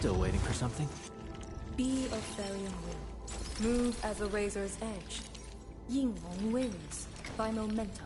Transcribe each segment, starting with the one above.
Still waiting for something? Be of varying will. Move as a razor's edge. Yinglong wins by momentum.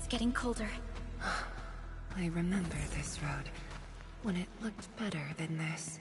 Getting colder. I remember this road, when it looked better than this.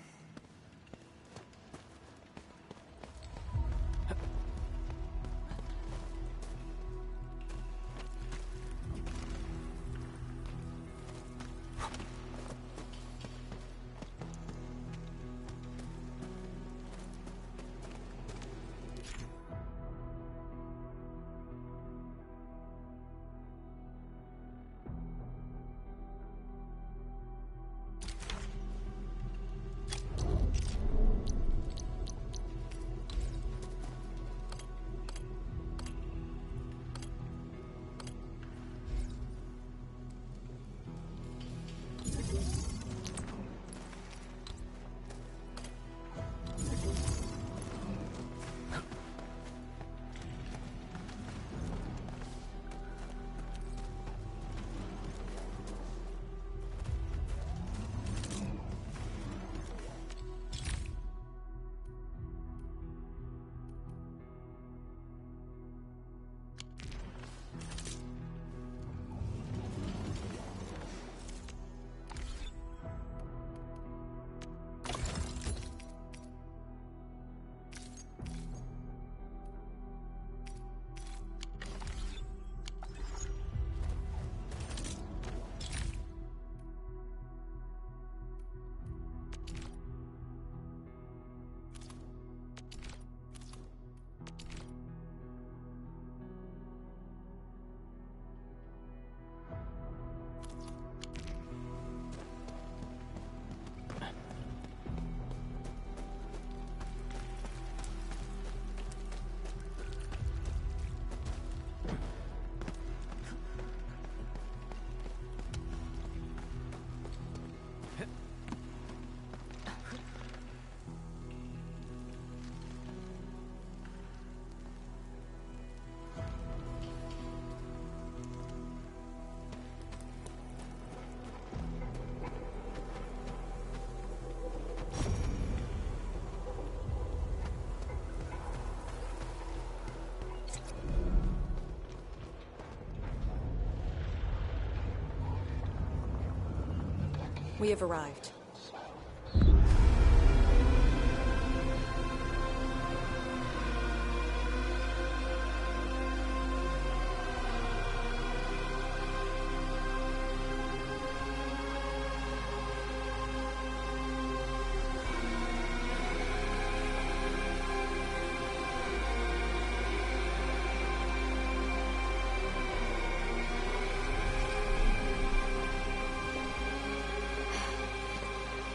We have arrived.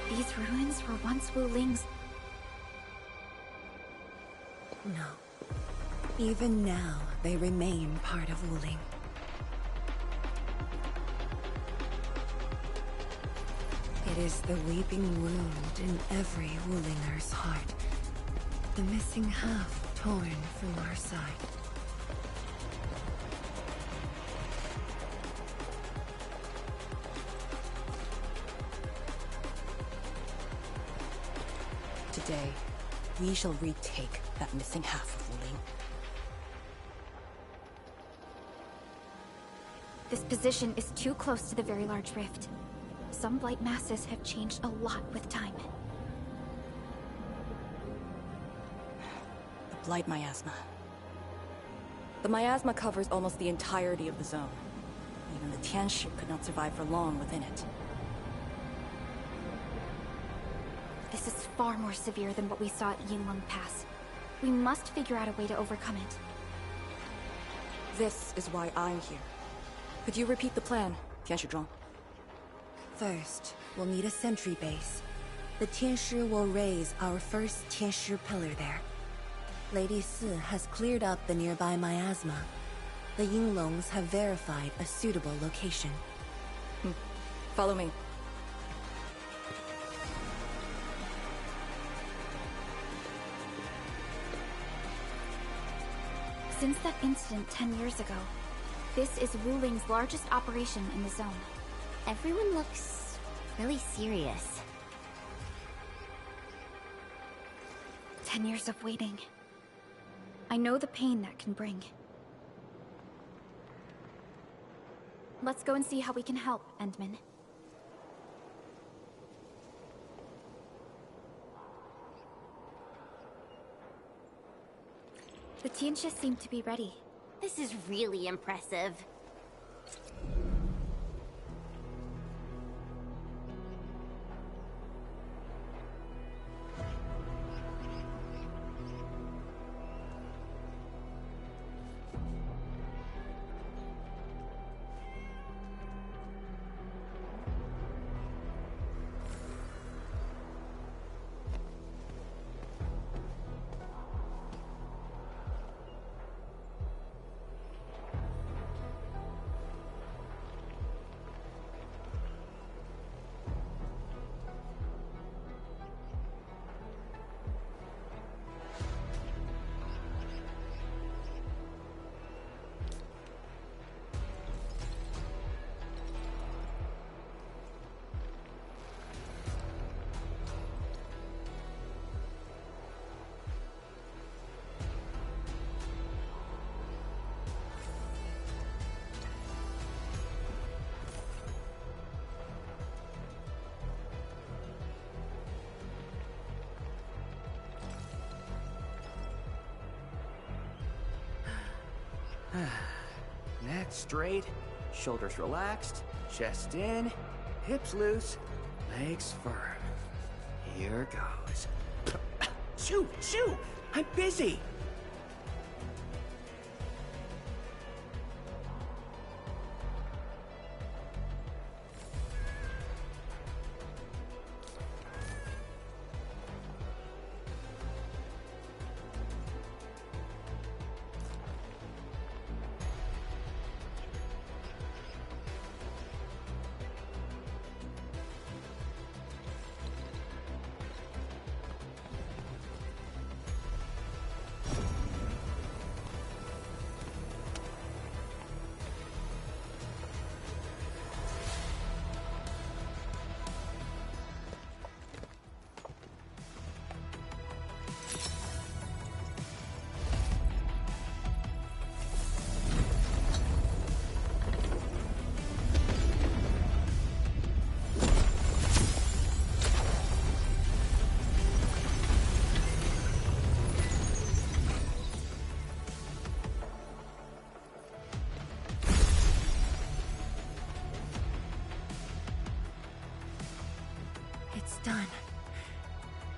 These ruins were once Wuling's. No. Even now, they remain part of Wuling. It is the weeping wound in every Wulinger's heart. The missing half torn from our side. Today, we shall retake that missing half of Wuling. This position is too close to the very large rift. Some blight masses have changed a lot with time. The Blight Miasma. The miasma covers almost the entirety of the zone. Even the Tianshi could not survive for long within it. This is far more severe than what we saw at Yinlong Pass. We must figure out a way to overcome it. This is why I'm here. Could you repeat the plan, Tianshi? First, we'll need a sentry base. The Tianshi will raise our first Tianshi pillar there. Lady Si has cleared up the nearby miasma. The Yinglongs have verified a suitable location. Follow me. Since that incident 10 years ago, this is Wuling's largest operation in the zone. Everyone looks really serious. 10 years of waiting. I know the pain that can bring. Let's go and see how we can help, Endman. The Tianshi seem to be ready. This is really impressive. Neck straight, shoulders relaxed, chest in, hips loose, legs firm. Here goes. Shoo! Shoo! I'm busy!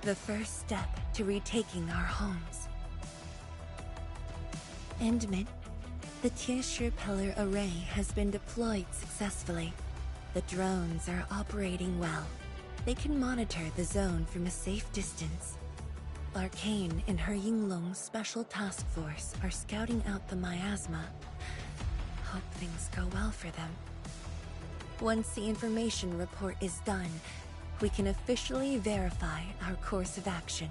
The first step to retaking our homes. Endman, the Tianshi Pillar Array has been deployed successfully. The drones are operating well. They can monitor the zone from a safe distance. Arcane and her Yinglong Special Task Force are scouting out the miasma. Hope things go well for them. Once the information report is done, we can officially verify our course of action.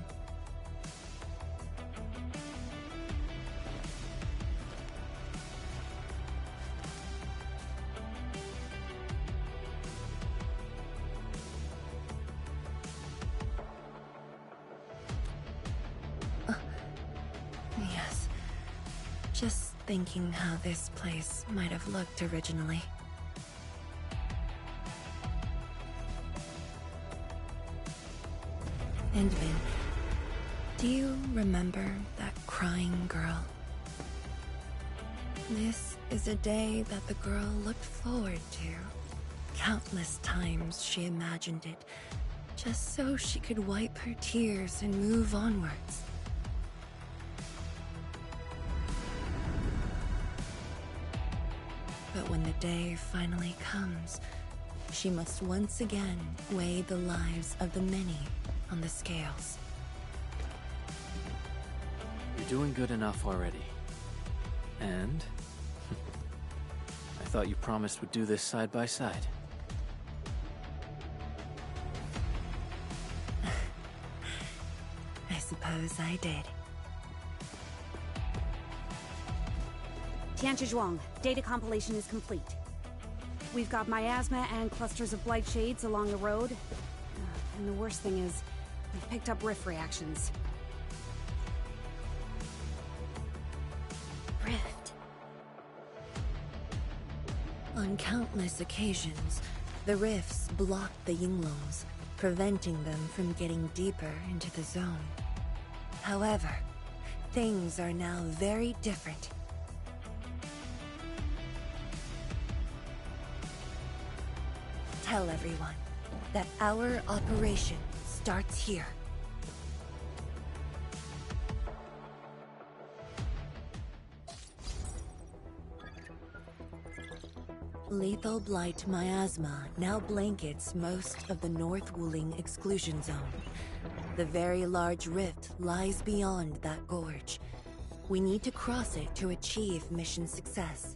Yes. Just thinking how this place might have looked originally. Endman, do you remember that crying girl? This is a day that the girl looked forward to. Countless times she imagined it, just so she could wipe her tears and move onwards. But when the day finally comes, she must once again weigh the lives of the many on the scales. You're doing good enough already. And I thought you promised we'd do this side by side. I suppose I did. Tianzhuang, data compilation is complete. We've got miasma and clusters of blight shades along the road. And the worst thing is, we've picked up rift reactions. Rift. On countless occasions, the rifts blocked the Yinglongs, preventing them from getting deeper into the zone. However, things are now very different. Tell everyone that our operation starts here. Lethal blight miasma now blankets most of the North Wuling exclusion zone. The very large rift lies beyond that gorge. We need to cross it to achieve mission success.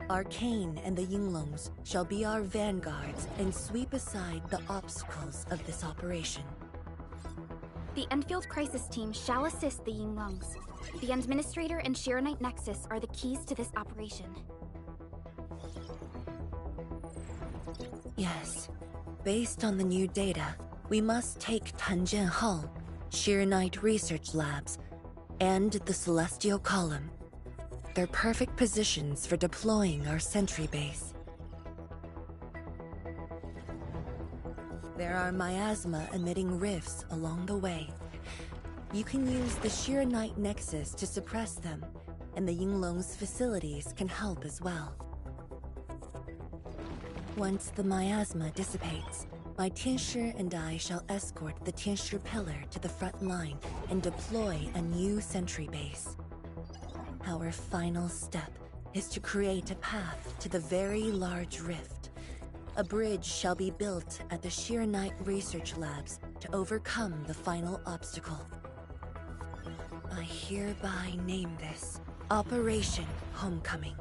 Arcane and the Yinglongs shall be our vanguards and sweep aside the obstacles of this operation. The Endfield Crisis Team shall assist the Yinglongs. The Administrator and Arknight Nexus are the keys to this operation. Yes. Based on the new data, we must take Tanjian Hall, Arknight Research Labs, and the Celestial Column. They're perfect positions for deploying our sentry base. There are miasma-emitting rifts along the way. You can use the Arknight Nexus to suppress them, and the Yinglong's facilities can help as well. Once the miasma dissipates, my Tianshi and I shall escort the Tianshi Pillar to the front line and deploy a new sentry base. Our final step is to create a path to the very large rift. A bridge shall be built at the Arknight Research Labs to overcome the final obstacle. I hereby name this Operation Homecoming.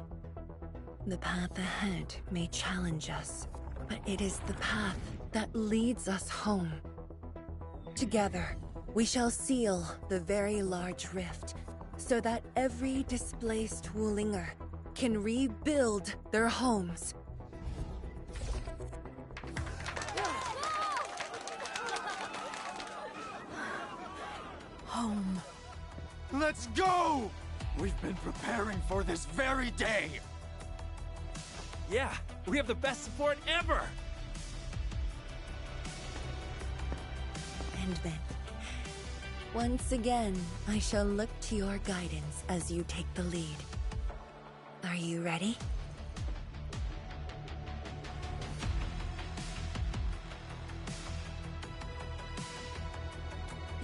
The path ahead may challenge us, but it is the path that leads us home. Together, we shall seal the very large rift so that every displaced Wulinger can rebuild their homes. Home. Let's go! We've been preparing for this very day! Yeah, we have the best support ever! And then, once again, I shall look to your guidance as you take the lead. Are you ready?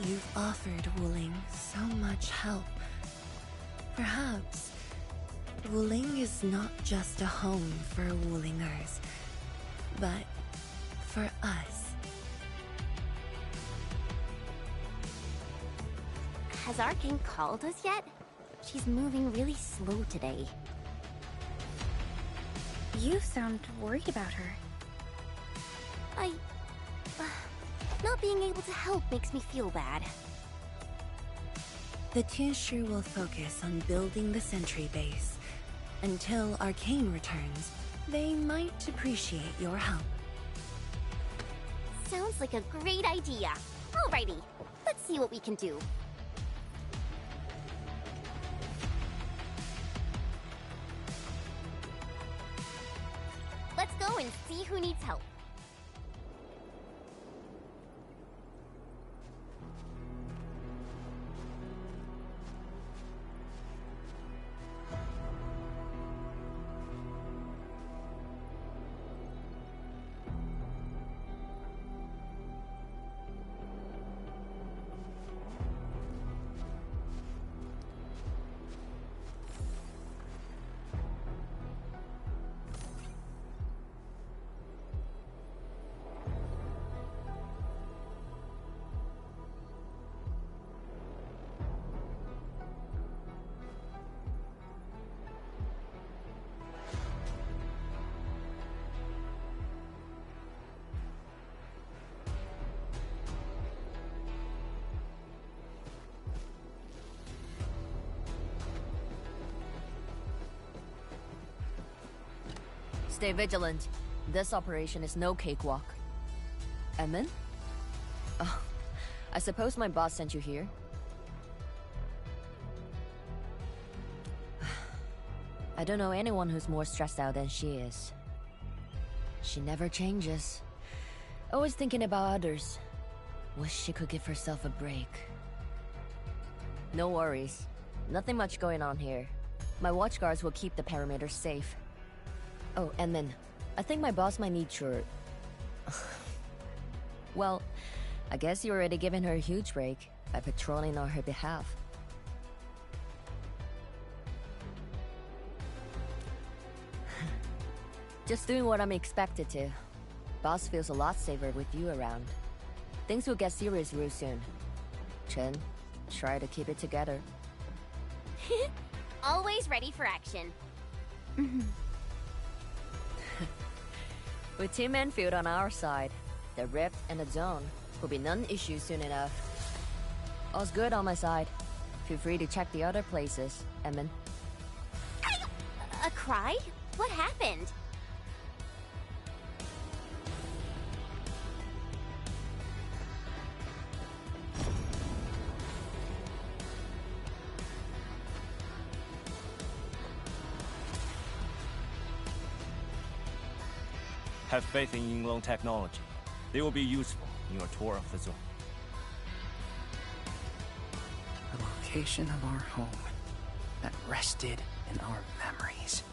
You've offered Wuling so much help. Perhaps Wuling is not just a home for Wulingers, but for us. Has Arcane called us yet? She's moving really slow today. You sound worried about her. Not being able to help makes me feel bad. The Tianshi will focus on building the sentry base. Until Arcane returns, they might appreciate your help. Sounds like a great idea. Alrighty, let's see what we can do. Let's go and see who needs help. Stay vigilant. This operation is no cakewalk. Edmund? Oh, I suppose my boss sent you here? I don't know anyone who's more stressed out than she is. She never changes. Always thinking about others. Wish she could give herself a break. No worries. Nothing much going on here. My watchguards will keep the perimeter safe. Oh, and then, I think my boss might need your... Well, I guess you're already giving her a huge break by patrolling on her behalf. Just doing what I'm expected to. Boss feels a lot safer with you around. Things will get serious real soon. Chen, try to keep it together. Always ready for action. With Team Endfield on our side, the Rift and the Zone will be non-issue soon enough. All's good on my side. Feel free to check the other places, Emin. A cry? What happened? Have faith in Yinglong technology. They will be useful in your tour of the zone. The location of our home that rested in our memories.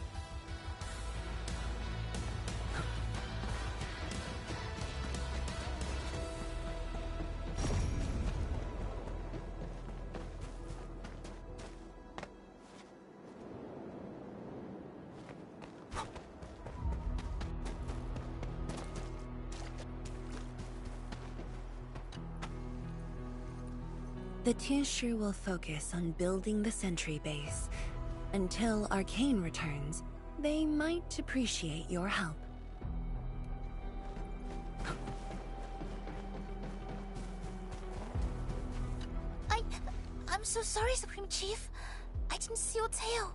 The Tianshi will focus on building the sentry base. Until Arcane returns, they might appreciate your help. I'm so sorry, Supreme Chief. I didn't see your tail.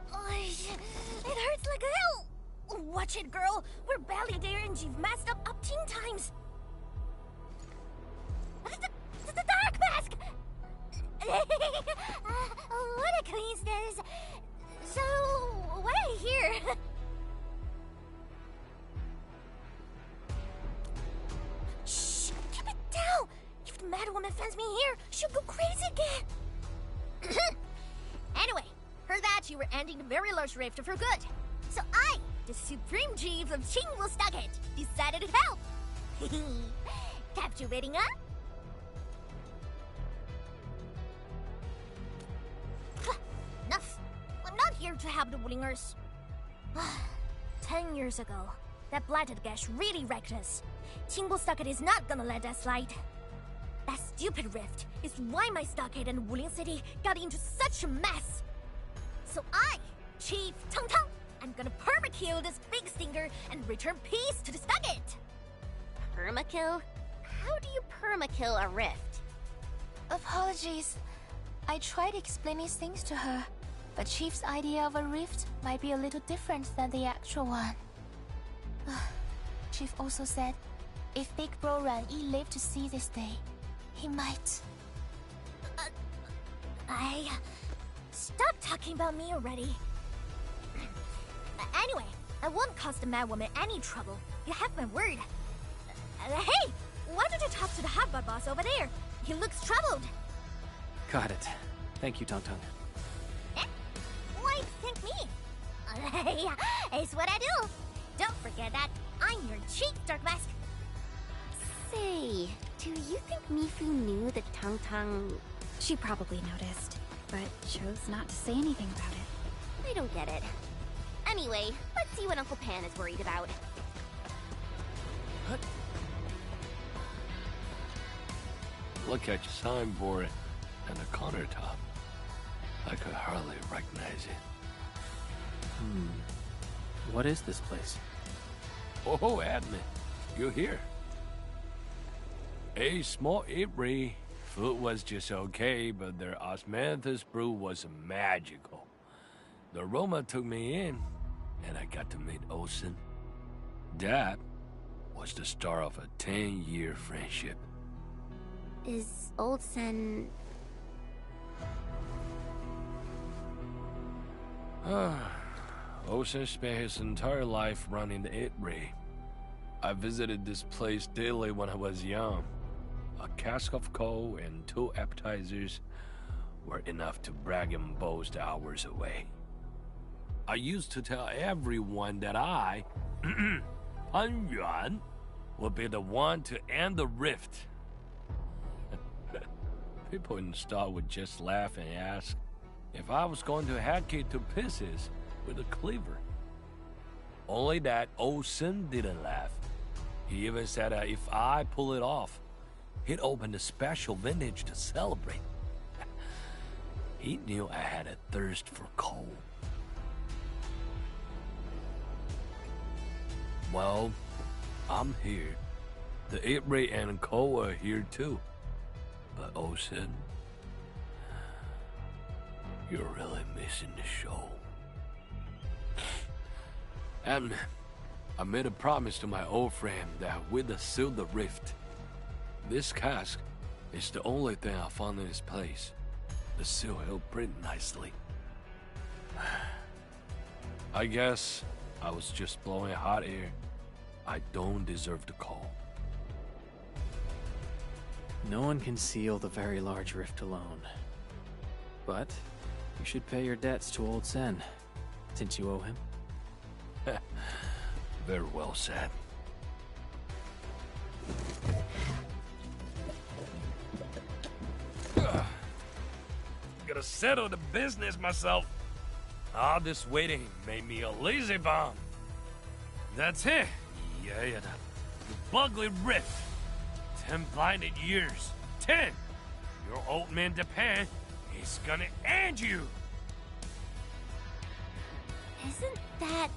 It hurts like hell. Watch it, girl. We're barely there and you've messed up 10 times. The dark mask! What a coincidence. So, why are you here? Shh! Keep it down! If the Mad Woman finds me here, she'll go crazy again! Anyway, heard that you were ending the very large rift for good. So I, the Supreme Chief of Qingwu Stockade, decided to help! Captivating, huh? to help the Wulingers. 10 years ago, that blighted gash really wrecked us. Timbo Stockade is not gonna let that slide. That stupid rift is why my stockade and Wuling City got into such a mess. So I, Chief Tang Tang, am gonna permakill this big stinker and return peace to the stockade. Permakill? How do you permakill a rift? Apologies. I tried explaining things to her, but Chief's idea of a rift might be a little different than the actual one. Chief also said, if Big Bro Ran Yi lived to see this day, he might. Stop talking about me already. Anyway, I won't cause the Mad Woman any trouble. You have my word. Hey! Why don't you talk to the Hotbot boss over there? He looks troubled. Got it. Thank you, Tang Tang. Eh? Why thank me? Hey, it's what I do. Don't forget that I'm your Chief Dark Mask. Say, do you think Mifu knew that Tang Tang... She probably noticed, but chose not to say anything about it. I don't get it. Anyway, let's see what Uncle Pan is worried about. Look at your signboard and the countertop. I could hardly recognize it. What is this place? Oh, admin, you're here. A small eatery. Food was just okay, but their osmanthus brew was magical. The aroma took me in, and I got to meet Olsen. That was the start of a 10-year friendship. Is Olsen... Olsen spent his entire life running the eatery. I visited this place daily when I was young. A cask of coal and 2 appetizers were enough to brag and boast hours away. I used to tell everyone that I, Han Yuan, would be the one to end the rift. People in the store would just laugh and ask if I was going to hack it to pieces with a cleaver. Only that Olsen didn't laugh. He even said that if I pull it off, he'd open a special vintage to celebrate. He knew I had a thirst for coal. Well, I'm here. The eatery and coal are here too. But Olsen, you're really missing the show. And I made a promise to my old friend that we'd seal the rift. This cask is the only thing I found in this place. The seal held pretty nicely. I guess I was just blowing hot air. I don't deserve the call. No one can seal the very large rift alone. But you should pay your debts to old Sen, since you owe him. Very well said. Gotta settle the business myself. All this waiting made me a lazy bum. That's it. Yeah, the ugly rift. 10 blinded years. 10. Your old man Japan is gonna end you. Isn't that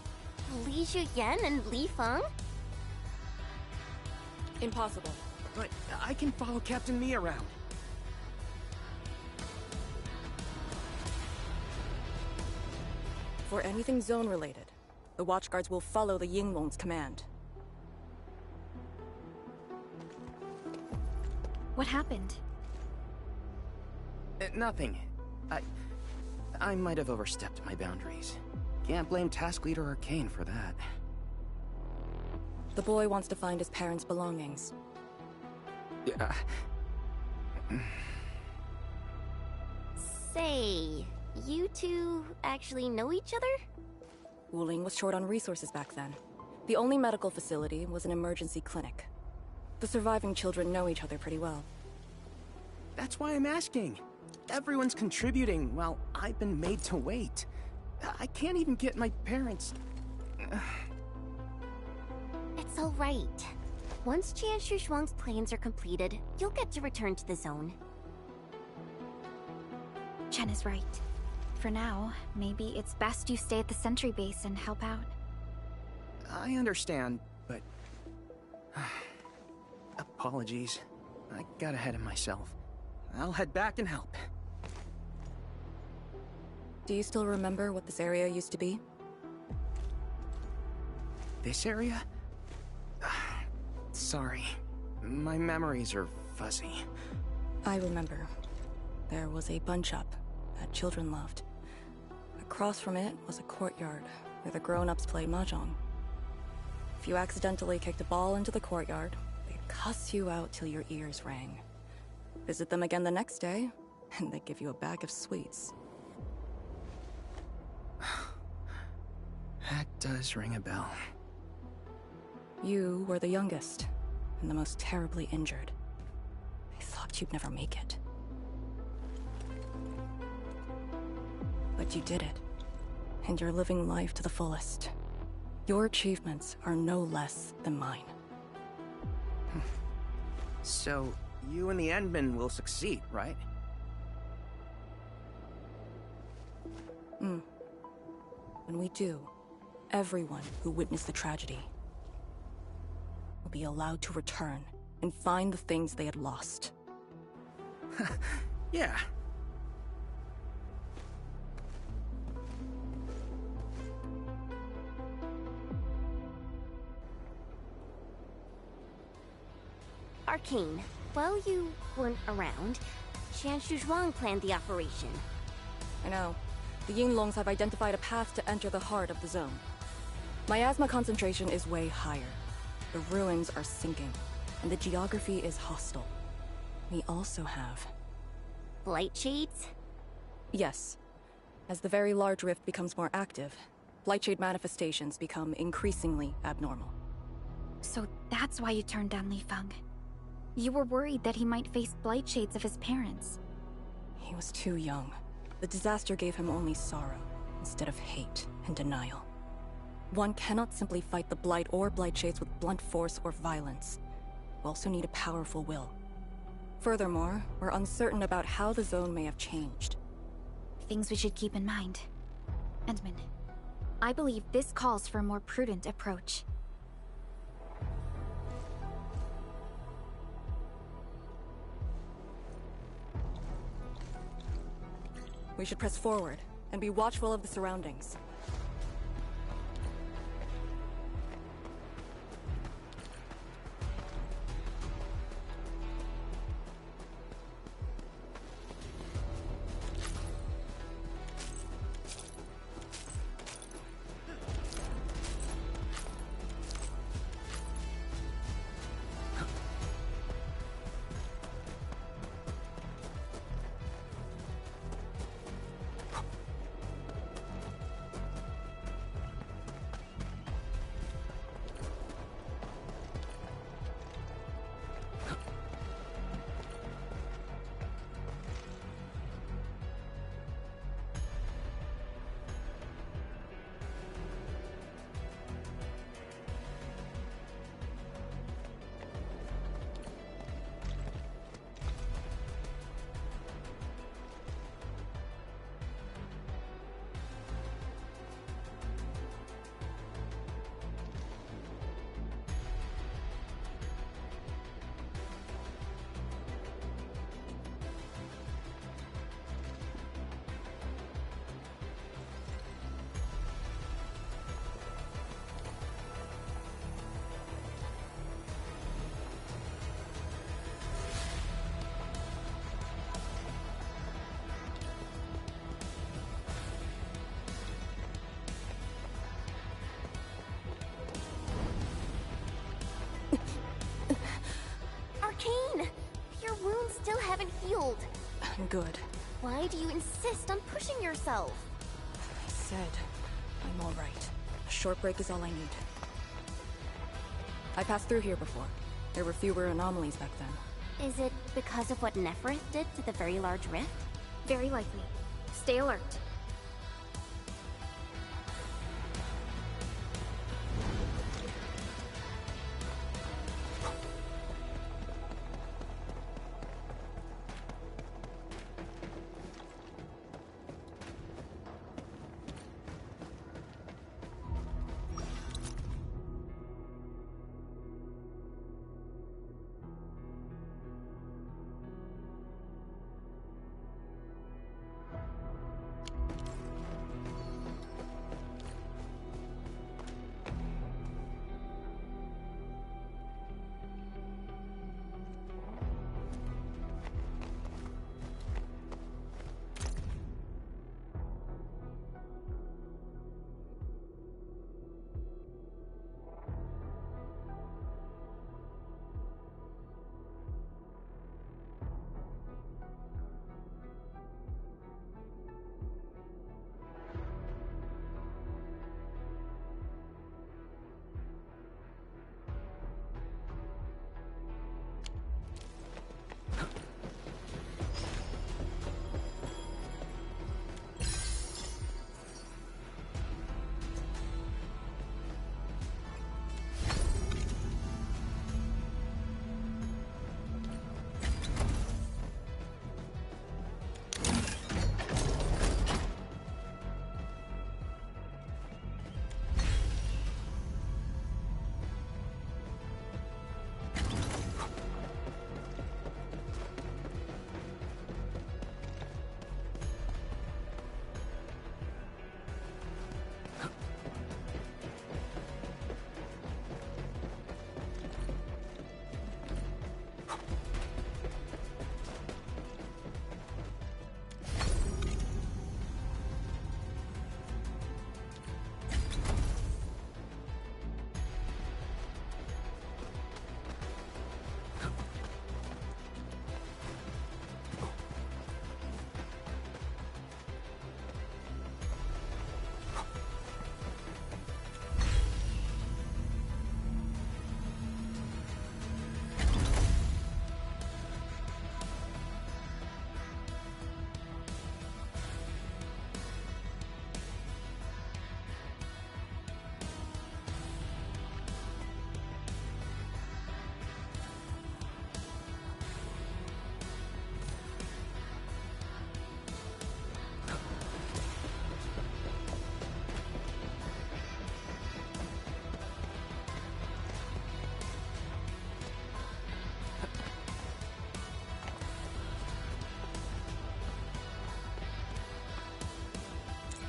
Li Zhuyan and Li Feng? Impossible. But I can follow Captain Mi around. For anything zone-related, the Watchguards will follow the Yinglong's command. What happened? Nothing. I might have overstepped my boundaries. Can't blame Task Leader Arcane for that. The boy wants to find his parents' belongings. Say, you two actually know each other? Wuling was short on resources back then. The only medical facility was an emergency clinic. The surviving children know each other pretty well. That's why I'm asking. Everyone's contributing while I've been made to wait. I can't even get my parents... It's all right. Once Jianshu Zhuang's plans are completed, you'll get to return to the zone. Chen is right. For now, maybe it's best you stay at the sentry base and help out. I understand, but... apologies. I got ahead of myself. I'll head back and help. Do you still remember what this area used to be? This area? Sorry. My memories are fuzzy. I remember. There was a bun shop that children loved. Across from it was a courtyard where the grown-ups played mahjong. If you accidentally kicked a ball into the courtyard, they'd cuss you out till your ears rang. Visit them again the next day, and they'd give you a bag of sweets. That does ring a bell. You were the youngest, and the most terribly injured. I thought you'd never make it. But you did it, and you're living life to the fullest. Your achievements are no less than mine. So, you and the Endmen will succeed, right? When we do, everyone who witnessed the tragedy will be allowed to return and find the things they had lost. Yeah. Arcane, while you weren't around, Jianshu Zhuang planned the operation. I know. The Yinglongs have identified a path to enter the heart of the zone. Miasma concentration is way higher. The ruins are sinking, and the geography is hostile. We also have... Blight shades? Yes. As the very large rift becomes more active, Blightshade manifestations become increasingly abnormal. So that's why you turned down Li Feng. You were worried that he might face blight shades of his parents. He was too young. The disaster gave him only sorrow, instead of hate and denial. One cannot simply fight the Blight or Blight Shades with blunt force or violence. We also need a powerful will. Furthermore, we're uncertain about how the zone may have changed. Things we should keep in mind. Endman, I believe this calls for a more prudent approach. We should press forward, and be watchful of the surroundings. Arcane! Your wounds still haven't healed. Good. Why do you insist on pushing yourself? I said, I'm alright. A short break is all I need. I passed through here before. There were fewer anomalies back then. Is it because of what Neferith did to the very large rift? Very likely. Stay alert.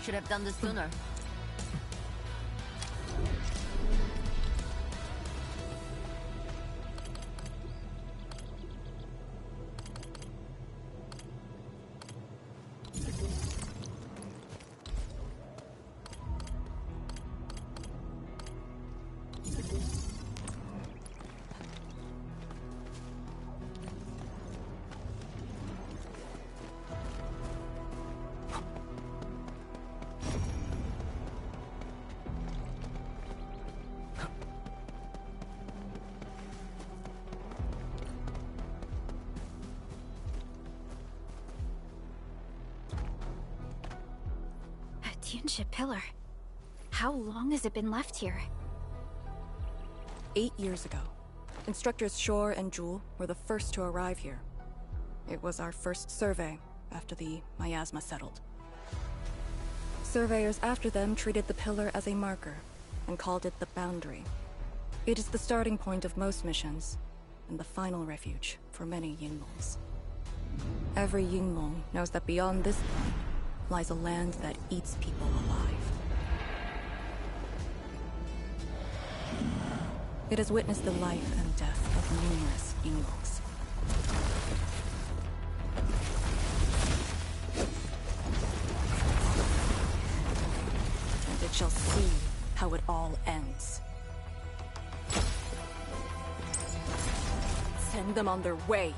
Should have done this sooner. Tianxia pillar. How long has it been left here? 8 years ago, Instructors Shore and Jewel were the first to arrive here. It was our first survey after the miasma settled. Surveyors after them treated the pillar as a marker and called it the Boundary. It is the starting point of most missions and the final refuge for many Yinglongs. Every Yinglong knows that beyond this point lies a land that eats people alive. It has witnessed the life and death of numerous Yinglongs. And it shall see how it all ends. Send them on their way.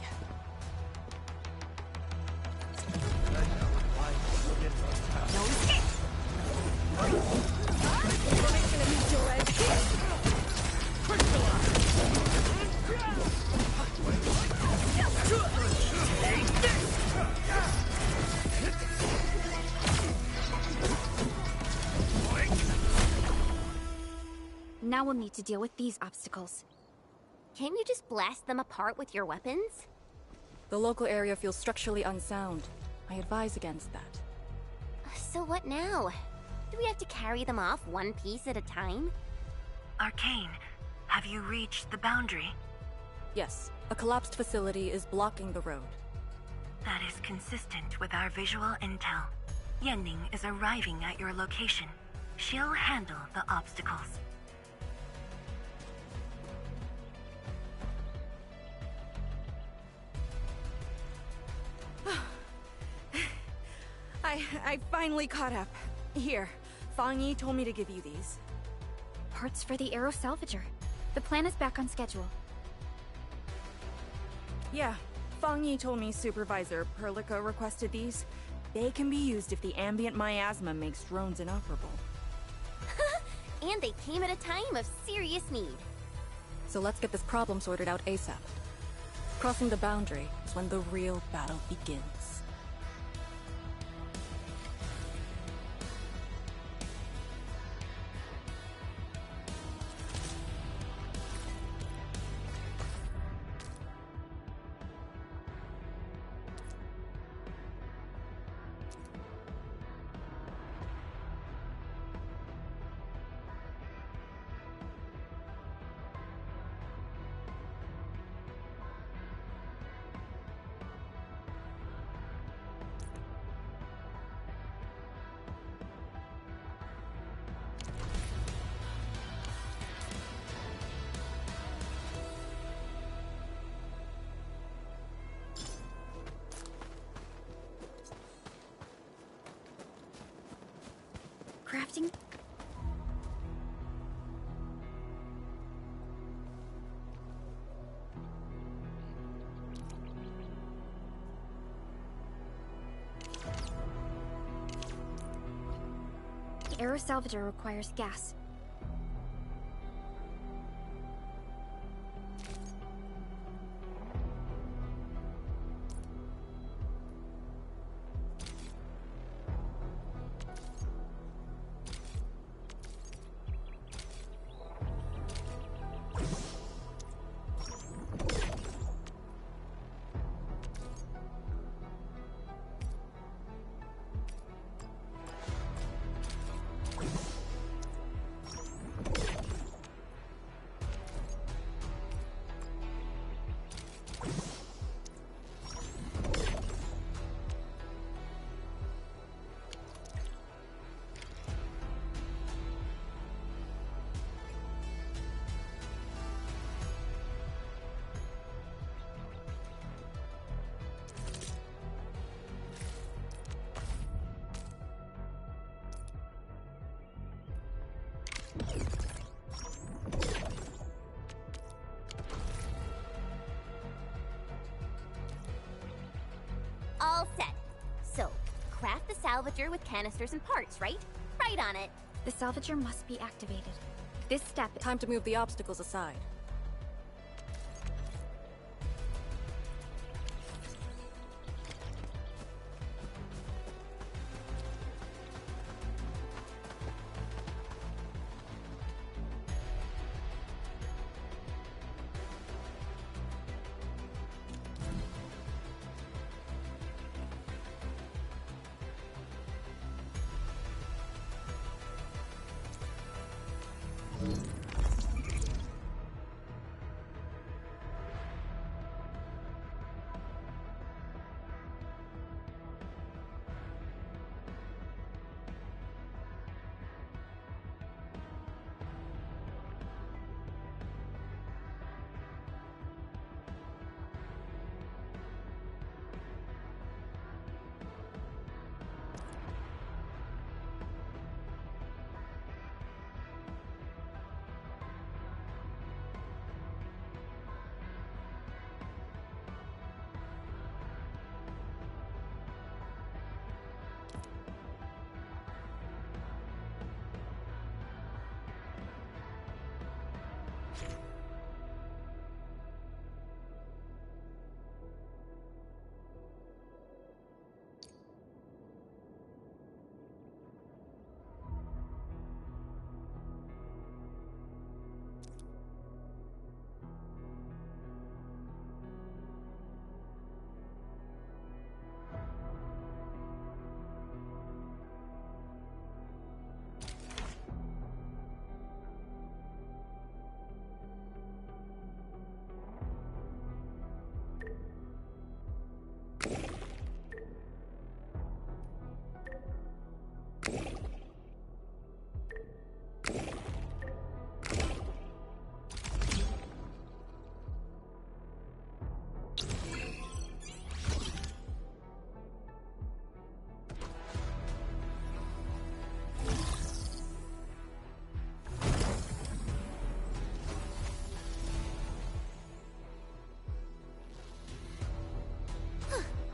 Now we'll need to deal with these obstacles. Can't you just blast them apart with your weapons? The local area feels structurally unsound. I advise against that. So what now? Do we have to carry them off one piece at a time? Arcane, have you reached the boundary? Yes, a collapsed facility is blocking the road. That is consistent with our visual intel. Yenning is arriving at your location. She'll handle the obstacles. I finally caught up. Here, Fang Yi told me to give you these. Parts for the Aero Salvager. The plan is back on schedule. Yeah, Fang Yi told me Supervisor Perlica requested these. They can be used if the ambient miasma makes drones inoperable. And they came at a time of serious need. So let's get this problem sorted out ASAP. Crossing the boundary is when the real battle begins. Crafting? The Aero Salvager requires gas. All set. So, craft the salvager with canisters and parts, right? Right on it. The salvager must be activated. This step— Time to move the obstacles aside.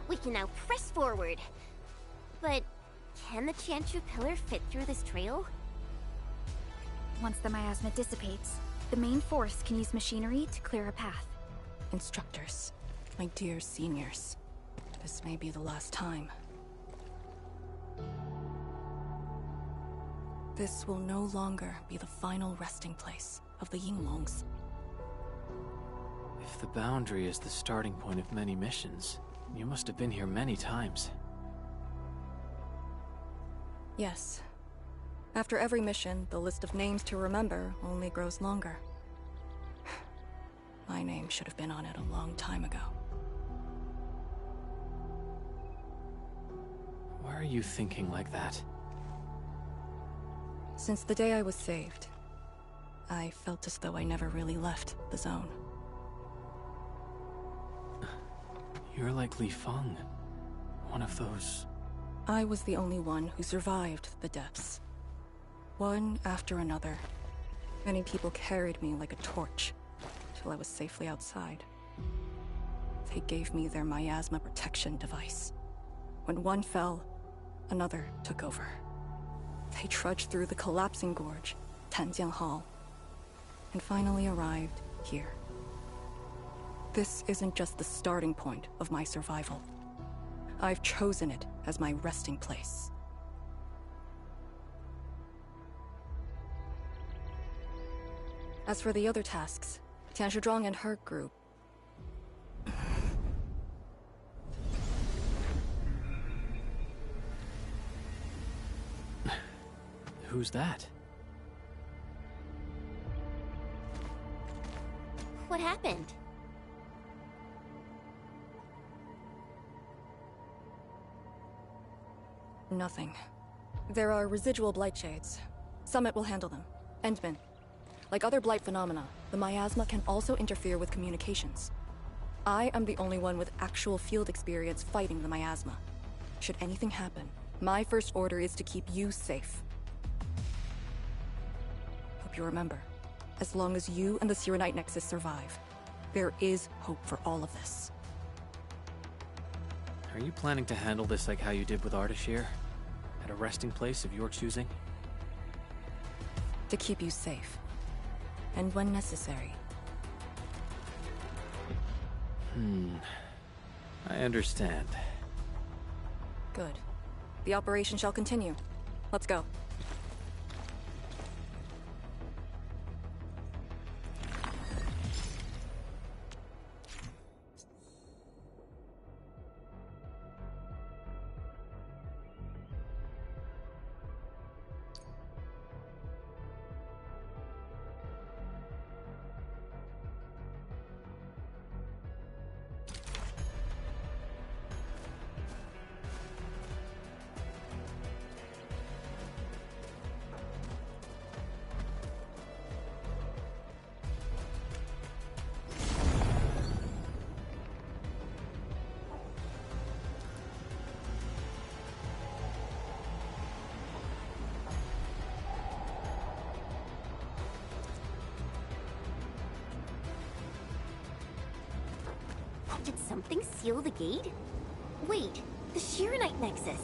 We can now press forward. But can the Tianshu pillar fit through this trail? Once the miasma dissipates, the main force can use machinery to clear a path. Instructors, my dear seniors, this may be the last time. This will no longer be the final resting place of the Yinglongs. If the boundary is the starting point of many missions, you must have been here many times. Yes. After every mission, the list of names to remember only grows longer. My name should have been on it a long time ago. Why are you thinking like that? Since the day I was saved, I felt as though I never really left the zone. You're like Li Feng, one of those... I was the only one who survived the depths. One after another. Many people carried me like a torch, till I was safely outside. They gave me their miasma protection device. When one fell, another took over. They trudged through the collapsing gorge, Tanjiang Hall, and finally arrived here. This isn't just the starting point of my survival. I've chosen it as my resting place. As for the other tasks, Tianshu Zhuang and her group... Who's that? What happened? Nothing. There are residual blight shades. Summit will handle them. Endman. Like other blight phenomena, the miasma can also interfere with communications. I am the only one with actual field experience fighting the miasma. Should anything happen, my first order is to keep you safe. Hope you remember, as long as you and the Serenite Nexus survive, there is hope for all of this. are you planning to handle this like how you did with Ardashir? At a resting place of your choosing? To keep you safe. And when necessary. I understand. Good. The operation shall continue. Let's go. Did something seal the gate? Wait, the Shiranite Nexus.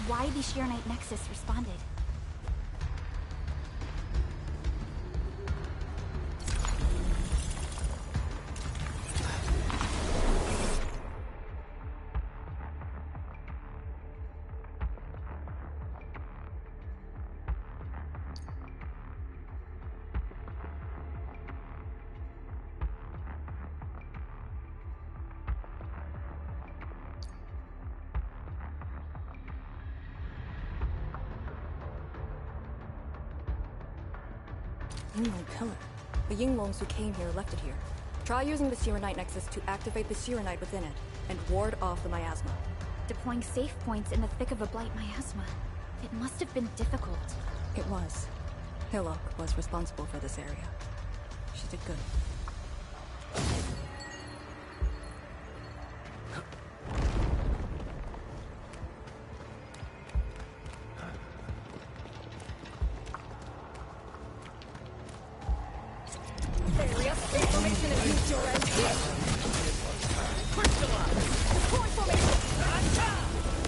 Why the Shiranite Nexus responded. Yinglong pillar. The Yinglongs who came here left it here. Try using the Shiranite Nexus to activate the Shiranite within it, and ward off the miasma. Deploying safe points in the thick of a blight miasma. It must have been difficult. It was. Hillock was responsible for this area. She did good.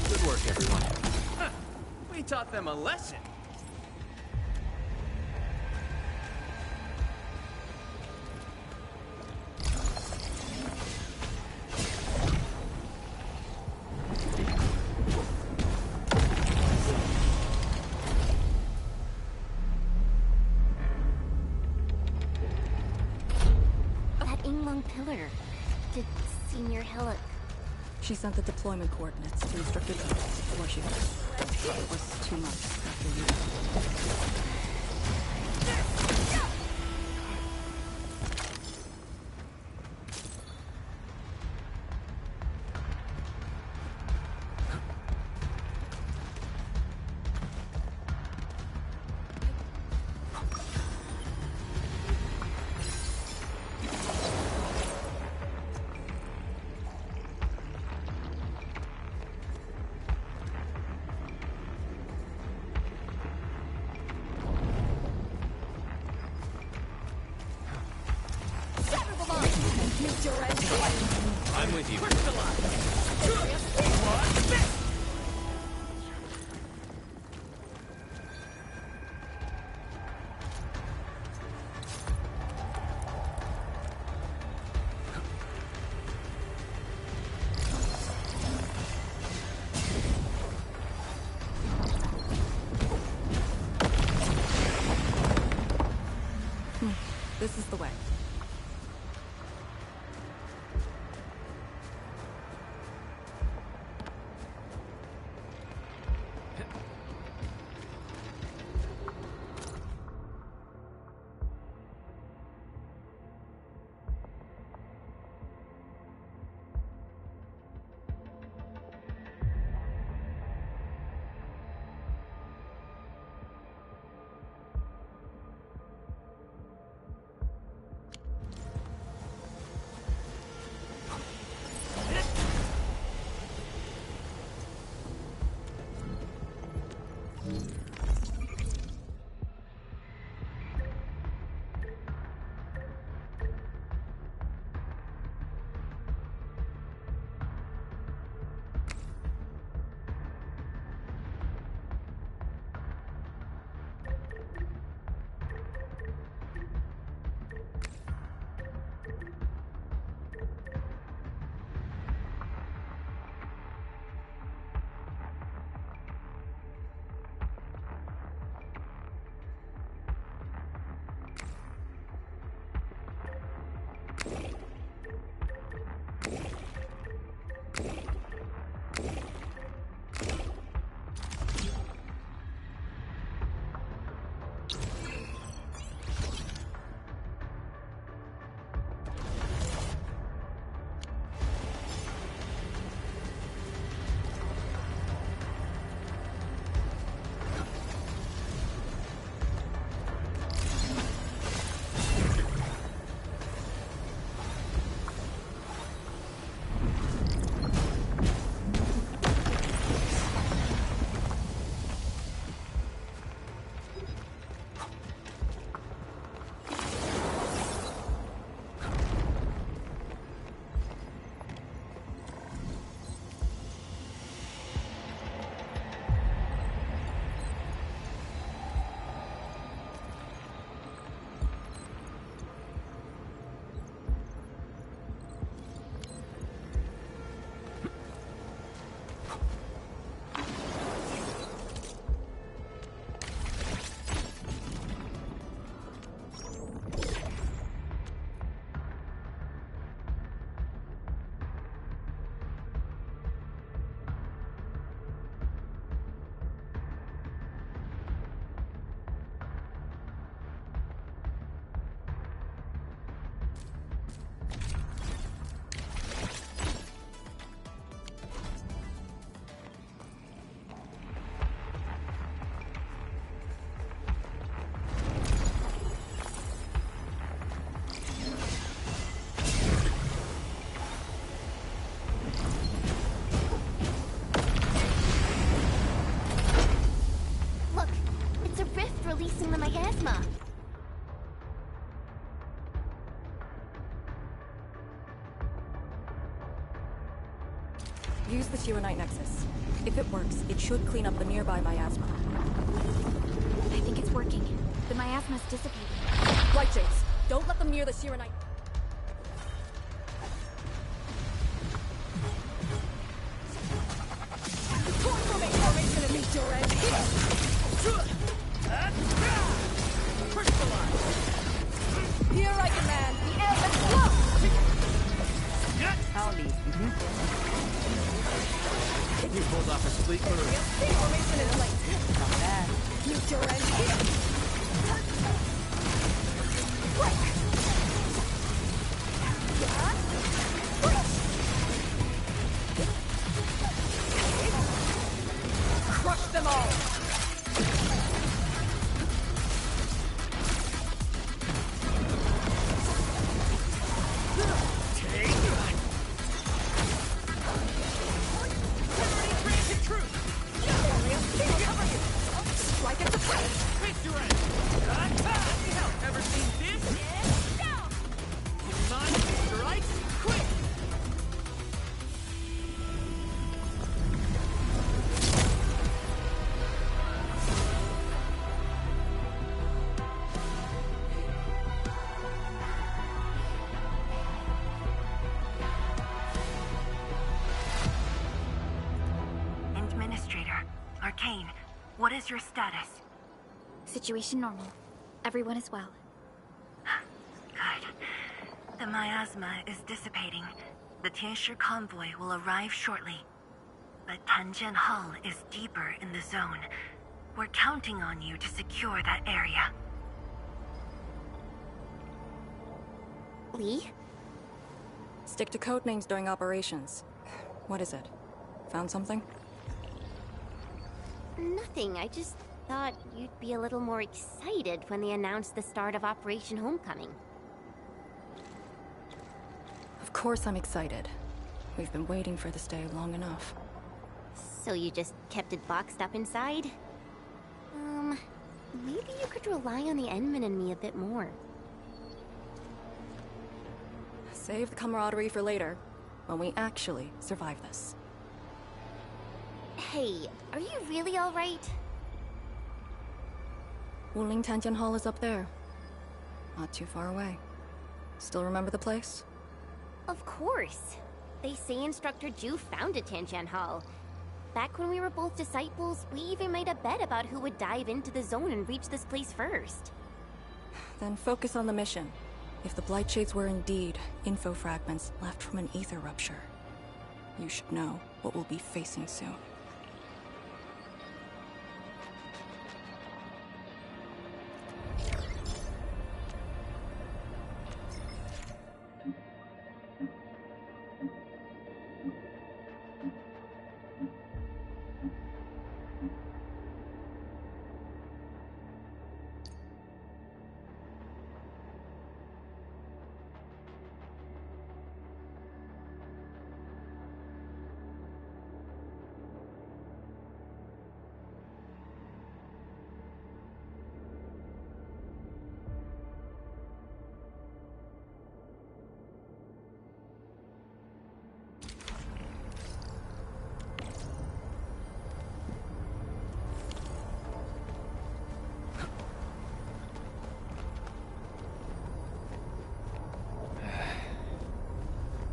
Good work, everyone. We taught them a lesson. That Yinglong pillar. Did Senior Hillock... She sent the deployment coordinates to instructor Coast before she left. It was 2 months after you left. I'm with you. This is the way. Use the Shiranite Nexus. If it works, it should clean up the nearby miasma. I think it's working. The miasma's dissipating. Right, Jace. Don't let them near the Shiranite. Formation and meet your end. Here I command the air and flow! I'll lead. You pulled off a sleek move. Formation in place. Not bad. Meet your end here. Crush them all! Strike at the face! Face your end! Any help? Ever seen this? Give me mine, Mr. Ice! Quick! Administrator, Arcane, what is your status? Situation normal. Everyone is well. Good. The miasma is dissipating. The Tianshi convoy will arrive shortly. But Tanjian Hall is deeper in the zone. We're counting on you to secure that area. Lee? Stick to codenames during operations. What is it? Found something? Nothing. I just thought you'd be a little more excited when they announced the start of Operation Homecoming. Of course I'm excited. We've been waiting for this day long enough. So you just kept it boxed up inside? Maybe you could rely on the Endman and me a bit more. Save the camaraderie for later, when we actually survive this. Hey, are you really alright? Wuling Tanjian Hall is up there. Not too far away. Still remember the place? Of course. They say Instructor Ju founded Tianjian Hall. Back when we were both disciples, we even made a bet about who would dive into the zone and reach this place first. Then focus on the mission. If the Blight Shades were indeed info fragments left from an ether rupture, you should know what we'll be facing soon.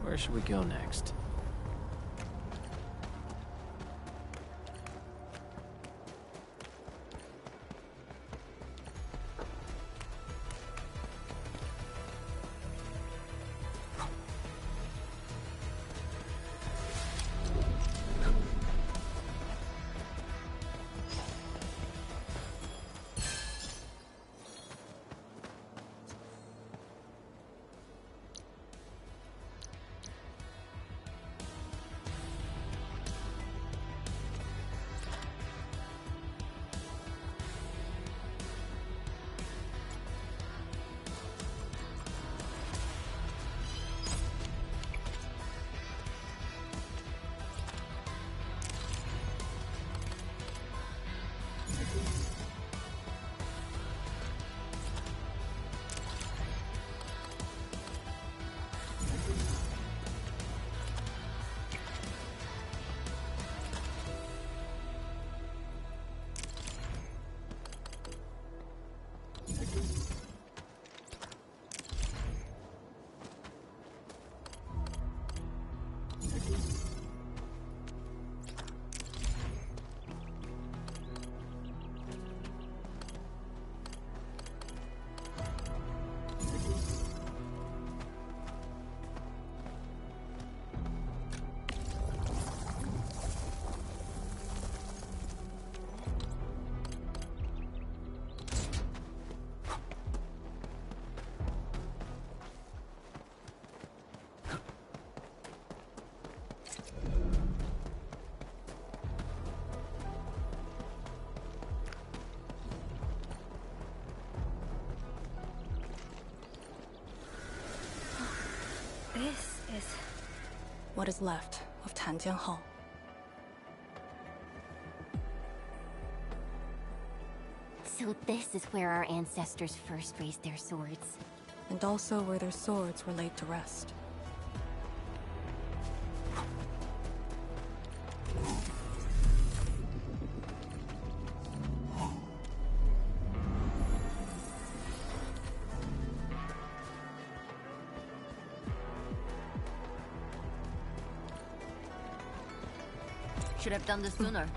Where should we go next? What is left of Tanjian Hall. So this is where our ancestors first raised their swords. And also where their swords were laid to rest. Should have done this sooner.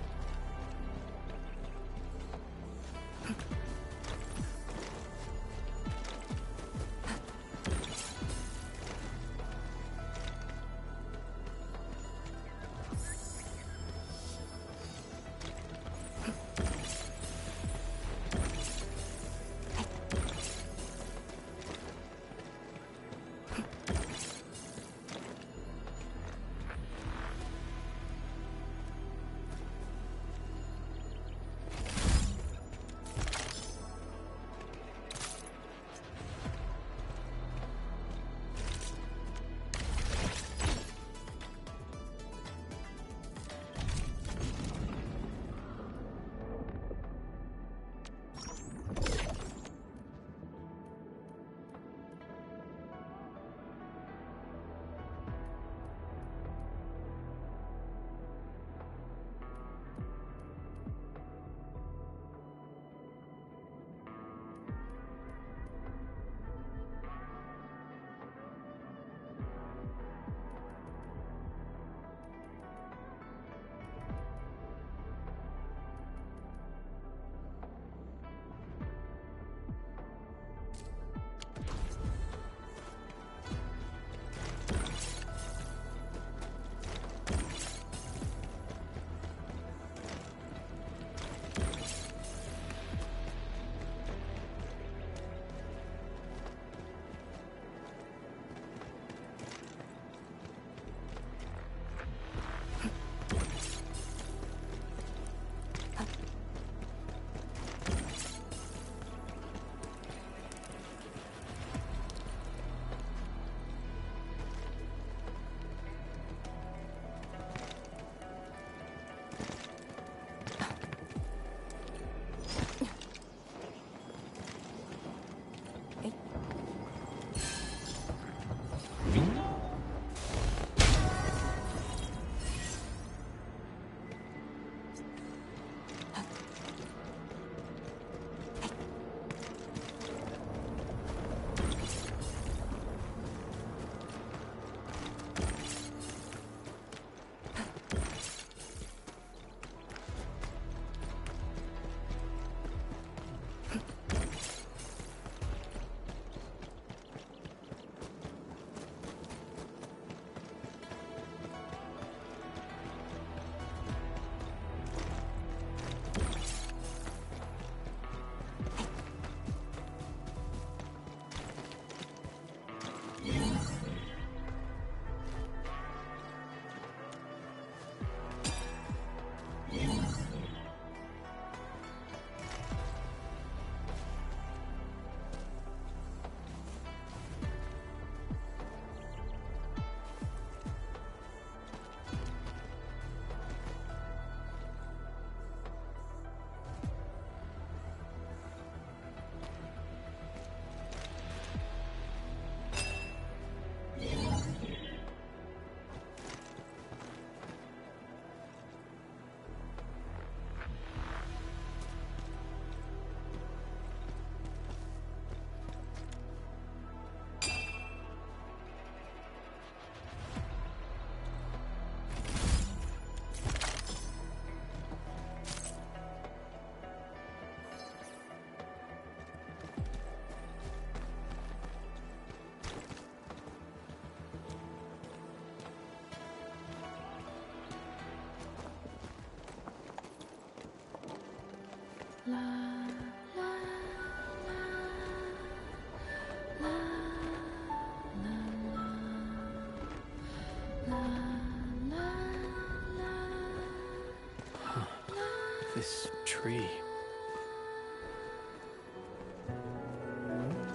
This tree.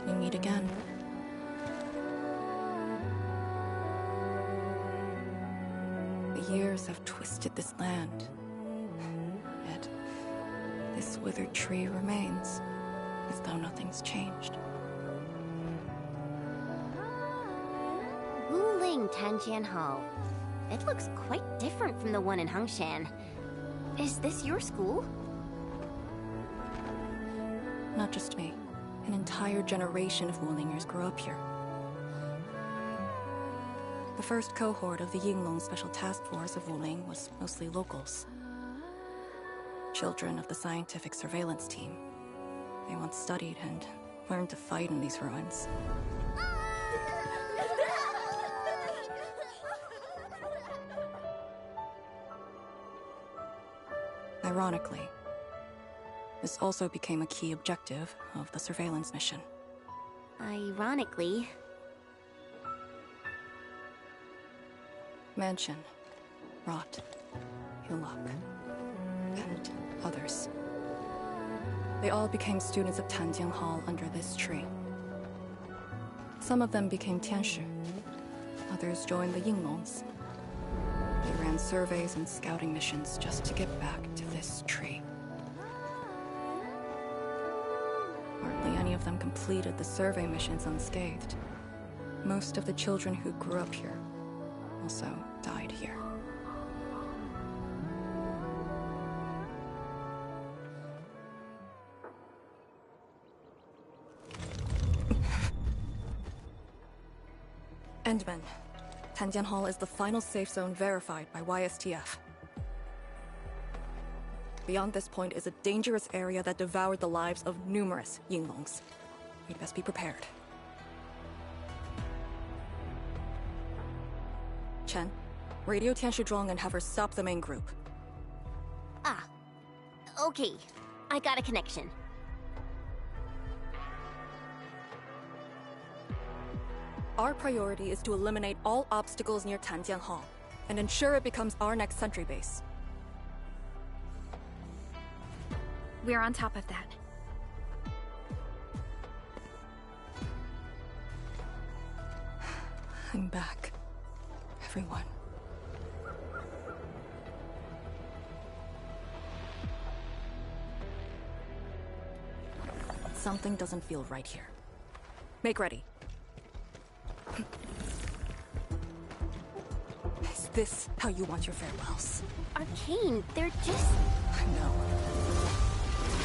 We meet again. years have twisted this land. Yet, this withered tree remains, as though nothing's changed. Wuling Tanjian Hall. It looks quite different from the one in Hangshan. Is this your school? Not just me. An entire generation of Wulingers grew up here. The first cohort of the Yinglong Special Task Force of Wuling was mostly locals. Children of the scientific surveillance team. They once studied and learned to fight in these ruins. Ironically, this also became a key objective of the surveillance mission. Ironically. Mansion, Rot, Hillock, and others. They all became students of Tanjian Hall under this tree. Some of them became Tianshi. Others joined the Yinglongs. They ran surveys and scouting missions just to get back to this tree. Hardly any of them completed the survey missions unscathed. Most of the children who grew up here also died here. Endmen. Tanjian Hall is the final safe zone verified by YSTF. Beyond this point is a dangerous area that devoured the lives of numerous Yinglongs. We'd best be prepared. Chen, radio Tianshi Zhuang and have her stop the main group. Ah. Okay. I got a connection. Our priority is to eliminate all obstacles near Tanjian Hall, and ensure it becomes our next sentry base. We're on top of that. I'm back. Everyone. Something doesn't feel right here. Make ready. Is this how you want your farewells? Arcane, they're just... I know.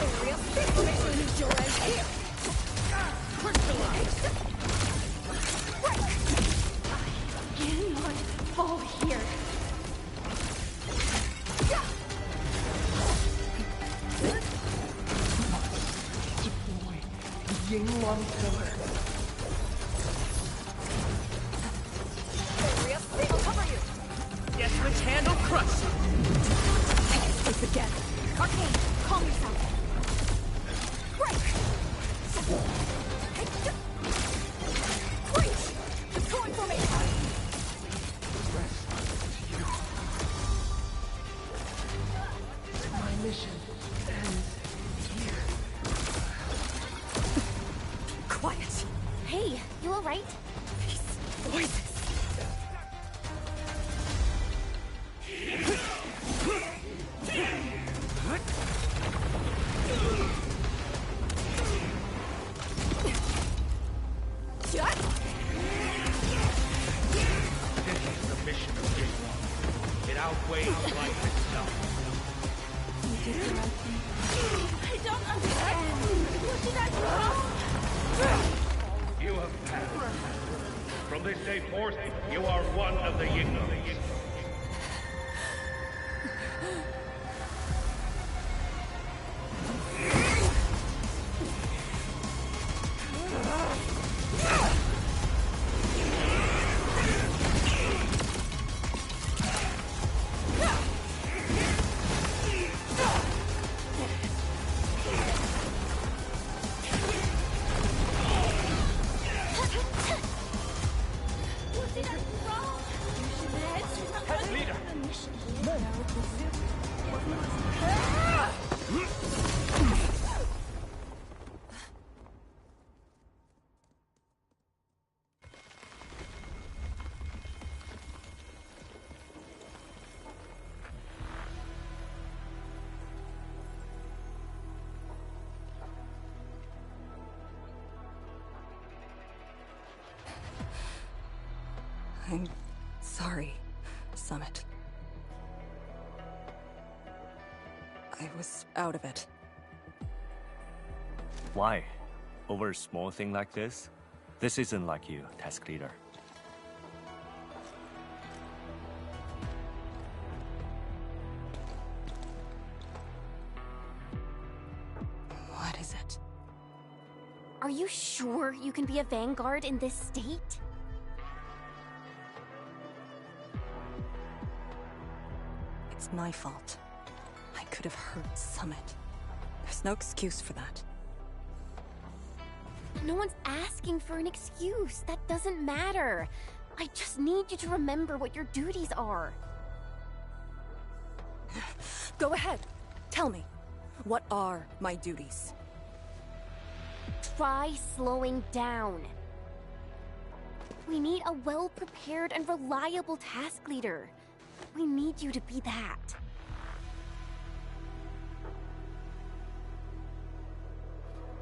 Area information is your end here! Crystallize! I cannot fall here! Deploy the Yinglong pillar. I'll cover you! Guess which hand'll crush you! Take it again! Arcane, calm yourself! Break! Breach! Deploy formation! The rest to you. My mission ends here. Quiet! Hey, you alright? These voices. You are one of the Yinglongs. I'm sorry, Summit. I was out of it. Why? Over a small thing like this? This isn't like you, task leader. What is it? Are you sure you can be a vanguard in this state? It's my fault. I could have hurt Summit. There's no excuse for that. No one's asking for an excuse. That doesn't matter. I just need you to remember what your duties are. Go ahead. Tell me. What are my duties? Try slowing down. We need a well-prepared and reliable task leader. We need you to be that.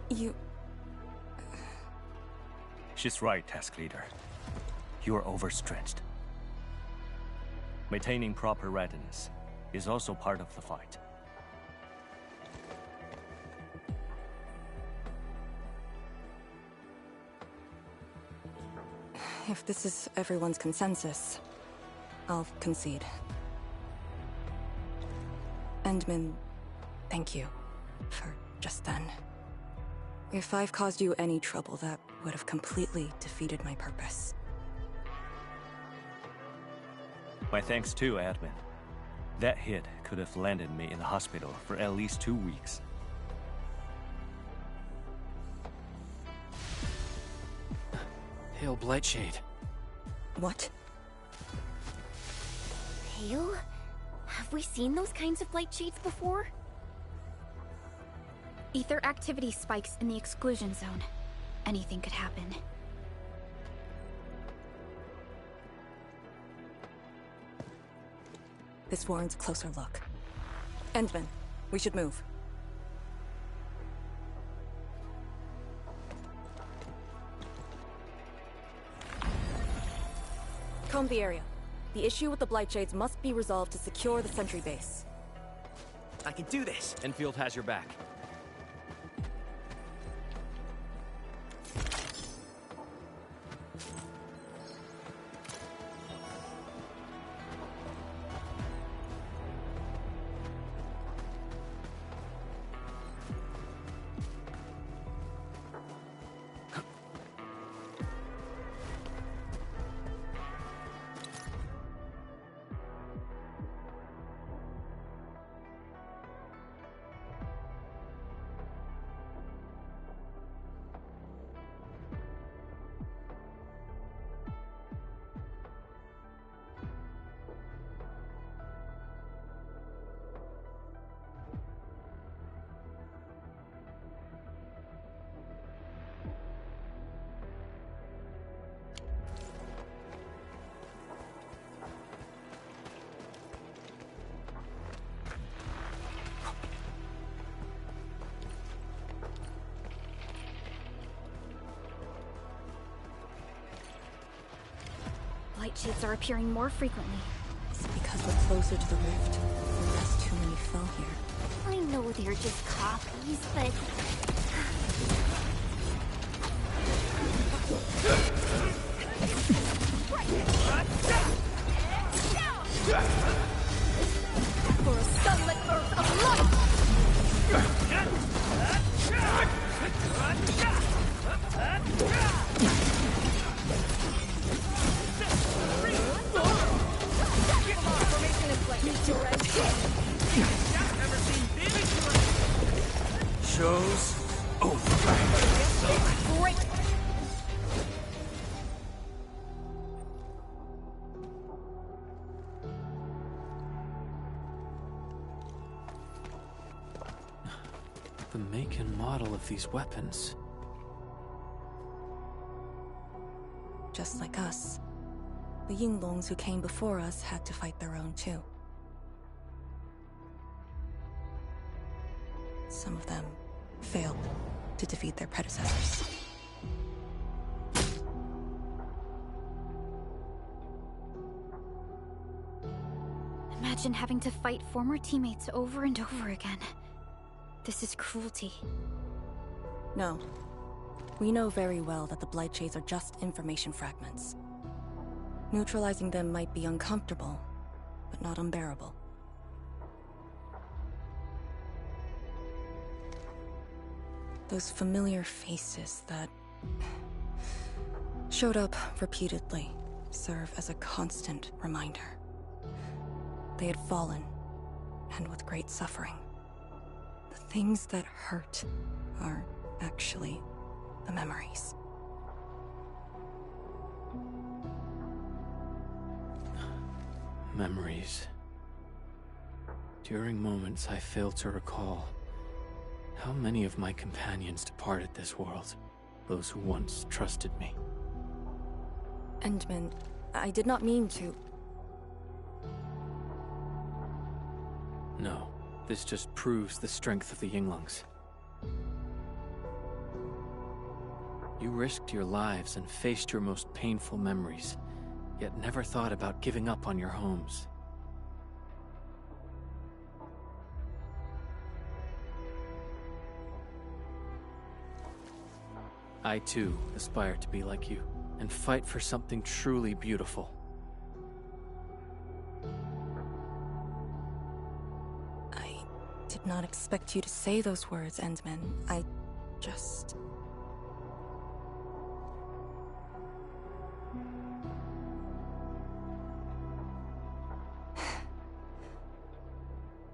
You... She's right, task leader. You are overstretched. Maintaining proper readiness is also part of the fight. If this is everyone's consensus, I'll concede. Endman, thank you for just then. If I've caused you any trouble, that would have completely defeated my purpose. My thanks too, admin. That hit could have landed me in the hospital for at least 2 weeks. Hail Blightshade. What? Hail? Have we seen those kinds of light shades before? Ether activity spikes in the exclusion zone. Anything could happen. This warrants a closer look. Endman, we should move. Comb the area. The issue with the Blightshades must be resolved to secure the sentry base. I can do this! Enfield has your back. Light shades are appearing more frequently. Is it because we're closer to the rift? Unless too many fell here. I know they're just copies, but... For a sunlit earth of light! Show's over. Great! The make and model of these weapons. Just like us. The Yinglongs who came before us had to fight their own too. Some of them failed to defeat their predecessors. Imagine having to fight former teammates over and over again. This is cruelty. No. We know very well that the Blightshades are just information fragments. Neutralizing them might be uncomfortable, but not unbearable. Those familiar faces that showed up repeatedly serve as a constant reminder. They had fallen, and with great suffering. The things that hurt are actually the memories. Memories. During moments I fail to recall, how many of my companions departed this world, those who once trusted me. Endman, I did not mean to... No, this just proves the strength of the Yinglungs. You risked your lives and faced your most painful memories, yet never thought about giving up on your homes. I too aspire to be like you, and fight for something truly beautiful. I did not expect you to say those words, Endman. I just...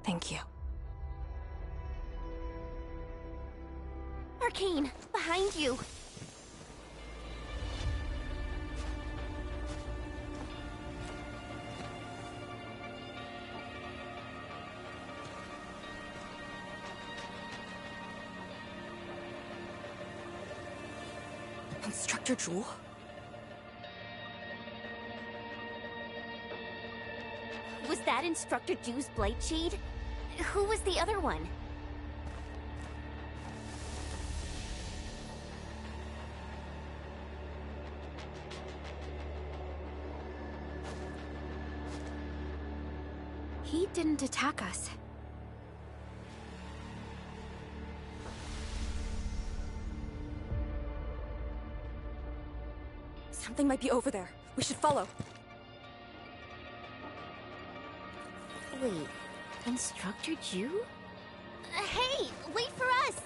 Thank you. Arcane, behind you! Instructor Jewel? Was that Instructor Jew's Blightshade? Who was the other one? He didn't attack us. Something might be over there. We should follow. Wait, Instructor Jew? Hey, wait for us!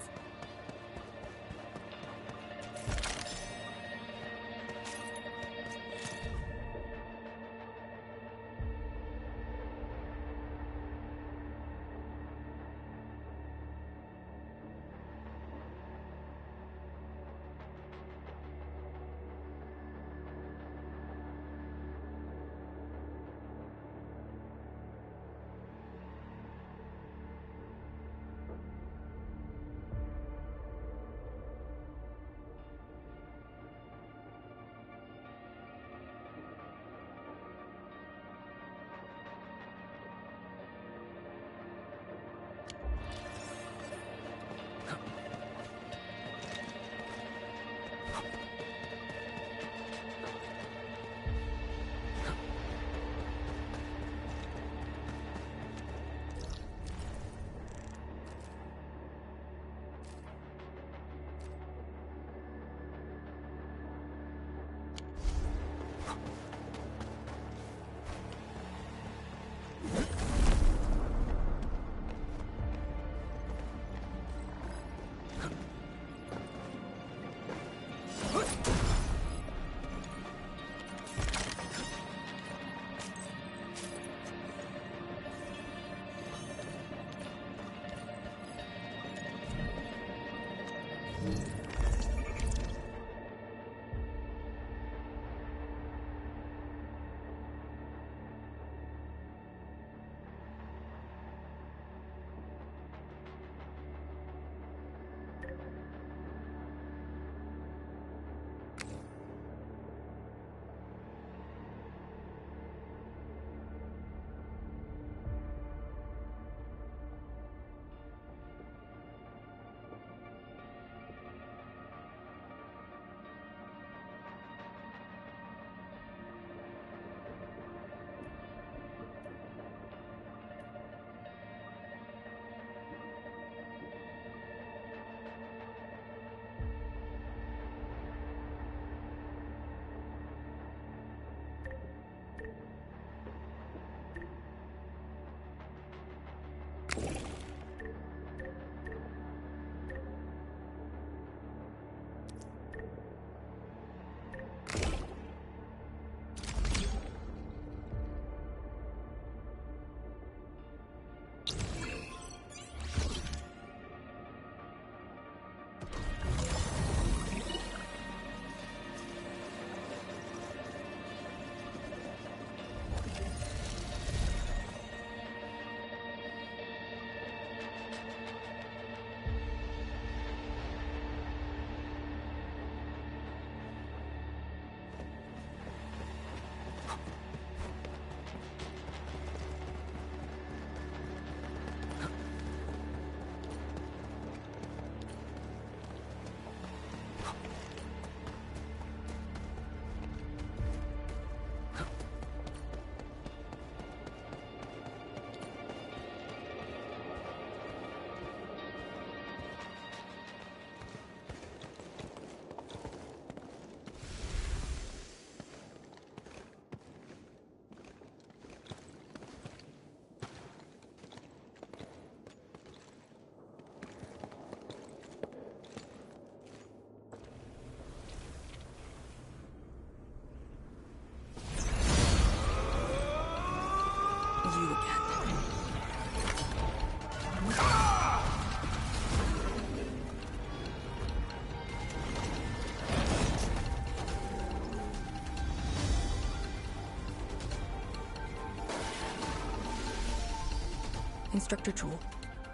Instructor Jewel,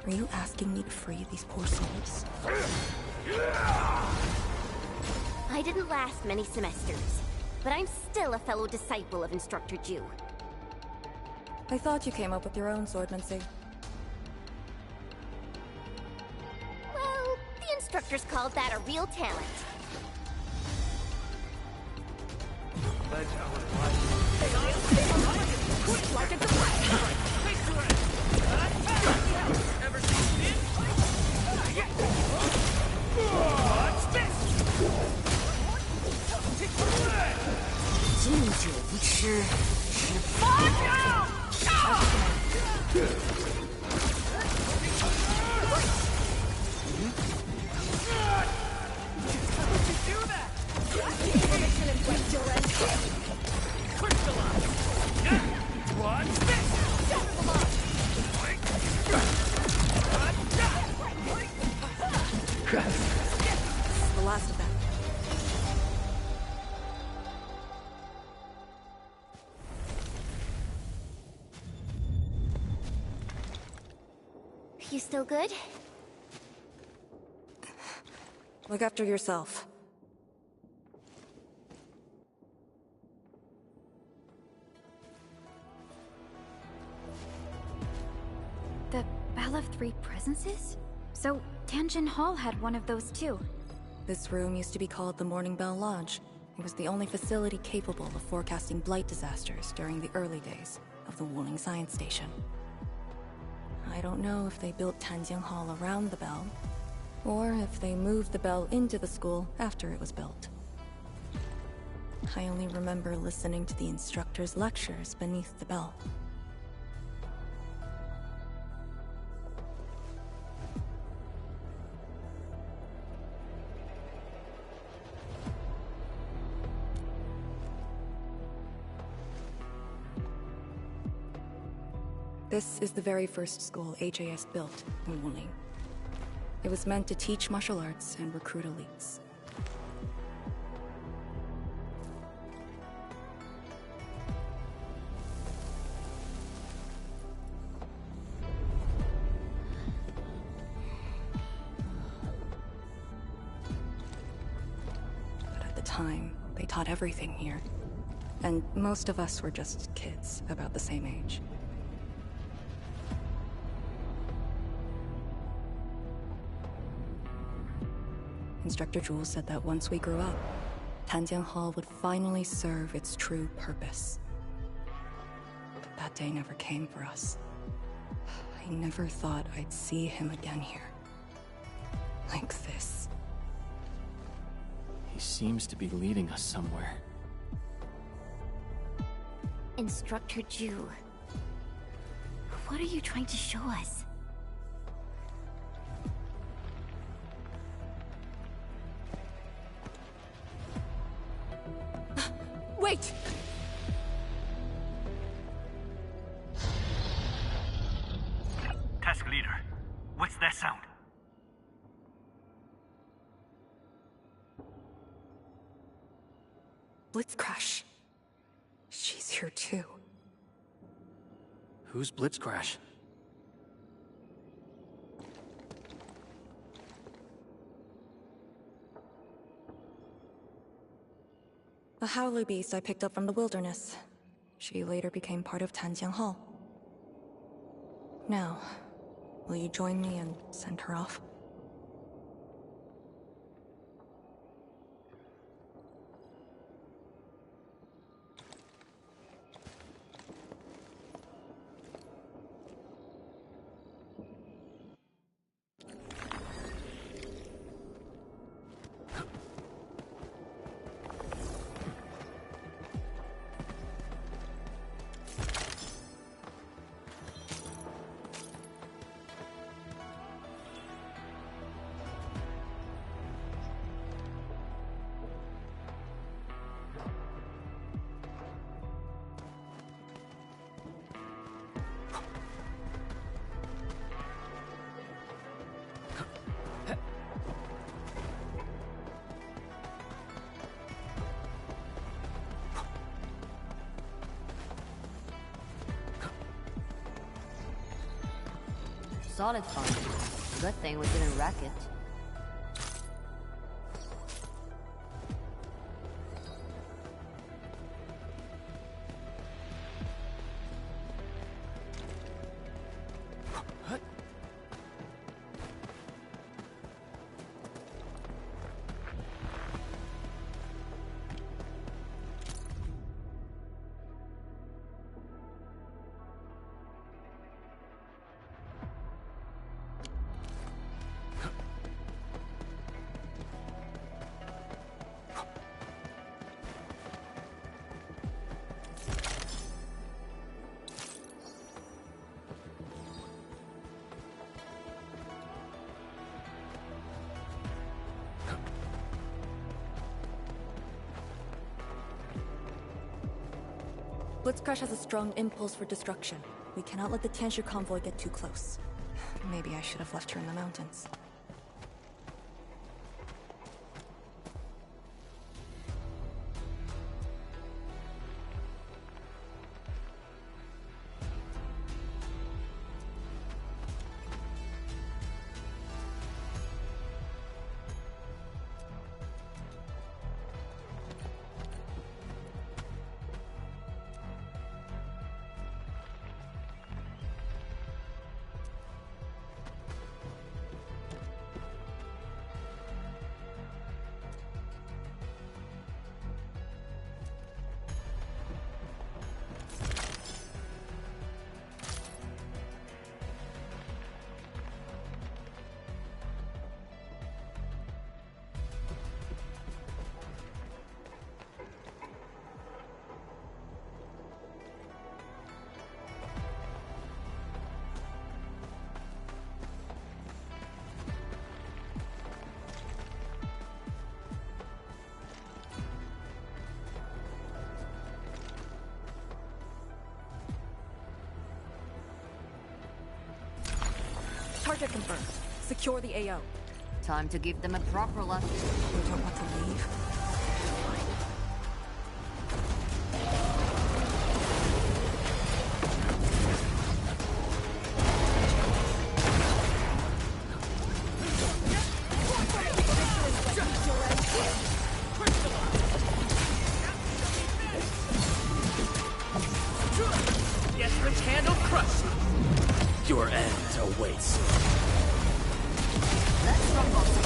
are you asking me to free these poor souls? I didn't last many semesters, but I'm still a fellow disciple of Instructor Ju. I thought you came up with your own swordmancy. Well, the instructors called that a real talent. Like a deflection! Ever seen him? Watch this! 禁酒不吃，吃饭。 The last of them. You still good? Look after yourself. The Bell of Three Presences? So, Tianjin Hall had one of those too. This room used to be called the Morning Bell Lodge. It was the only facility capable of forecasting blight disasters during the early days of the Wuling Science Station. I don't know if they built Tianjin Hall around the bell, or if they moved the bell into the school after it was built. I only remember listening to the instructor's lectures beneath the bell. This is the very first school HAS built in Wuling. It was meant to teach martial arts and recruit elites. But at the time, they taught everything here. And most of us were just kids, about the same age. Instructor Jewel said that once we grew up, Tianjin Hall would finally serve its true purpose. But that day never came for us. I never thought I'd see him again here. Like this. He seems to be leading us somewhere. Instructor Ju. What are you trying to show us? Wait! Task leader, what's that sound? Blitzcrash. She's here too. Who's Blitzcrash? A howler beast I picked up from the wilderness. She later became part of Tianjin Hall. Now, will you join me and send her off? solid find. Good thing we didn't wreck it. Blitzcrash has a strong impulse for destruction. We cannot let the Tianshi convoy get too close. Maybe I should have left her in the mountains. Target confirmed. Secure the AO. Time to give them a proper lunch. We don't want to leave. Guess which hand will crush you? Your end awaits. Let's rumble.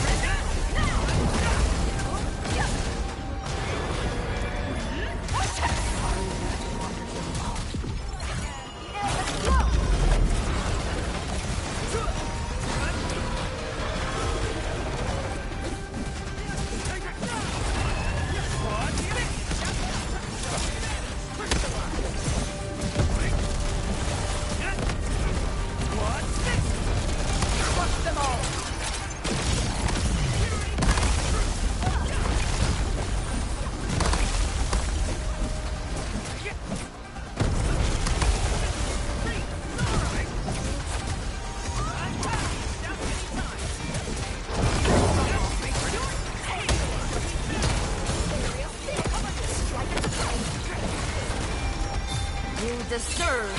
Deserve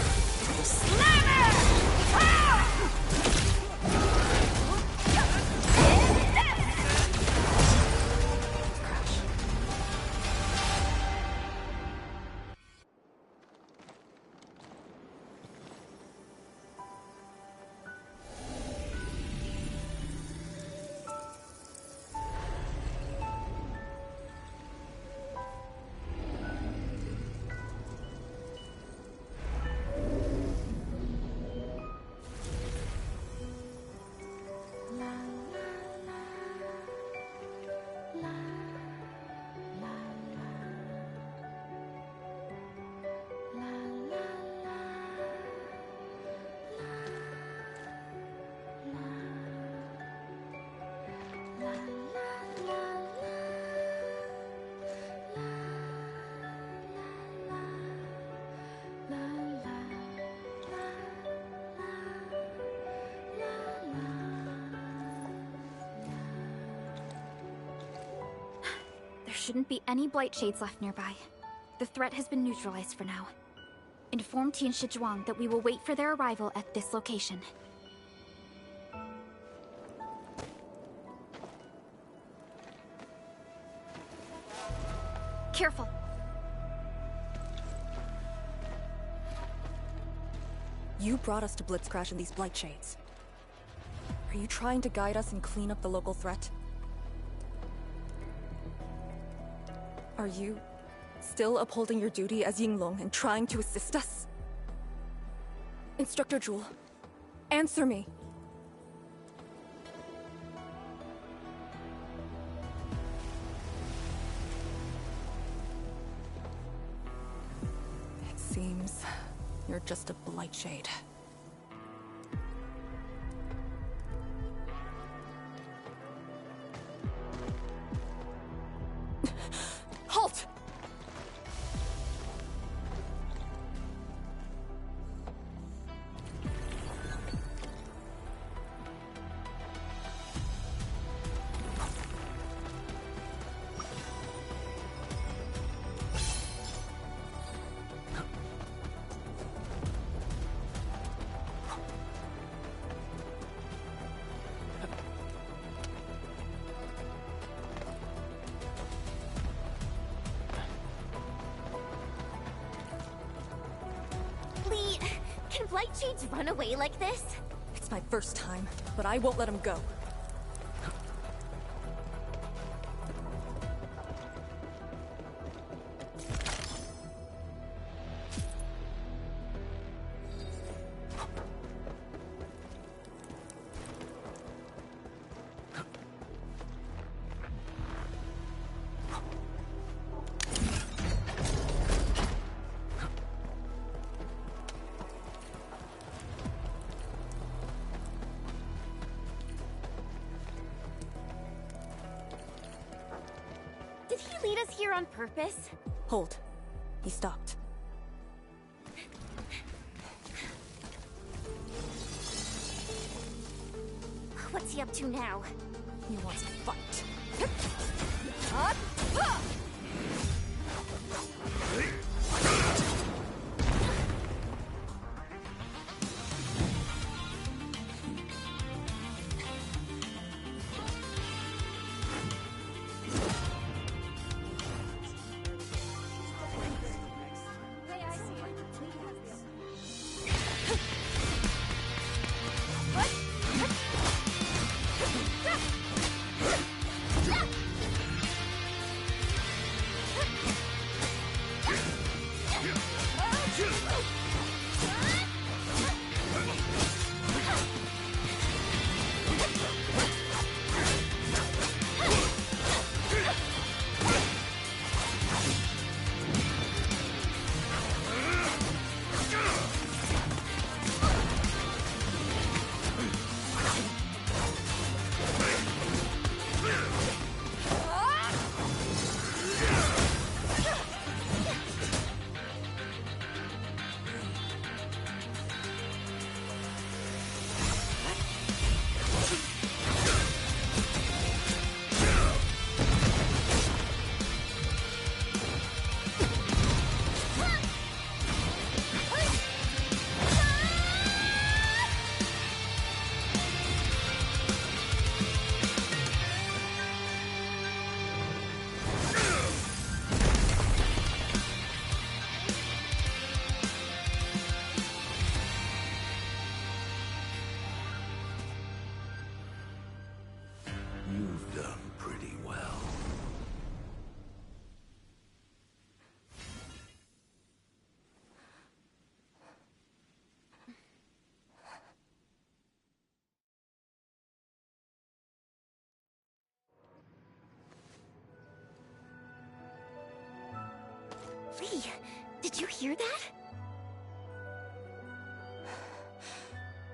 to slam There shouldn't be any blight shades left nearby. The threat has been neutralized for now. Inform Tian Shizhuang that we will wait for their arrival at this location. Careful. You brought us to Blitzcrash in these Blight Shades. Are you trying to guide us and clean up the local threat? Are you still upholding your duty as Yinglong and trying to assist us? Instructor Jewel, answer me. It seems you're just a Blight Shade. Halt! Lee, can Blight Shades run away like this? It's my first time, but I won't let him go. Did he lead us here on purpose? Hold. He stopped. What's he up to now? He wants to fight. You've done pretty well. Lee, did you hear that?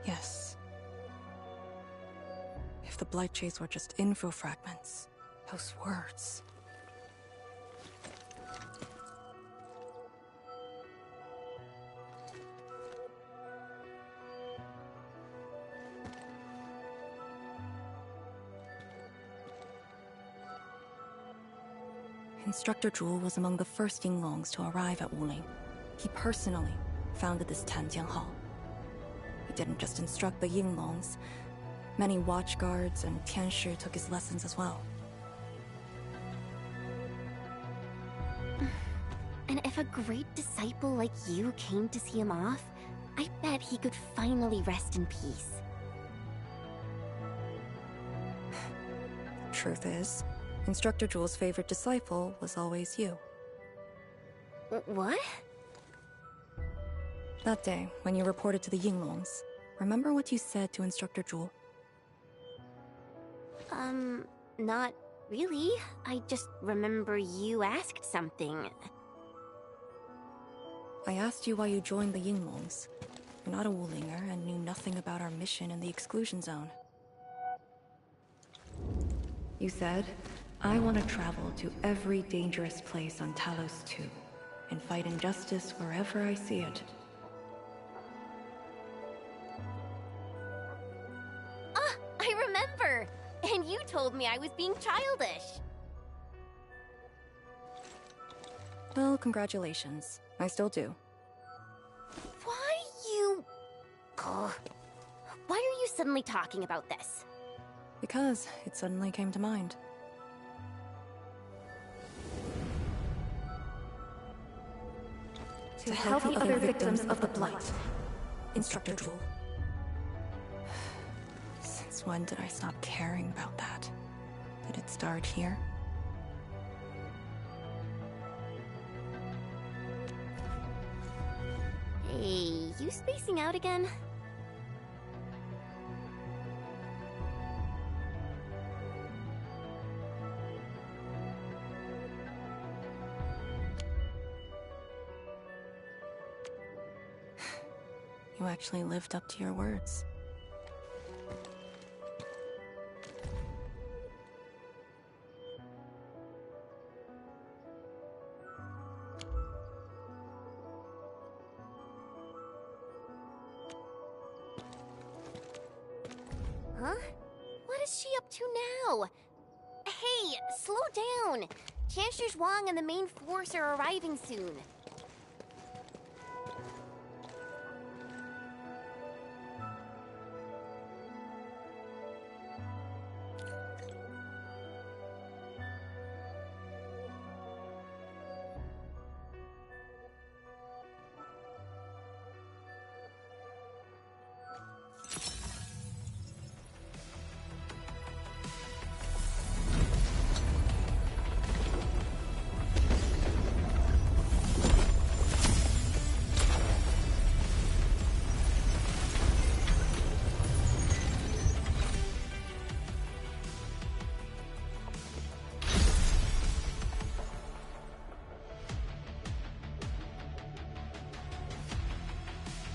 Yes. If the Blight Shades were just info fragments, those words. Instructor Jewel was among the first Yinglongs to arrive at Wuling. He personally founded this Tanjian Hall. He didn't just instruct the Yinglongs. Many watchguards and Tianshi took his lessons as well. If a great disciple like you came to see him off, I bet he could finally rest in peace. Truth is, Instructor Jewel's favorite disciple was always you. What? That day, when you reported to the Yinglongs, remember what you said to Instructor Jewel? Not really. I just remember you asked something. I asked you why you joined the Yinglongs. You're not a Wulinger and knew nothing about our mission in the exclusion zone. You said, I want to travel to every dangerous place on Talos 2 and fight injustice wherever I see it. Ah, I remember! And you told me I was being childish. Well, congratulations. I still do. Why you... Ugh. Why are you suddenly talking about this? Because it suddenly came to mind. To help the other victims of the Blight. Instructor Jewel. Since when did I stop caring about that? Did it start here? Hey, you spacing out again? You actually lived up to your words. Huh? What is she up to now? Hey, slow down! Chancellor Wang and the main force are arriving soon.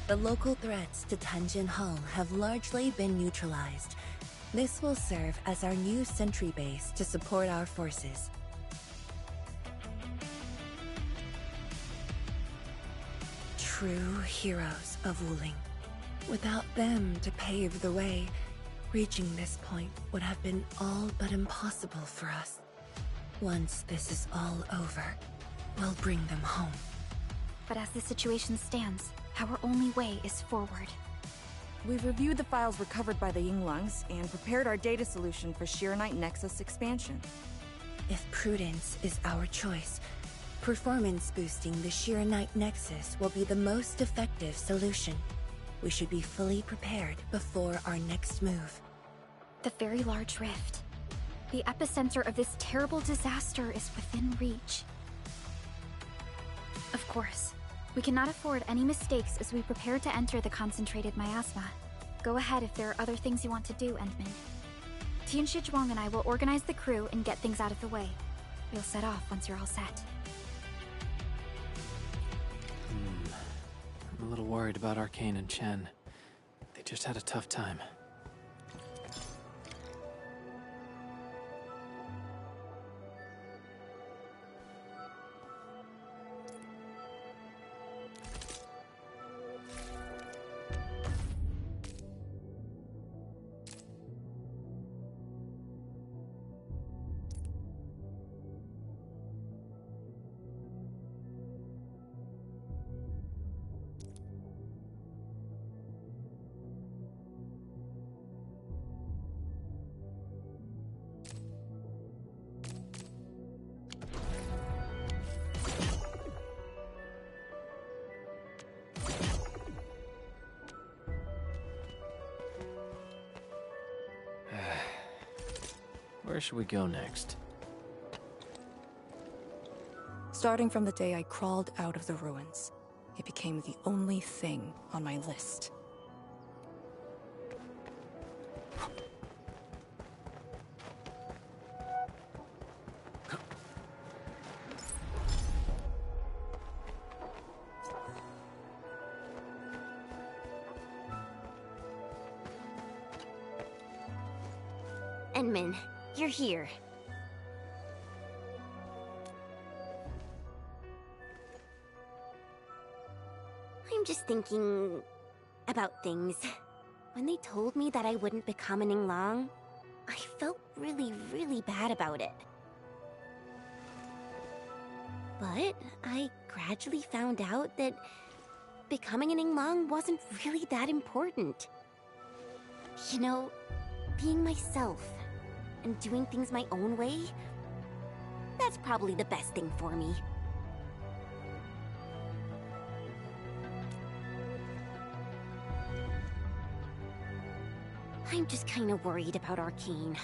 The local threats to Tanjin Hall have largely been neutralized. This will serve as our new sentry base to support our forces. True heroes of Wuling. Without them to pave the way, reaching this point would have been all but impossible for us. Once this is all over, we'll bring them home. But as the situation stands, our only way is forward. We've reviewed the files recovered by the Yinglongs and prepared our data solution for Shiranite Nexus expansion. If prudence is our choice, performance boosting the Shiranite Nexus will be the most effective solution. We should be fully prepared before our next move. The very large rift. The epicenter of this terrible disaster is within reach. Of course, we cannot afford any mistakes as we prepare to enter the concentrated miasma. Go ahead if there are other things you want to do, Endman. Tianshi Zhuang and I will organize the crew and get things out of the way. We'll set off once you're all set. I'm a little worried about Arcane and Chen. They just had a tough time. where should we go next? Starting from the day I crawled out of the ruins, it became the only thing on my list. Enmin, you're here. I'm just thinking about things. When they told me that I wouldn't become an Yinglang, I felt really, really bad about it. But I gradually found out that becoming an Yinglang wasn't really that important. You know, being myself and doing things my own way, that's probably the best thing for me. I'm just kind of worried about Arcane.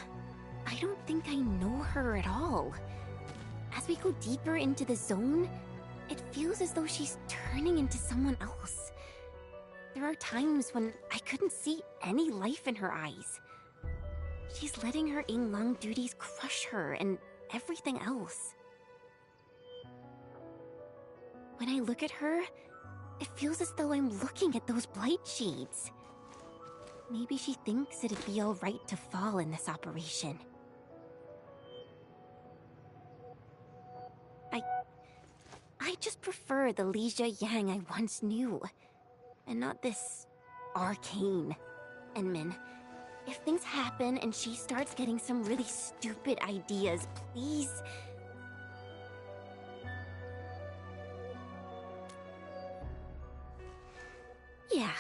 I don't think I know her at all. As we go deeper into the zone, it feels as though she's turning into someone else. There are times when I couldn't see any life in her eyes. She's letting her Yinglang duties crush her and everything else. When I look at her, it feels as though I'm looking at those blight shades. Maybe she thinks it'd be alright to fall in this operation. I just prefer the Li Yang I once knew, and not this Arcane. Enmin, if things happen and she starts getting some really stupid ideas, please... Yeah.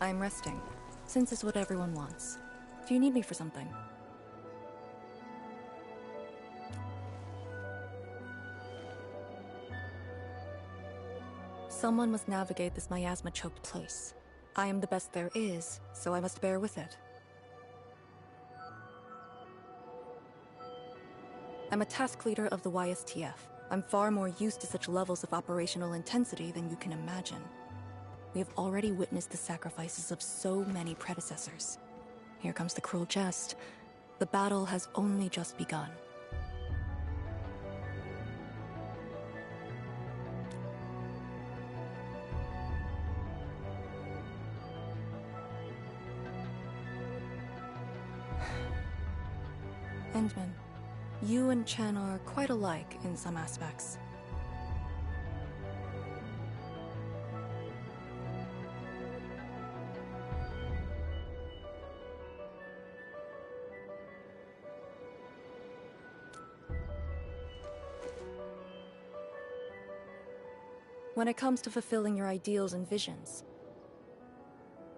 I'm resting, since it's what everyone wants. Do you need me for something? Someone must navigate this miasma-choked place. I am the best there is, so I must bear with it. I'm a task leader of the YSTF. I'm far more used to such levels of operational intensity than you can imagine. We have already witnessed the sacrifices of so many predecessors. Here comes the cruel jest. The battle has only just begun. Endman, you and Chen are quite alike in some aspects. When it comes to fulfilling your ideals and visions.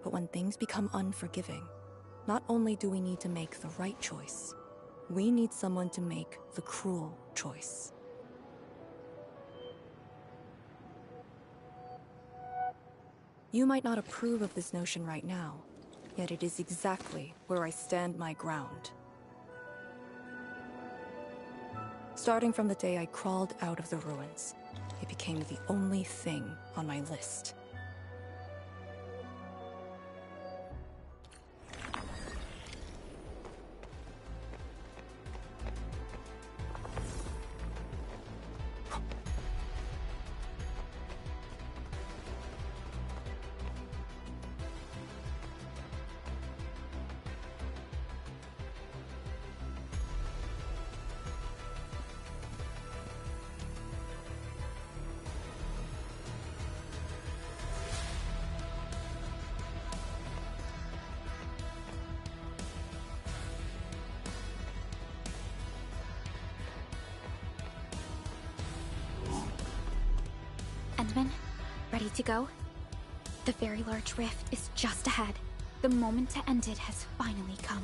But when things become unforgiving, not only do we need to make the right choice, we need someone to make the cruel choice. You might not approve of this notion right now, Yet it is exactly where I stand my ground. Starting from the day I crawled out of the ruins, it became the only thing on my list. Endman, ready to go? The very large rift is just ahead. The moment to end it has finally come.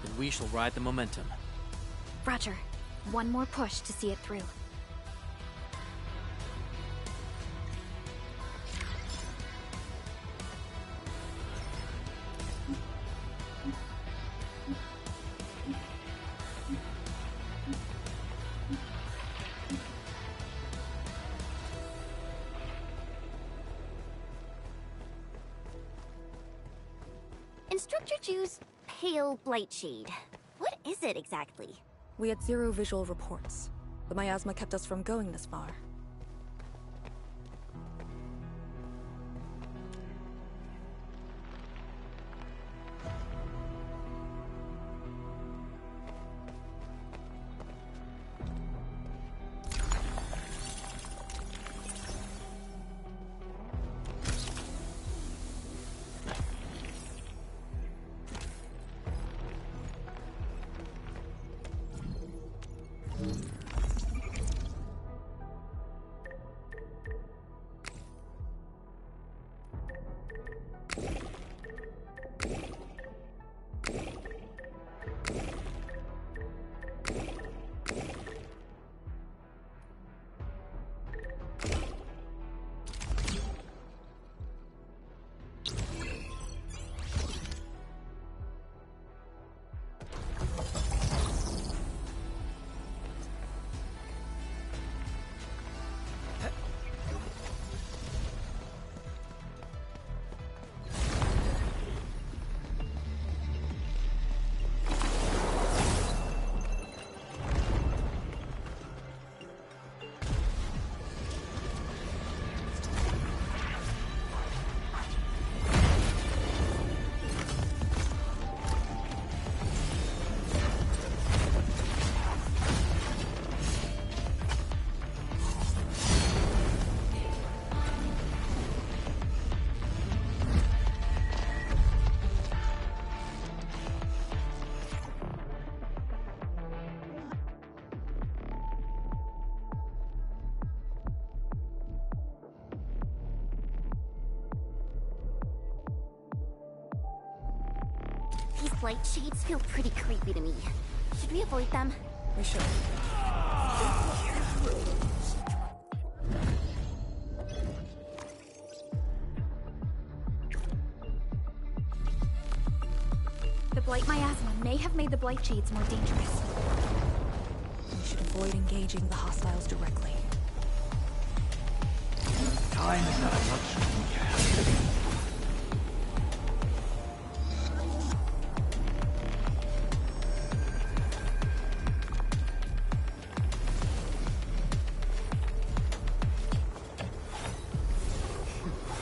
Then we shall ride the momentum. Roger. One more push to see it through. Instructor Ju's pale blightshade. What is it exactly? We had 0 visual reports. The miasma kept us from going this far. These blight shades feel pretty creepy to me. Should we avoid them? We should. The blight miasma may have made the blight shades more dangerous. We should avoid engaging the hostiles directly. Time is not a luxury we have.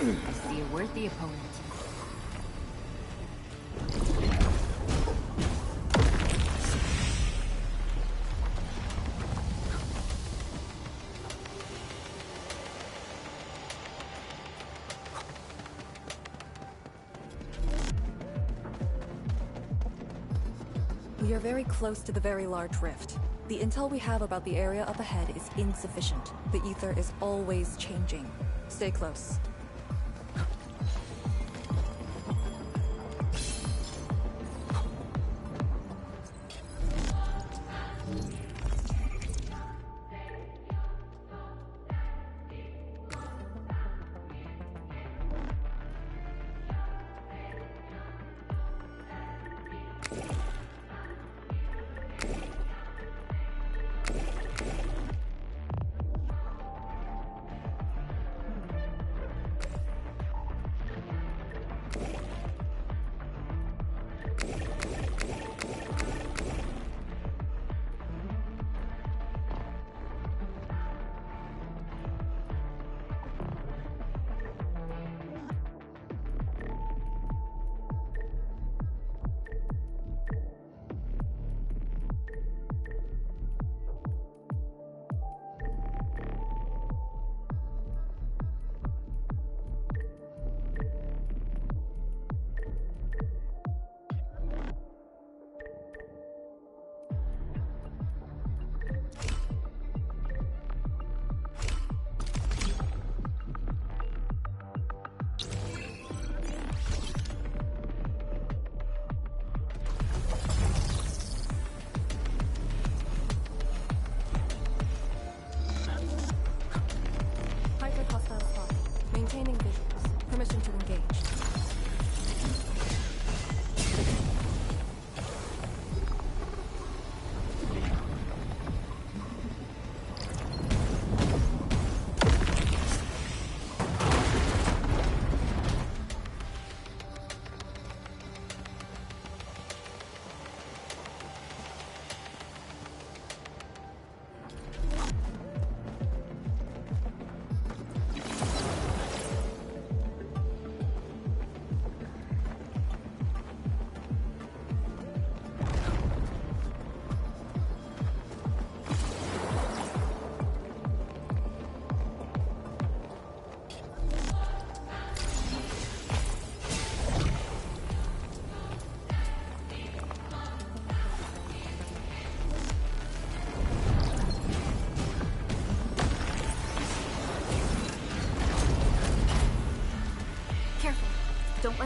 I see a worthy opponent. We are very close to the very large rift. The intel we have about the area up ahead is insufficient. The ether is always changing. Stay close.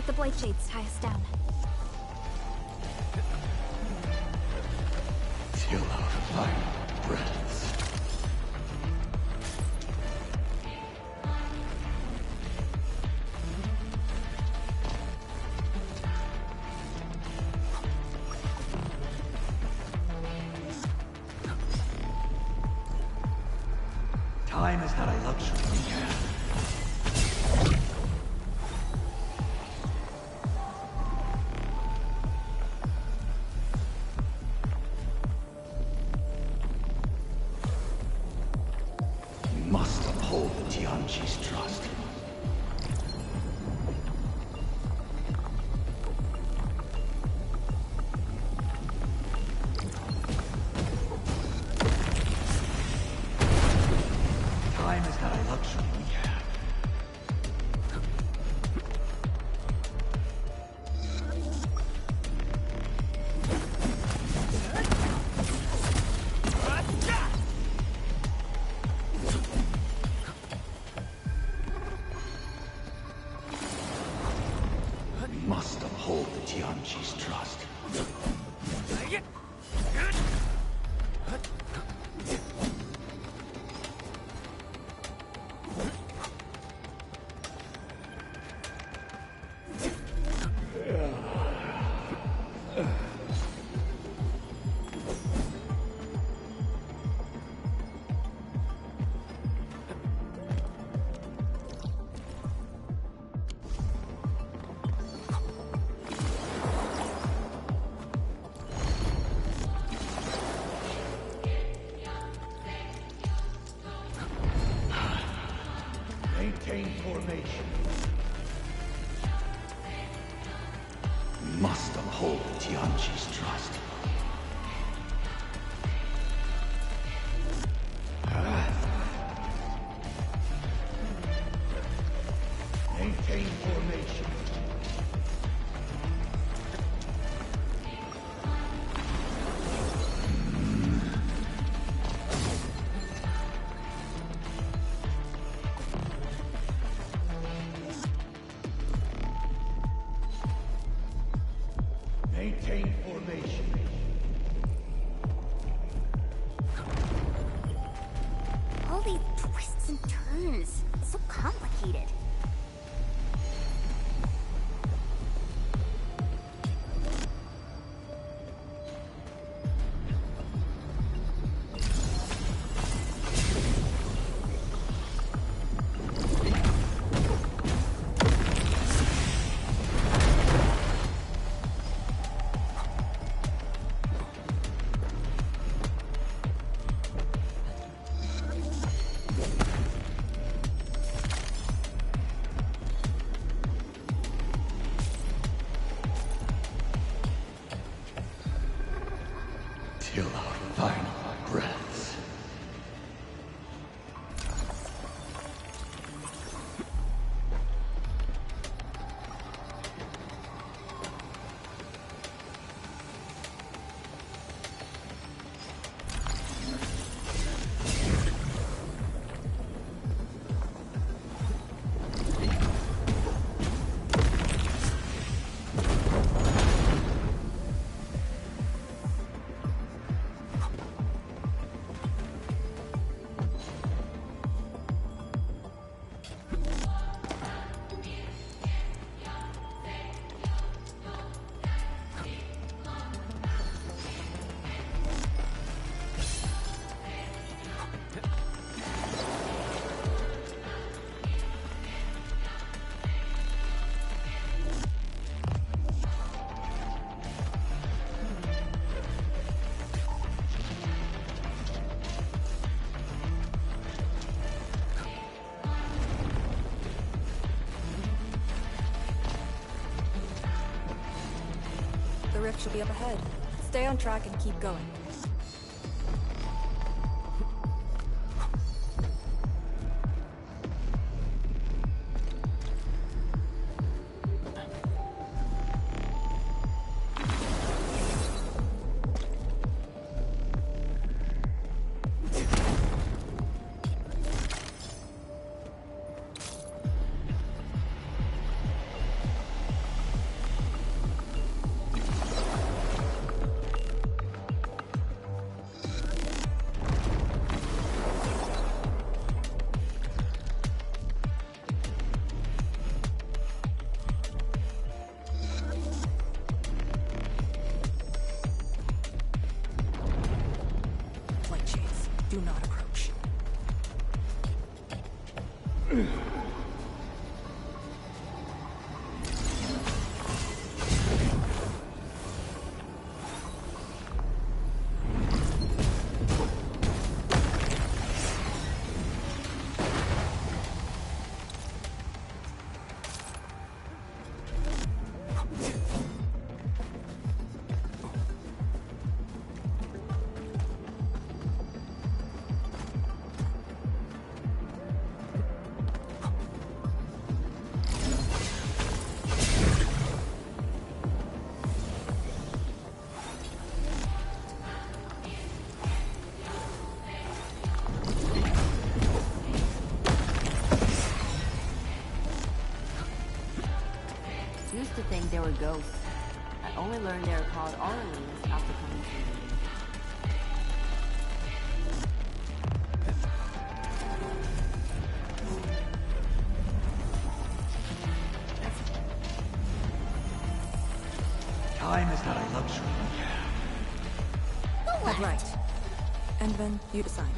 let the Blight Shades tie us down. Till our final breaths. Time is not a luxury we have. We must uphold the Tianqi's trust. Time is not a luxury we have. We must uphold the Tianqi's trust. Maintain formation. We must uphold the Tianqi's trust. Maintain formation. Maintain formation. All these twists and turns. So complicated. Till our final breaths. The rift should be up ahead. Stay on track and keep going. Do not approach. Used to think they were ghosts. I only learned they were called Orlings after coming to Wuling. Time is not a luxury. Head right. And then you decide.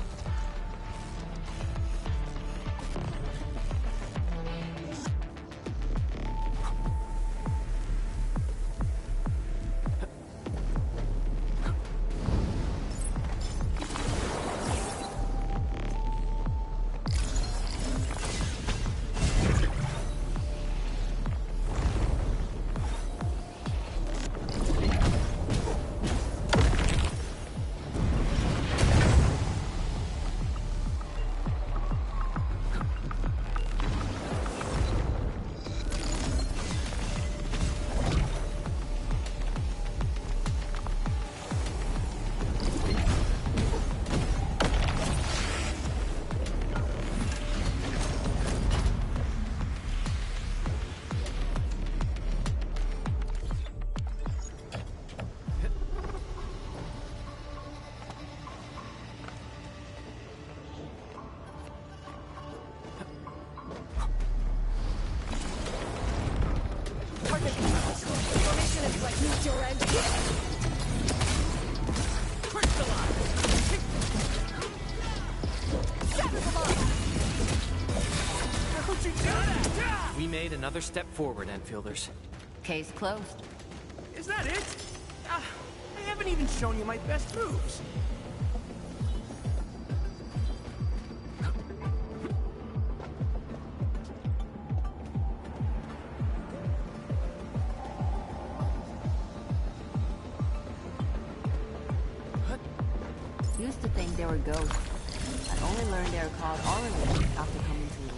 We made another step forward, Enfielders. Case closed. Is that it? I haven't even shown you my best moves. Used to think they were ghosts. I only learned they were called Orlings after coming to Wuling.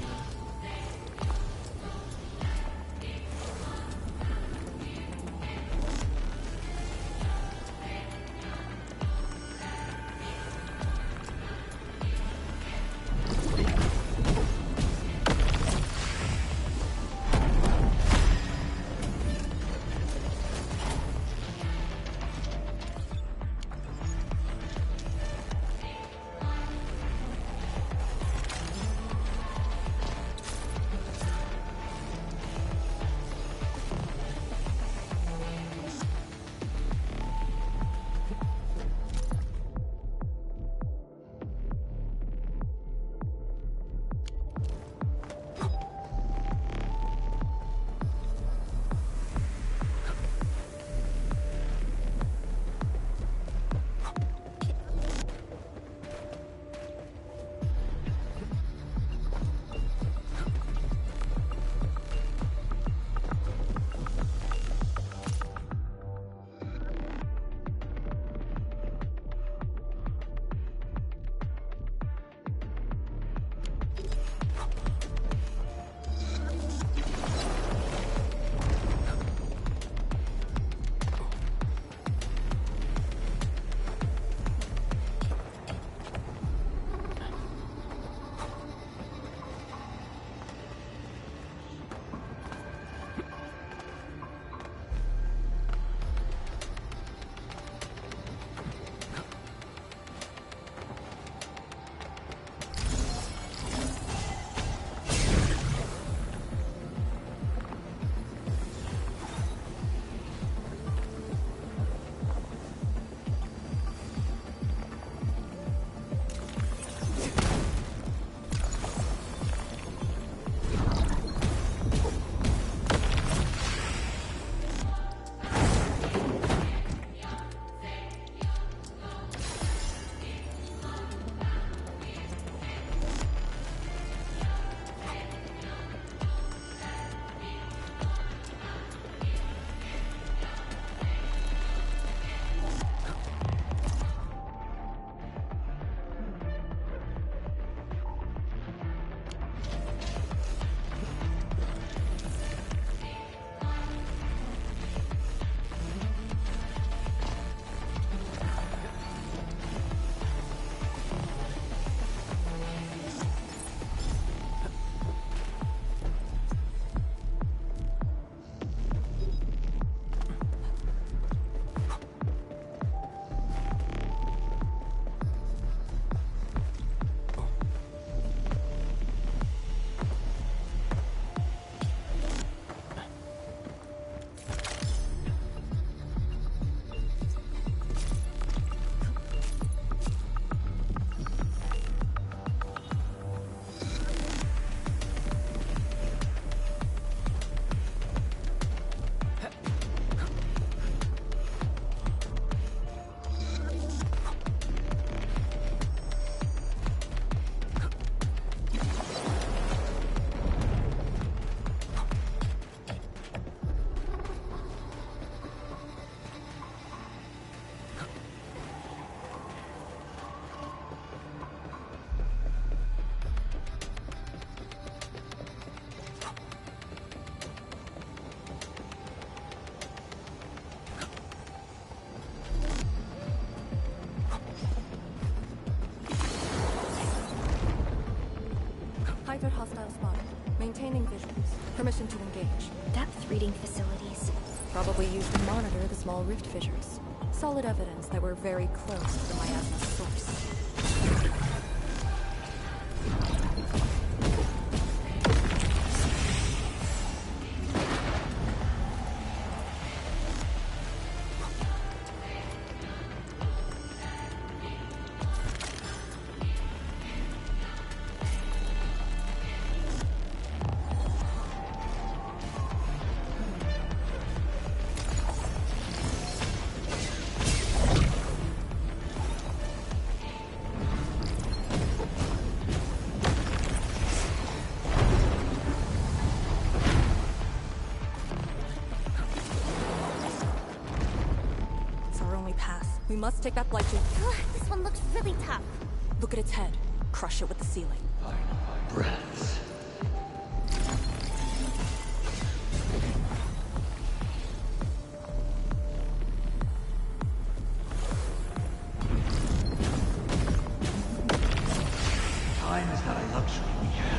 Private hostile spotted. Maintaining visuals. Permission to engage. Depth reading facilities. Probably used to monitor the small rift fissures. Solid evidence that we're very close to the miasma's source. We must take that blight shade. This one looks really tough. Look at its head. Crush it with the ceiling. Breaths. Time is not a luxury we have.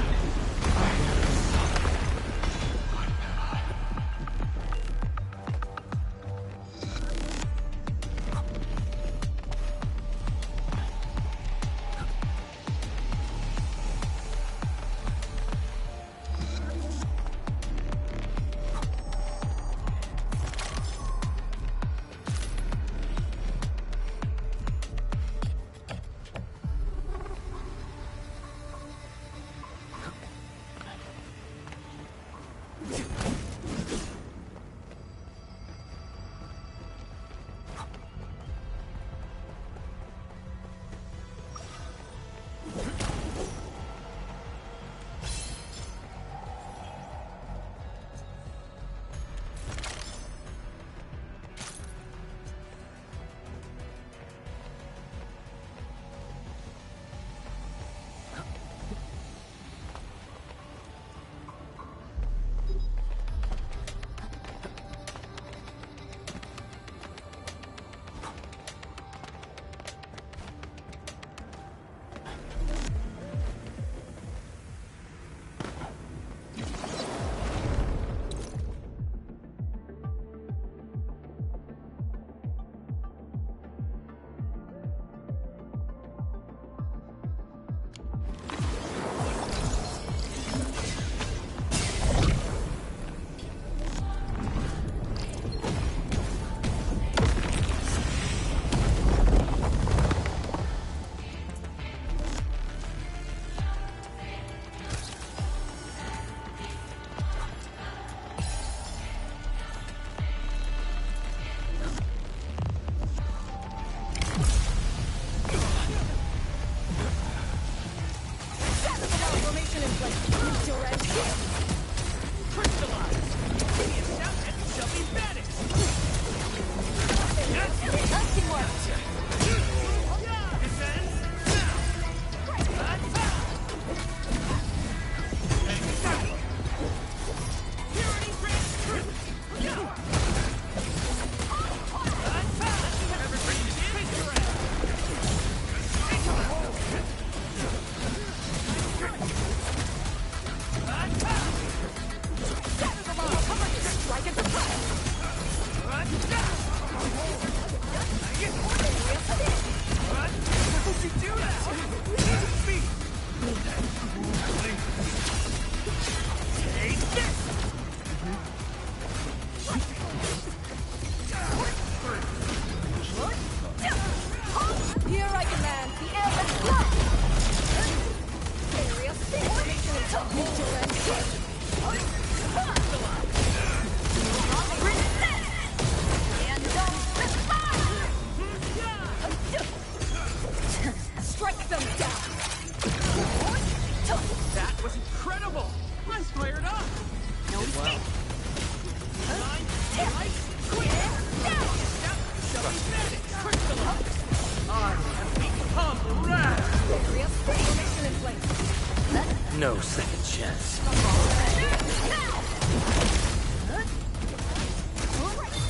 No second chance.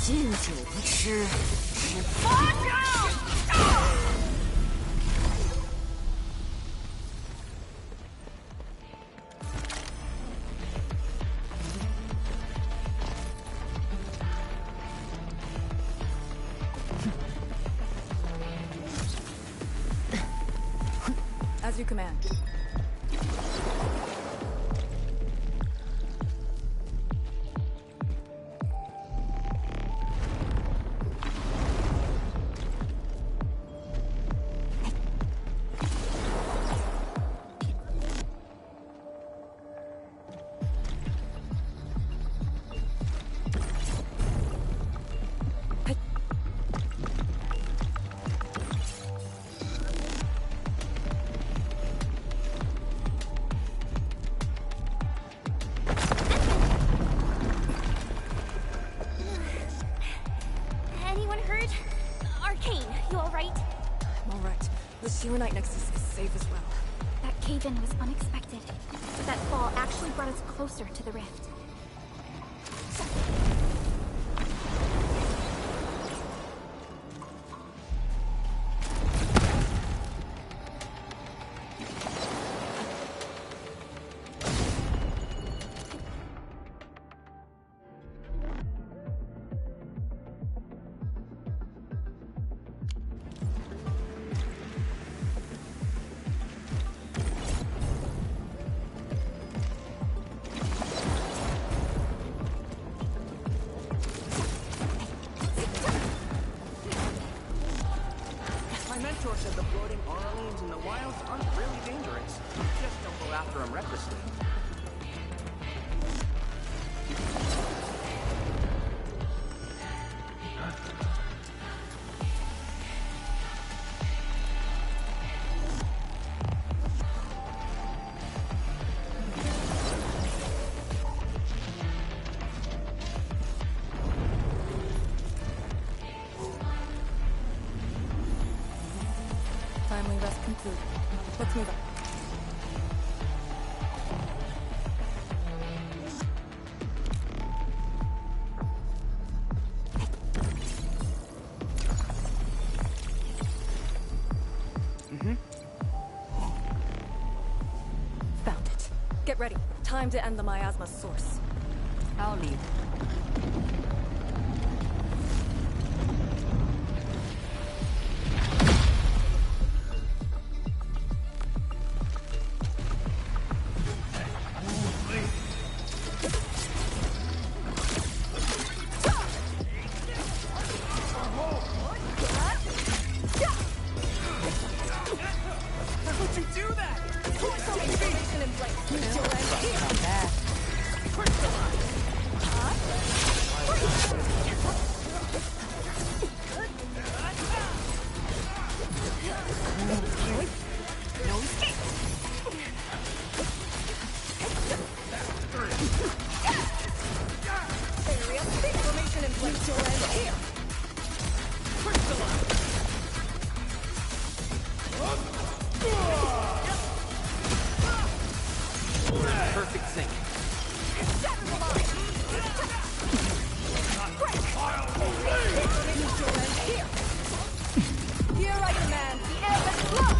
敬酒不吃，吃巴掌！ As you command. Anyone hurt? Arcane, you alright? I'm alright. The Shirenite Nexus is safe as well. That cave-in was unexpected. But that fall actually brought us closer to the rift. My mentor said the floating Orleans in the wilds aren't really dangerous. Just don't go after them recklessly. Timely rest complete. Let's move on. Found it. Get ready. Time to end the miasma source. I'll lead. How'd you do that? Transformation in place. Still end here. Not bad. No escape. Area transformation in place. Still end here. Perfect sync. Here I command the air and flow.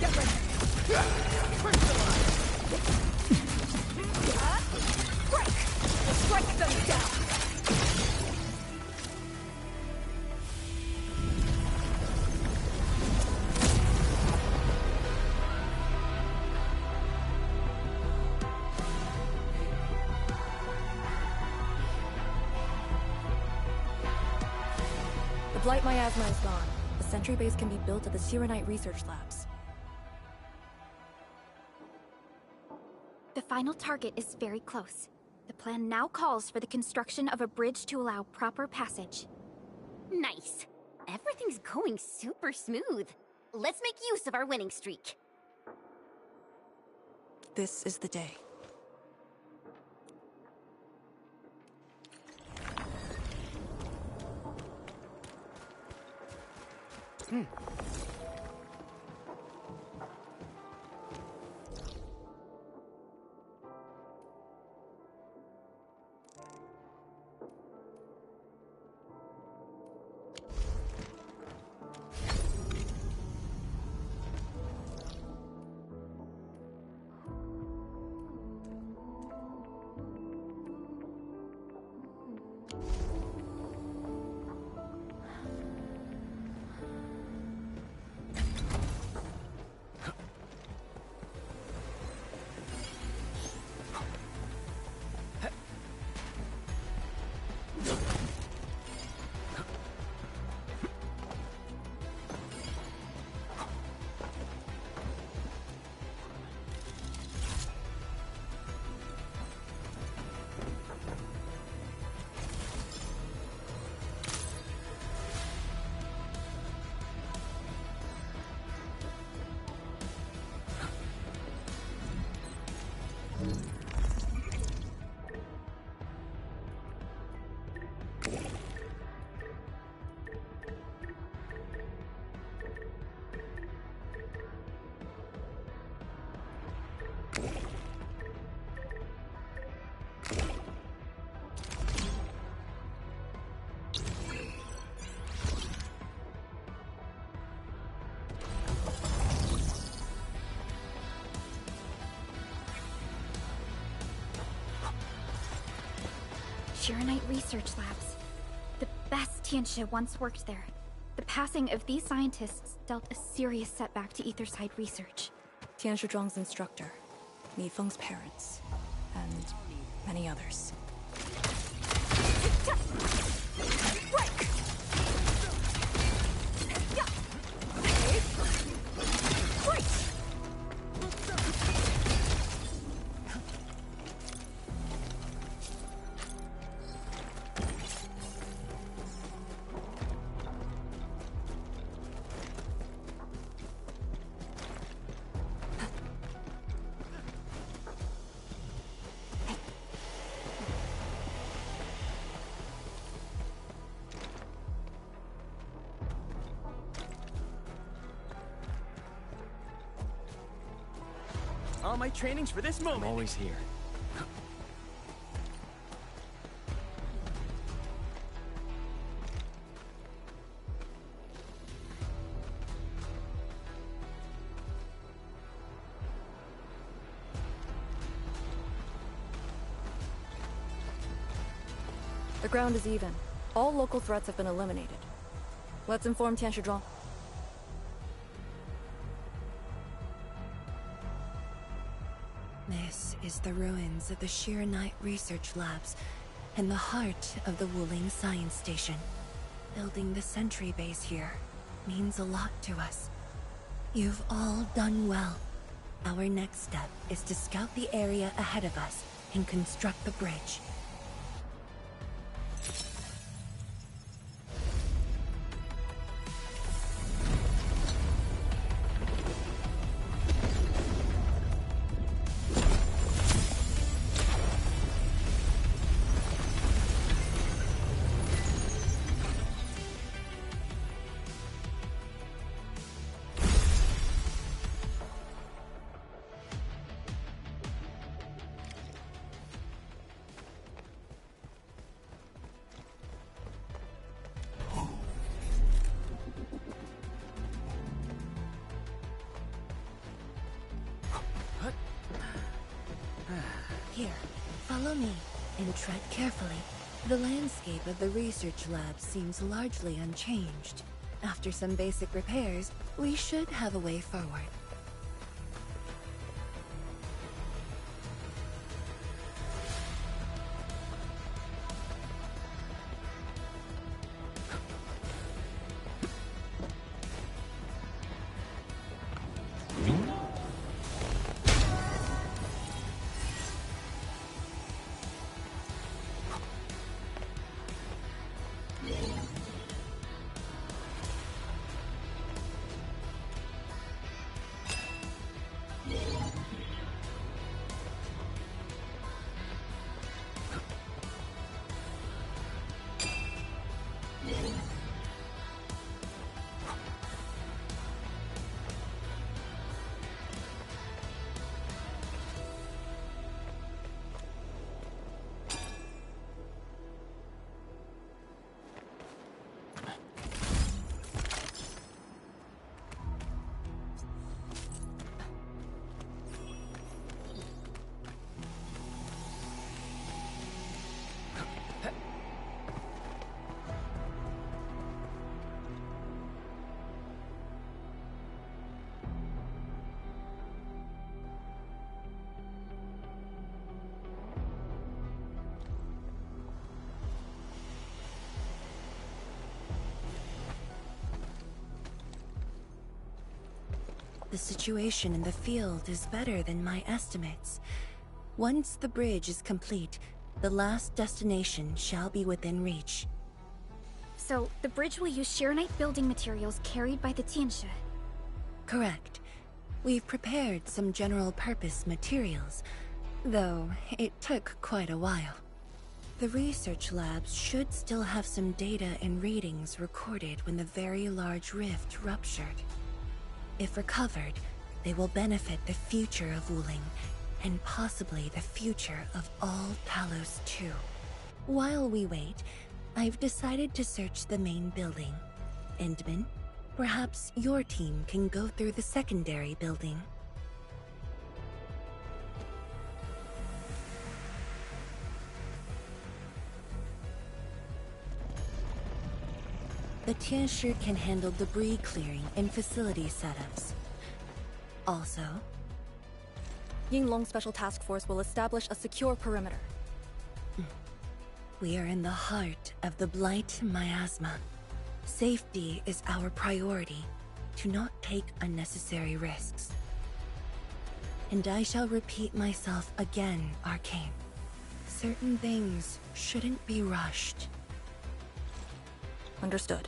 Get ready. Break. Strike them down. The Blight miasma is gone. The sentry base can be built at the Shirenite research labs. The final target is very close. The plan now calls for the construction of a bridge to allow proper passage. Nice. Everything's going super smooth. Let's make use of our winning streak. This is the day. Shiranite Research Labs. The best Tianshi once worked there. The passing of these scientists dealt a serious setback to Etherside research. Tian Shizhuang's instructor, Mi Feng's parents, and many others. All my training's for this moment. I'm always here. The ground is even. All local threats have been eliminated. Let's inform Tian Shizhuang. This is the ruins of the Shiranite Research Labs in the heart of the Wuling Science Station. Building the sentry base here means a lot to us. You've all done well. Our next step is to scout the area ahead of us and construct the bridge. Here, follow me, and tread carefully. The landscape of the research lab seems largely unchanged. After some basic repairs, we should have a way forward. The situation in the field is better than my estimates. Once the bridge is complete, the last destination shall be within reach. So, the bridge will use Shiranite building materials carried by the Tianshi. Correct. We've prepared some general-purpose materials, though it took quite a while. The research labs should still have some data and readings recorded when the very large rift ruptured. If recovered, they will benefit the future of Wuling, and possibly the future of all Talos too. While we wait, I've decided to search the main building. Endman, perhaps your team can go through the secondary building. the Tianshi can handle debris clearing and facility setups. Also, Yinglong Special Task Force will establish a secure perimeter. We are in the heart of the Blight miasma. Safety is our priority. Do not take unnecessary risks. And I shall repeat myself again, Arcane. Certain things shouldn't be rushed. Understood.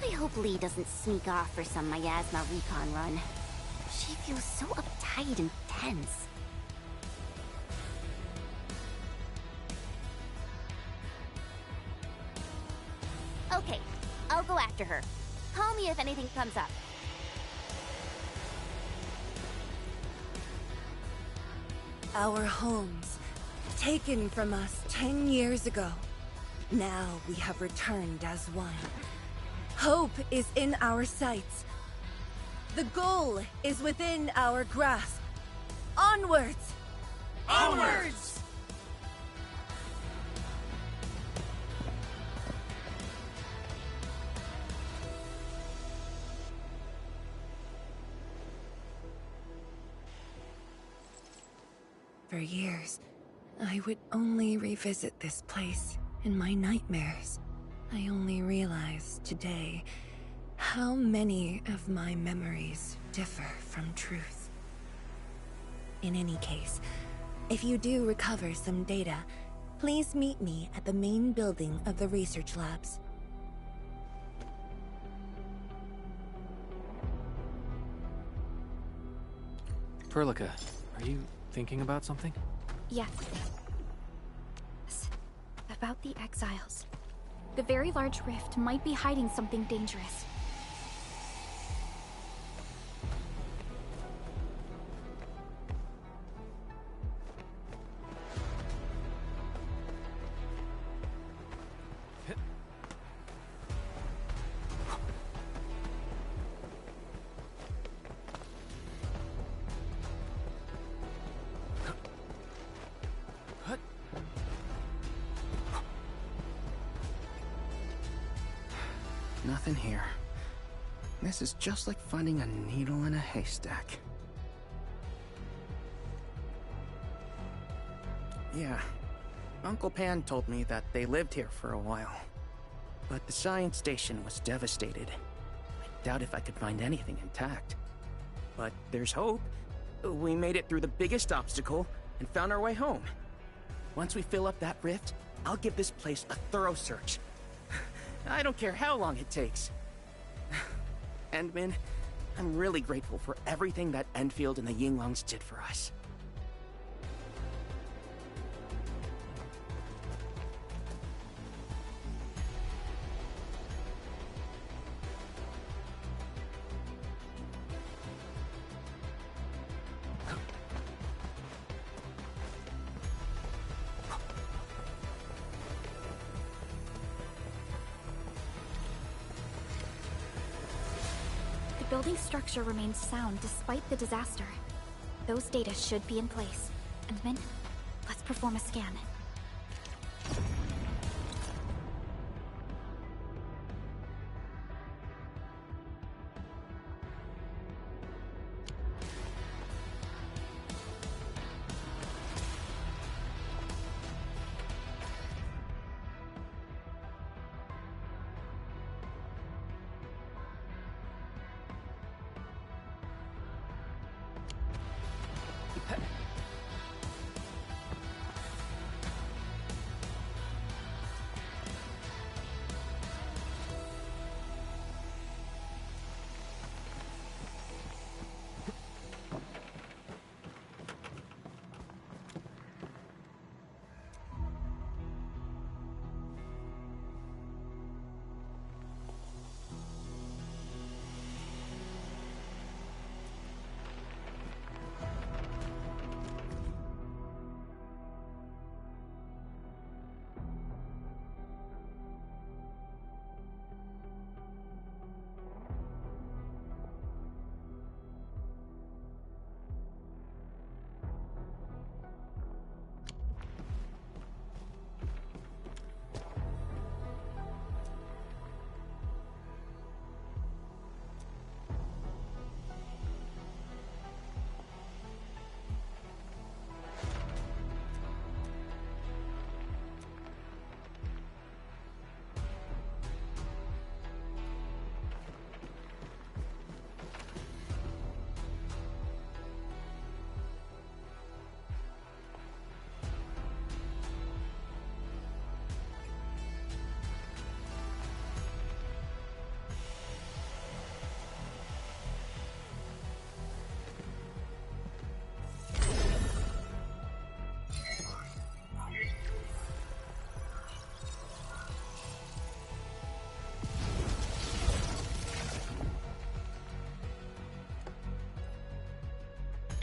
I hope Lee doesn't sneak off for some miasma recon run. She feels so uptight and tense. Okay, I'll go after her. Call me if anything comes up. Our homes, taken from us 10 years ago. Now we have returned as one. Hope is in our sights. The goal is within our grasp. Onwards! Onwards! For years, I would only revisit this place in my nightmares. I only realized today how many of my memories differ from truth. In any case, if you do recover some data, please meet me at the main building of the research labs. Perlica, are you thinking about something? Yes. About the exiles. The very large rift might be hiding something dangerous. Nothing here. This is just like finding a needle in a haystack. Yeah, Uncle Pan told me that they lived here for a while. But the science station was devastated. I doubt if I could find anything intact. But there's hope. We made it through the biggest obstacle and found our way home. Once we fill up that rift, I'll give this place a thorough search. I don't care how long it takes. Endman, I'm really grateful for everything that Endfield and the Yinglongs did for us. The building's structure remains sound despite the disaster. Those data should be in place. Endman, let's perform a scan.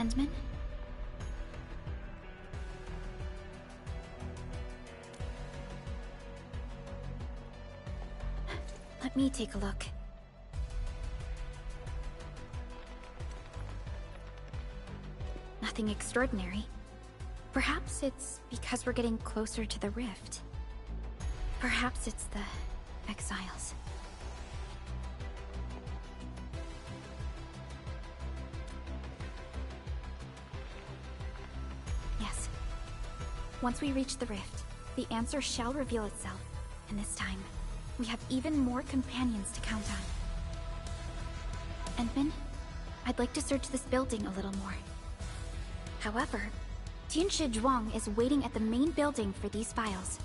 Endman? Let me take a look. Nothing extraordinary. Perhaps it's because we're getting closer to the rift. Perhaps it's the exiles. Yes. Once we reach the rift, the answer shall reveal itself, and this time, we have even more companions to count on. Endman, I'd like to search this building a little more. However, Tianshi Zhuang is waiting at the main building for these files.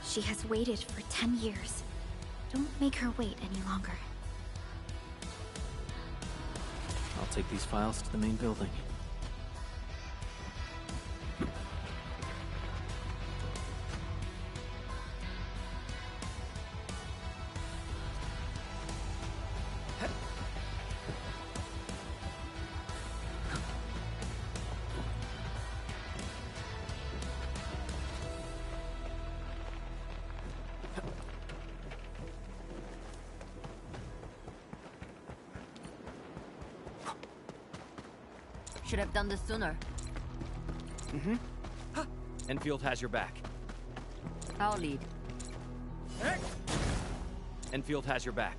She has waited for 10 years. Don't make her wait any longer. I'll take these files to the main building. Should have done this sooner. Mm-hmm. Endfield has your back. I'll lead. Endfield has your back.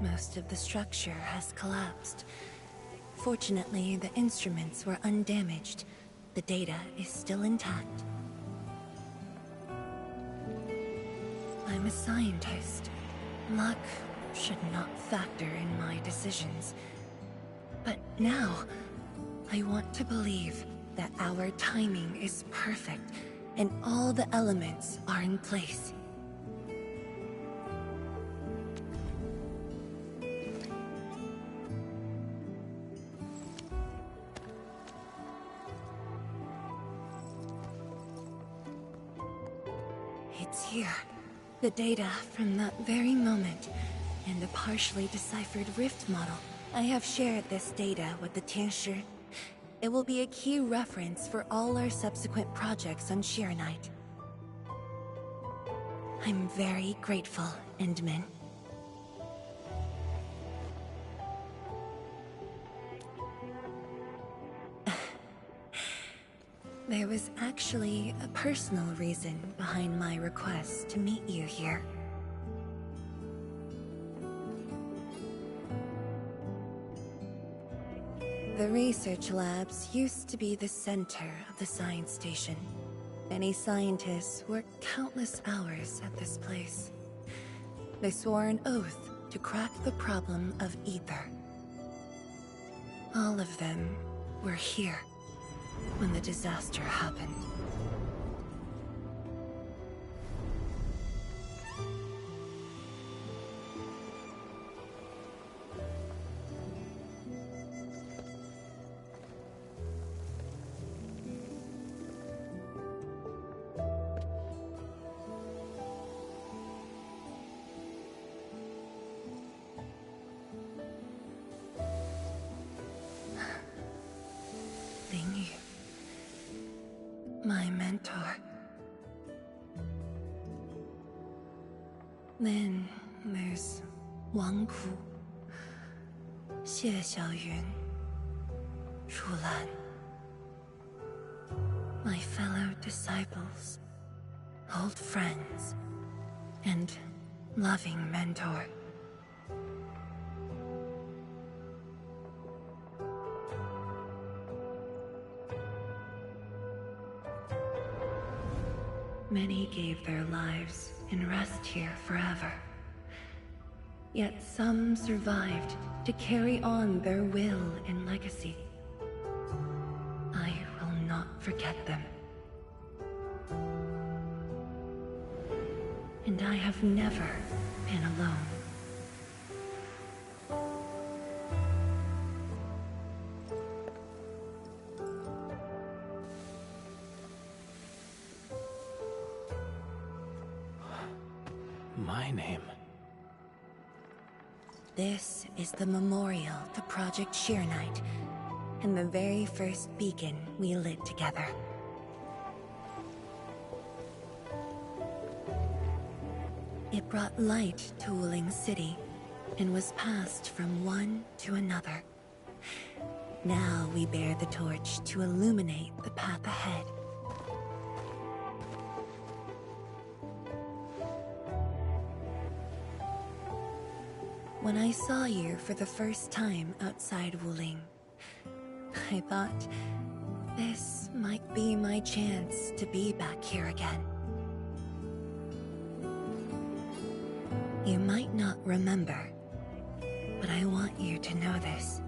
Most of the structure has collapsed. Fortunately, the instruments were undamaged. The data is still intact. I'm a scientist. Luck should not factor in my decisions. But now, I want to believe that our timing is perfect and all the elements are in place. It's here. The data from that very moment, and the partially deciphered rift model. I have shared this data with the Tianshi. It will be a key reference for all our subsequent projects on Shirenite. I'm very grateful, Endman. There was actually a personal reason behind my request to meet you here. The research labs used to be the center of the science station. Many scientists worked countless hours at this place. They swore an oath to crack the problem of ether. All of them were here when the disaster happened. My mentor. Then there's Wang Ku, Xie Xiaoyun, Ru Lan. My fellow disciples, old friends, and loving mentor. Many gave their lives and rest here forever. Yet some survived to carry on their will and legacy. I will not forget them. And I have never been alone. My name. This is the memorial to Project Sheer Knight, and the very first beacon we lit together. It brought light to Wuling City, and was passed from one to another. Now we bear the torch to illuminate the path ahead. When I saw you for the first time outside Wuling, I thought this might be my chance to be back here again. You might not remember, but I want you to know this.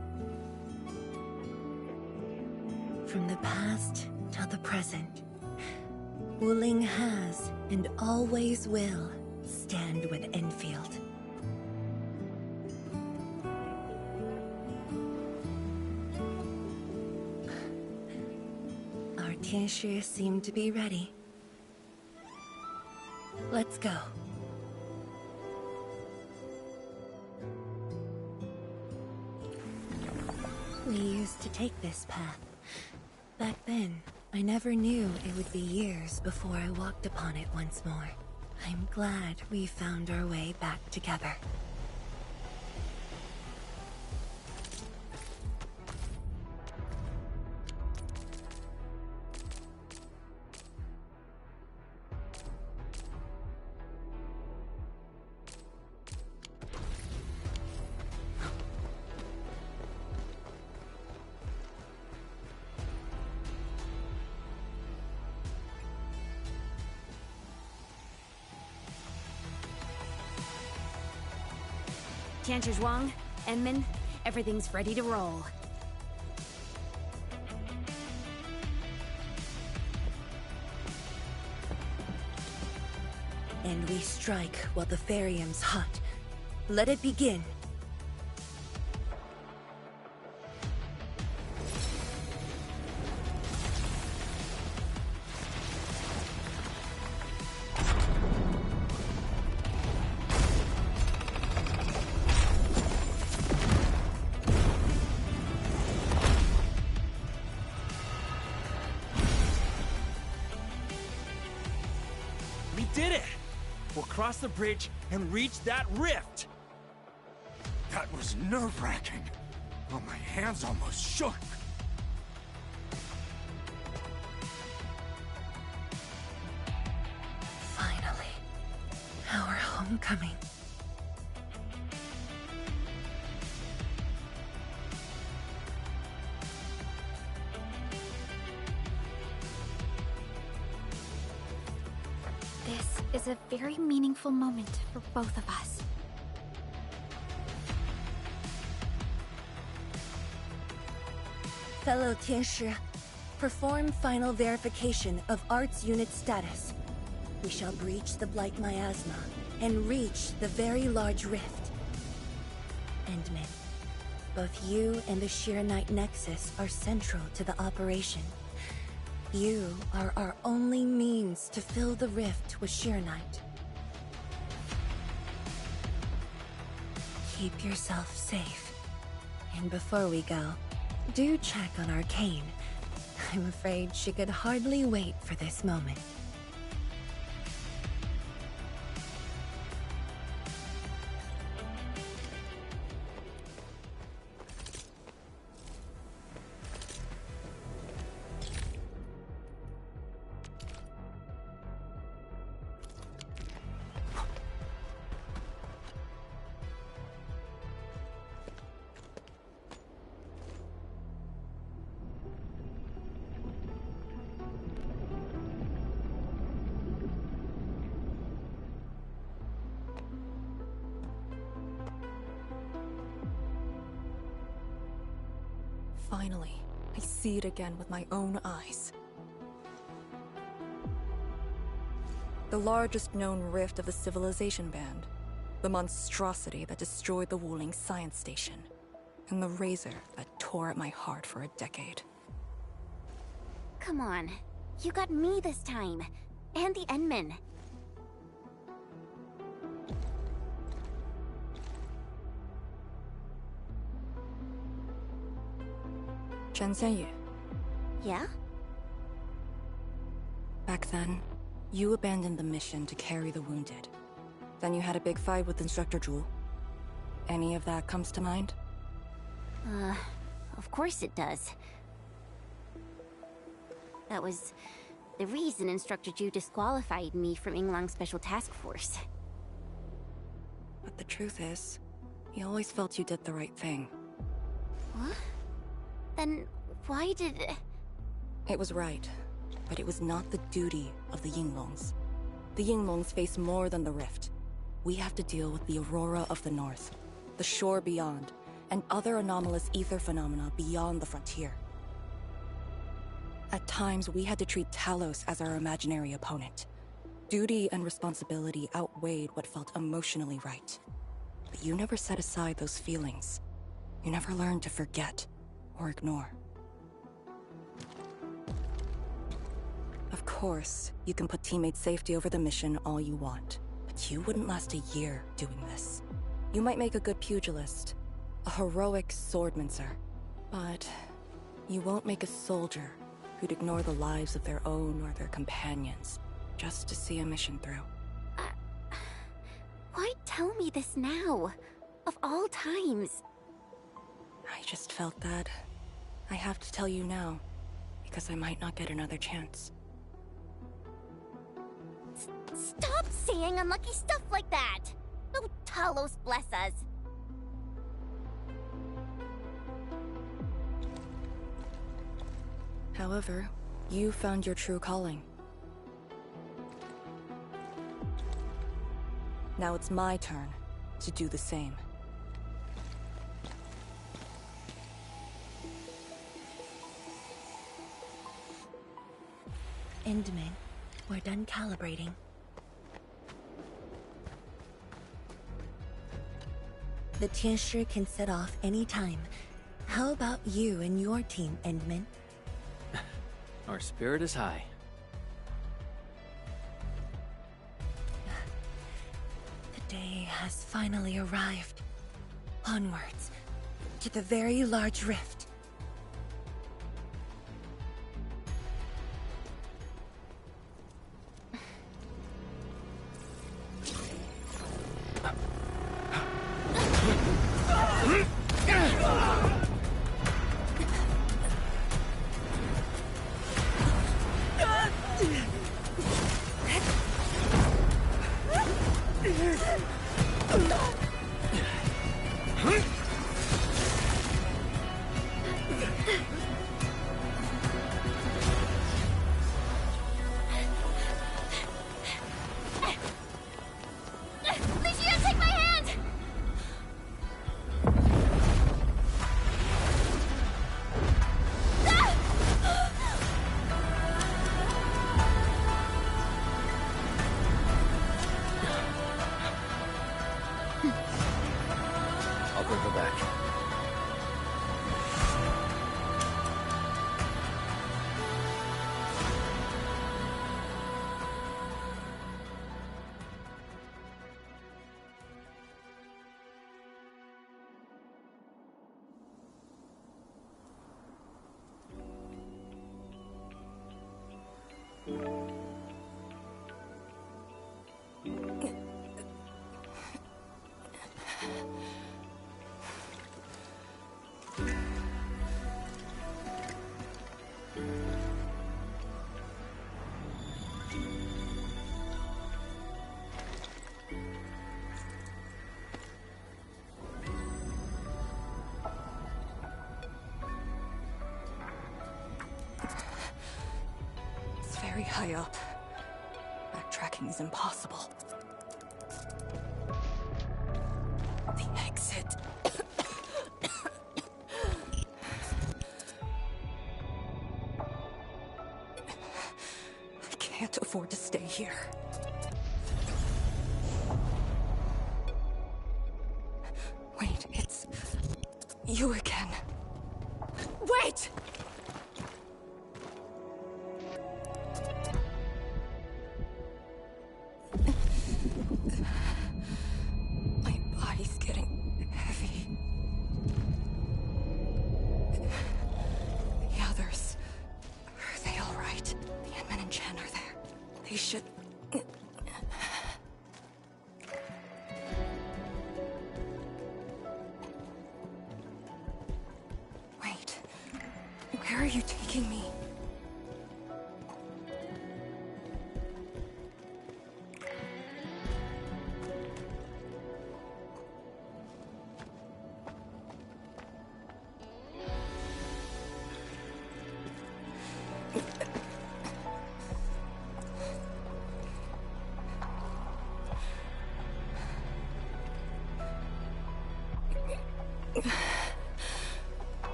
From the past till the present, Wuling has and always will stand with Endfield. Our Tianshi seem to be ready. Let's go. We used to take this path. Back then, I never knew it would be years before I walked upon it once more. I'm glad we found our way back together. Zhuang, Enman, everything's ready to roll. And we strike while the Therium's hot. Let it begin. We did it! We'll cross the bridge and reach that rift! That was nerve-wracking. Oh, my hands almost shook. Finally. Our homecoming. This is a very meaningful moment for both of us. Fellow Tianshi, perform final verification of Arts Unit status. We shall breach the Blight Miasma and reach the very large rift. Endman, both you and the Sheer Knight Nexus are central to the operation. You are our only means to fill the rift with Sheer Knight. Keep yourself safe. And before we go, do check on Arcane. I'm afraid she could hardly wait for this moment. Finally, I see it again with my own eyes. The largest known rift of the Civilization Band. The monstrosity that destroyed the Wuling science station. And the razor that tore at my heart for a decade. Come on. You got me this time. And the Endmen. Chen Xianyu. Yeah? Back then, you abandoned the mission to carry the wounded. Then you had a big fight with Instructor Zhu. Any of that comes to mind? Of course it does. That was the reason Instructor Zhu disqualified me from Yinglang's Special Task Force. But the truth is, he always felt you did the right thing. What? Then why did... It was right, but it was not the duty of the Yinglongs. The Yinglongs face more than the rift. We have to deal with the Aurora of the North, the shore beyond, and other anomalous ether phenomena beyond the frontier. At times, we had to treat Talos as our imaginary opponent. Duty and responsibility outweighed what felt emotionally right. But you never set aside those feelings. You never learned to forget or ignore. Of course, you can put teammate safety over the mission all you want, but you wouldn't last a year doing this. You might make a good pugilist, a heroic swordmancer, but you won't make a soldier who'd ignore the lives of their own or their companions just to see a mission through. Why tell me this now? Of all times. I just felt that I have to tell you now, because I might not get another chance. Stop saying unlucky stuff like that! No Talos bless us! However, you found your true calling. Now it's my turn to do the same. Endman, we're done calibrating. The Tianshi can set off any time. How about you and your team, Endman? Our spirit is high. The day has finally arrived. Onwards, to the very large rift. I'll bring her back. Very high up. Backtracking is impossible. The exit. can't afford to stay here. Wait, it's... you again. Wait! My body's getting heavy. The others... are they all right? The Endman and Chen are there. They should... Wait. Where are you taking me?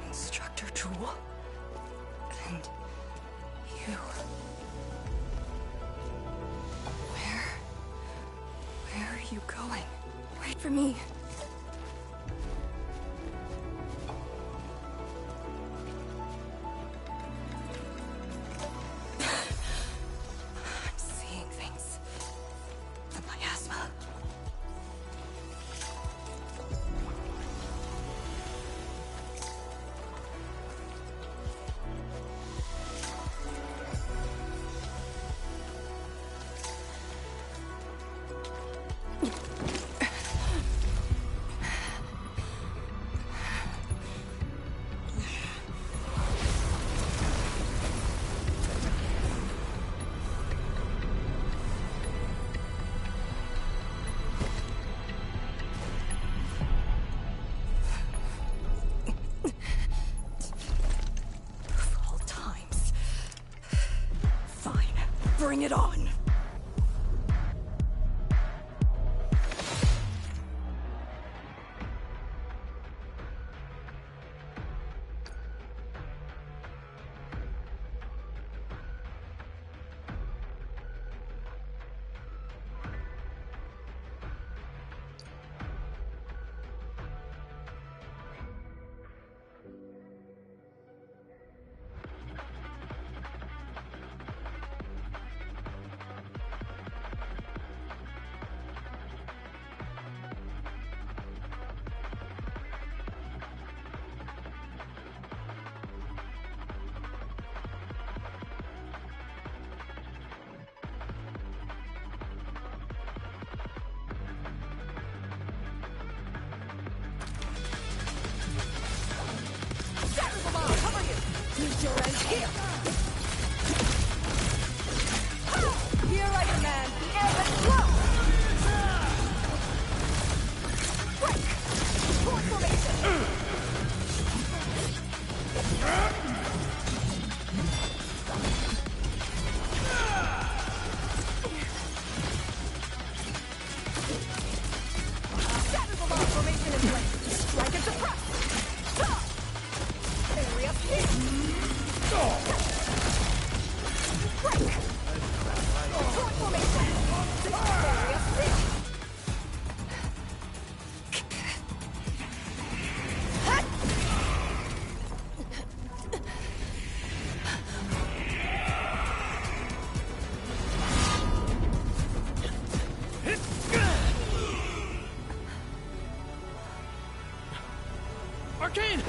Instructor Jewel? And you... Where are you going? Wait for me. I'm seeing things. The miasma. Of all times. Fine. Bring it on. Use your end here! Here I command the air and flow! Break! Force formation! Shatter the law formation in place! Strike and suppress! Area hit! Break! Force formation! Area hit! Arcane!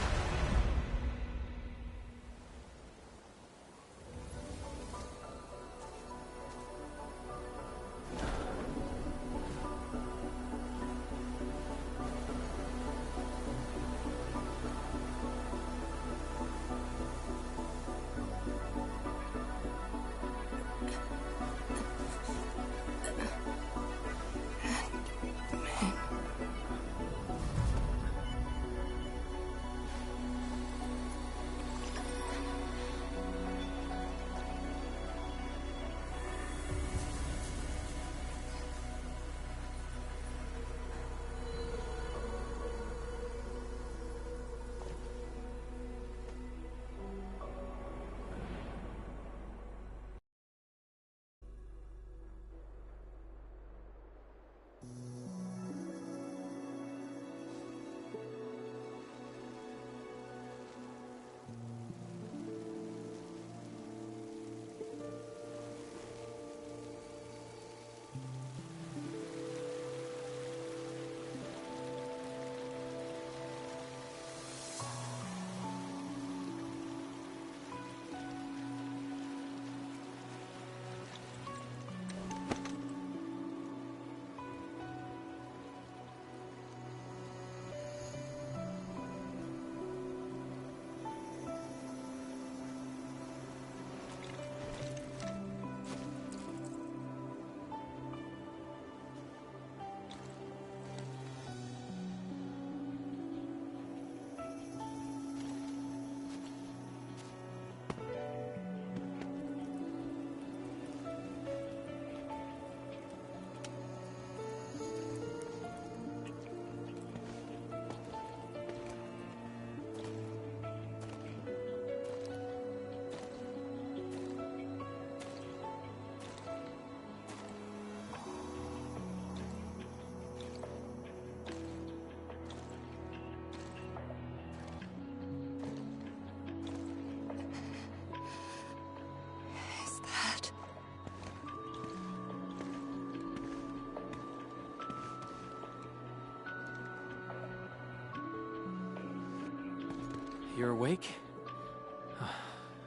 You're awake?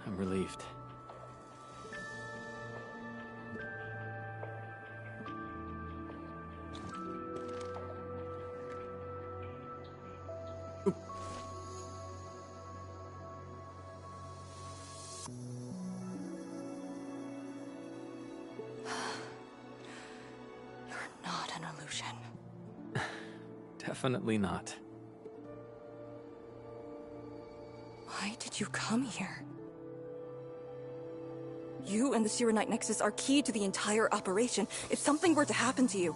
I'm relieved. Not an illusion. Definitely not. Why did you come here? You and the Shiranite Nexus are key to the entire operation. If something were to happen to you...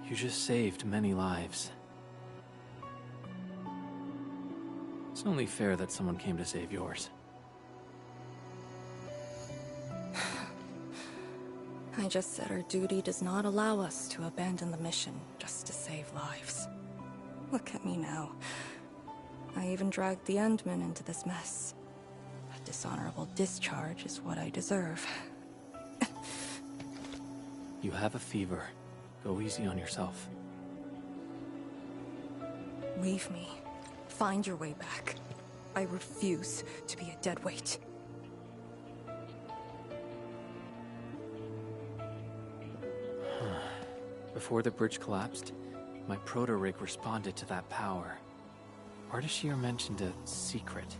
You just saved many lives. It's only fair that someone came to save yours. I just said our duty does not allow us to abandon the mission just to save lives. Look at me now. I even dragged the Endmen into this mess. A dishonorable discharge is what I deserve. You have a fever. Go easy on yourself. Leave me. Find your way back. I refuse to be a dead weight. Before the bridge collapsed, my proto-rig responded to that power. Ardashir mentioned a secret.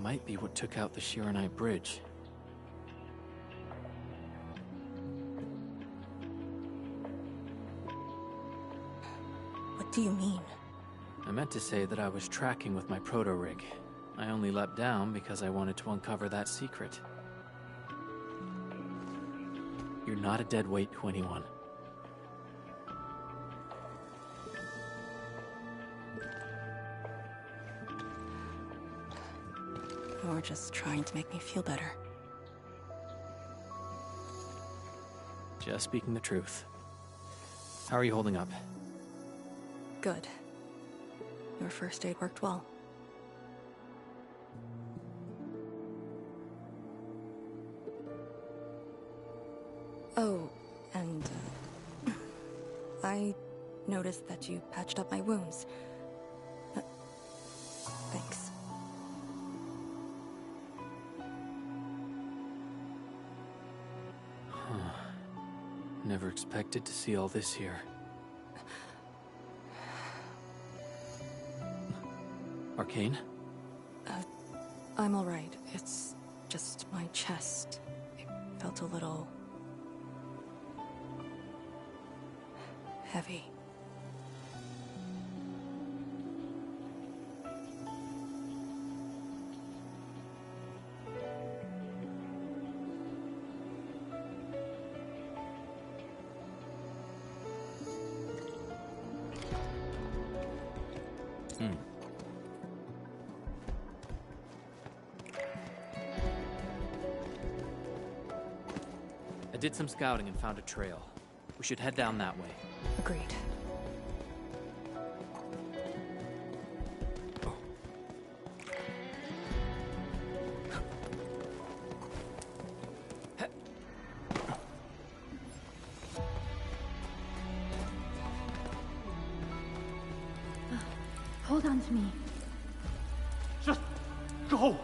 Might be what took out the Shiranite bridge. What do you mean? I meant to say that I was tracking with my proto-rig. I only leapt down because I wanted to uncover that secret. You're not a dead weight to anyone. You're just trying to make me feel better. Just speaking the truth. How are you holding up? Good. Your first aid worked well. Oh, and I noticed that you patched up my wounds. Thanks. Never expected to see all this here. Arcane? I'm alright. It's just my chest. It felt a little... heavy. I did some scouting and found a trail. We should head down that way. Agreed. Hold on to me. Just go!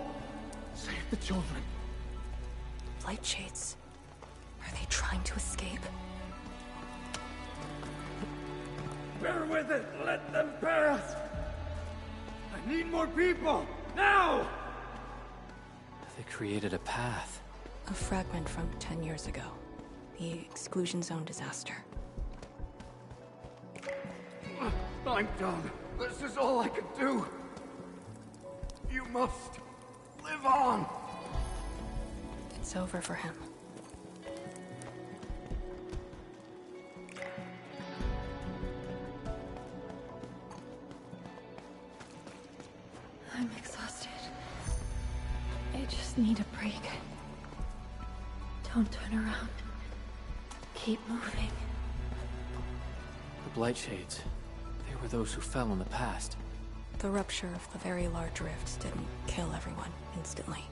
Save the children. Light shades. Are they trying to escape? Bear with it! Let them pass! I need more people! Now! They created a path. A fragment from 10 years ago. The exclusion zone disaster. I'm done. This is all I can do. You must live on. It's over for him. I'm exhausted. I just need a break. Don't turn around. Keep moving. The Blight Shades. They were those who fell in the past. The rupture of the very large rifts didn't kill everyone instantly.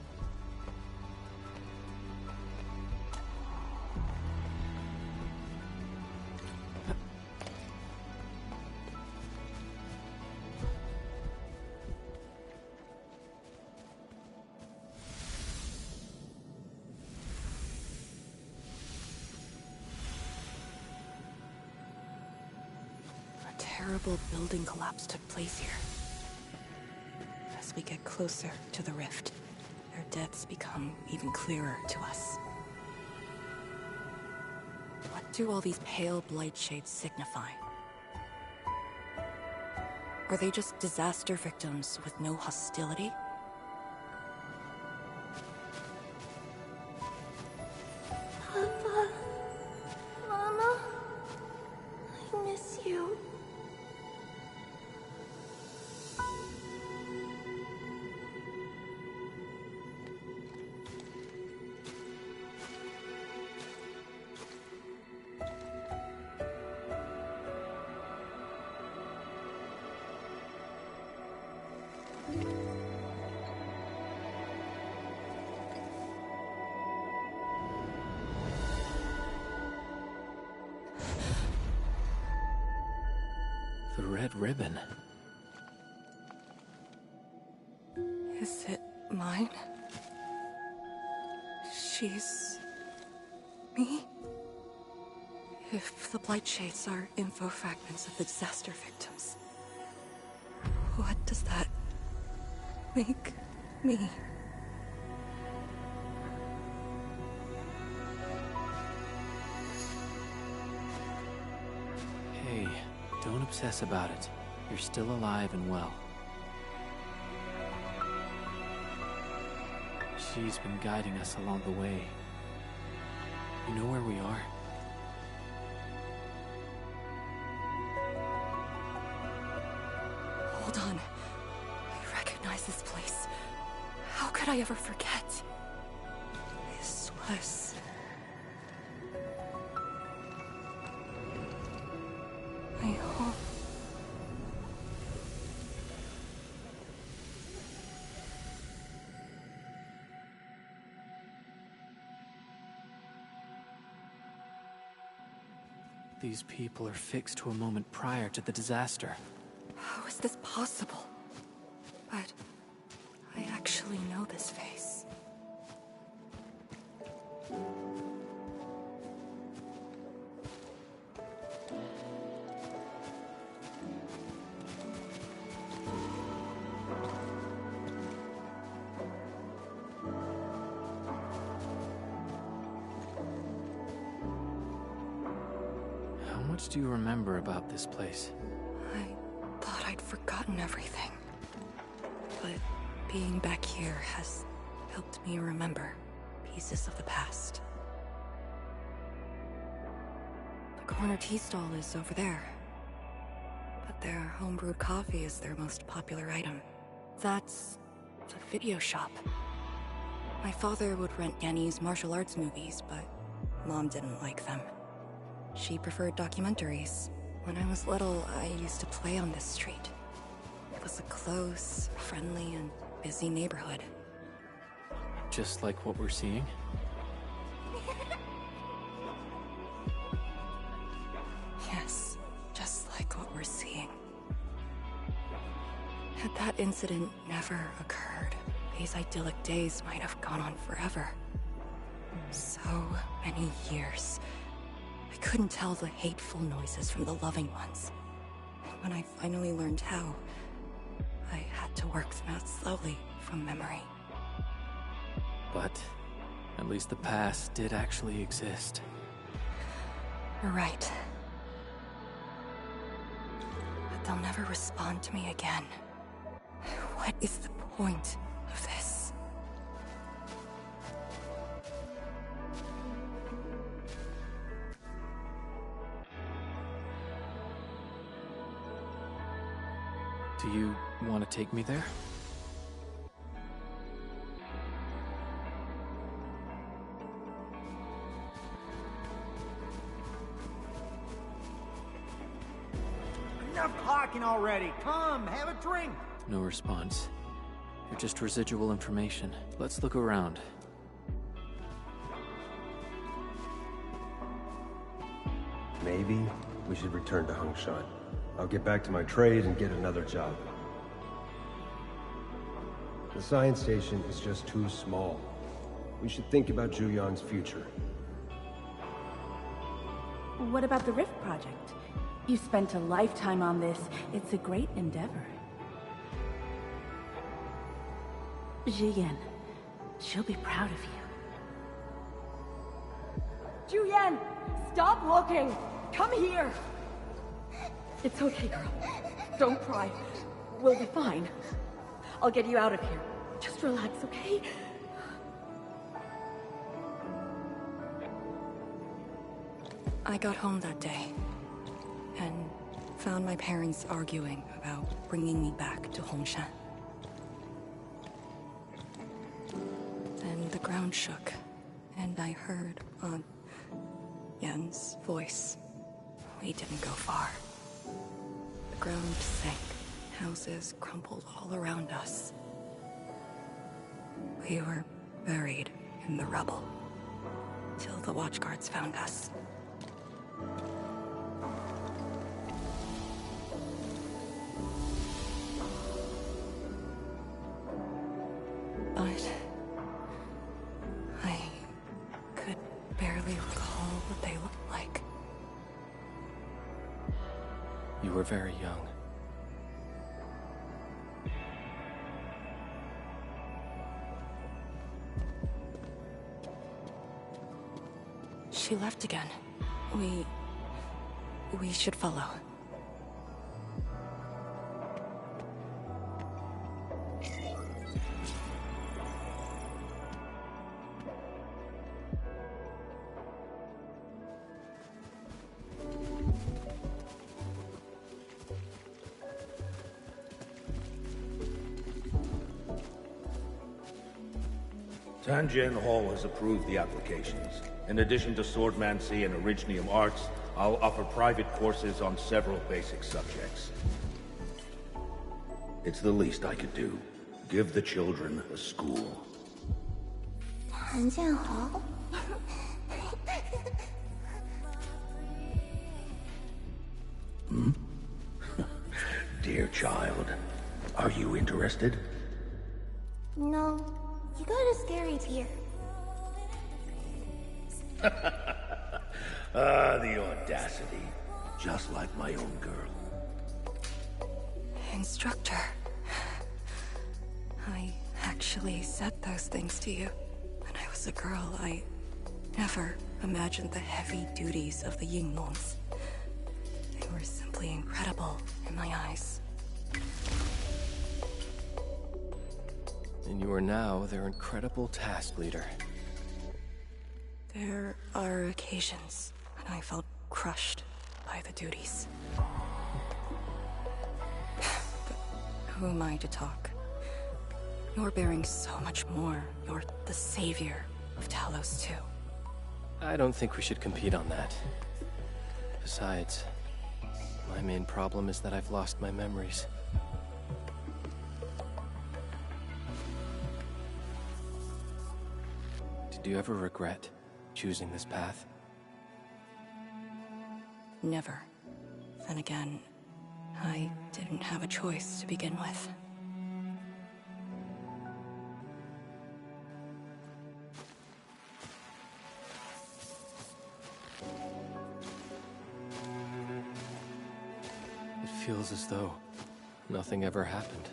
terrible building collapse took place here. As we get closer to the rift, their deaths become even clearer to us. What do all these pale blight shades signify? Are they just disaster victims with no hostility? Papa, Mama, I miss you. The red ribbon. Is it mine? She's... me? If the blight shades are info fragments of the disaster victims, what does that make me? Hey, don't obsess about it. You're still alive and well. She's been guiding us along the way. You know where we are? Hold on. I recognize this place. How could I ever forget? This was... my home. These people are fixed to a moment prior to the disaster. How is this possible? But I actually know this face. How much do you remember about this place? I thought I'd forgotten everything. But being back here has helped me remember pieces of the past. The corner tea stall is over there. But their homebrewed coffee is their most popular item. That's the video shop. My father would rent Yanni's martial arts movies, but Mom didn't like them. She preferred documentaries. When I was little, I used to play on this street. It was a close, friendly, and busy neighborhood. Just like what we're seeing? Yes, just like what we're seeing. Had that incident never occurred, these idyllic days might have gone on forever. So many years. I couldn't tell the hateful noises from the loving ones. And when I finally learned how, I had to work them out slowly from memory. But at least the past did actually exist. You're right. But they'll never respond to me again. What is the point of this? Do you want to take me there? Enough talking already. Come, have a drink. No response. You're just residual information. Let's look around. Maybe we should return to Hongshan. I'll get back to my trade and get another job. The science station is just too small. We should think about Juyan's future. What about the Rift project? You spent a lifetime on this. It's a great endeavor. Jiyan, she'll be proud of you. Juyen! Stop looking! Come here! It's okay, girl. Don't cry. We'll be fine. I'll get you out of here. Just relax, okay? I got home that day, and found my parents arguing about bringing me back to Hongshan. Then the ground shook, and I heard Aunt Yen's voice. We didn't go far. The ground sank. Houses crumbled all around us. We were buried in the rubble, till the watchguards found us. But I could barely recall what they looked like. You were very young. She left again. We should follow. Tanjian Hall has approved the applications. In addition to swordmancy and originium arts, I'll offer private courses on several basic subjects. It's the least I could do. Give the children a school. 谭建豪 Dear child, are you interested? No, you got a scary tear. The audacity. Just like my own girl. Instructor. I actually said those things to you. When I was a girl, I never imagined the heavy duties of the Yinglongs. They were simply incredible in my eyes. And you are now their incredible task leader. There are occasions when I felt crushed by the duties. But who am I to talk? You're bearing so much more. You're the savior of Talos too. I don't think we should compete on that. Besides, my main problem is that I've lost my memories. Did you ever regret choosing this path? Never. Then again, I didn't have a choice to begin with. It feels as though nothing ever happened.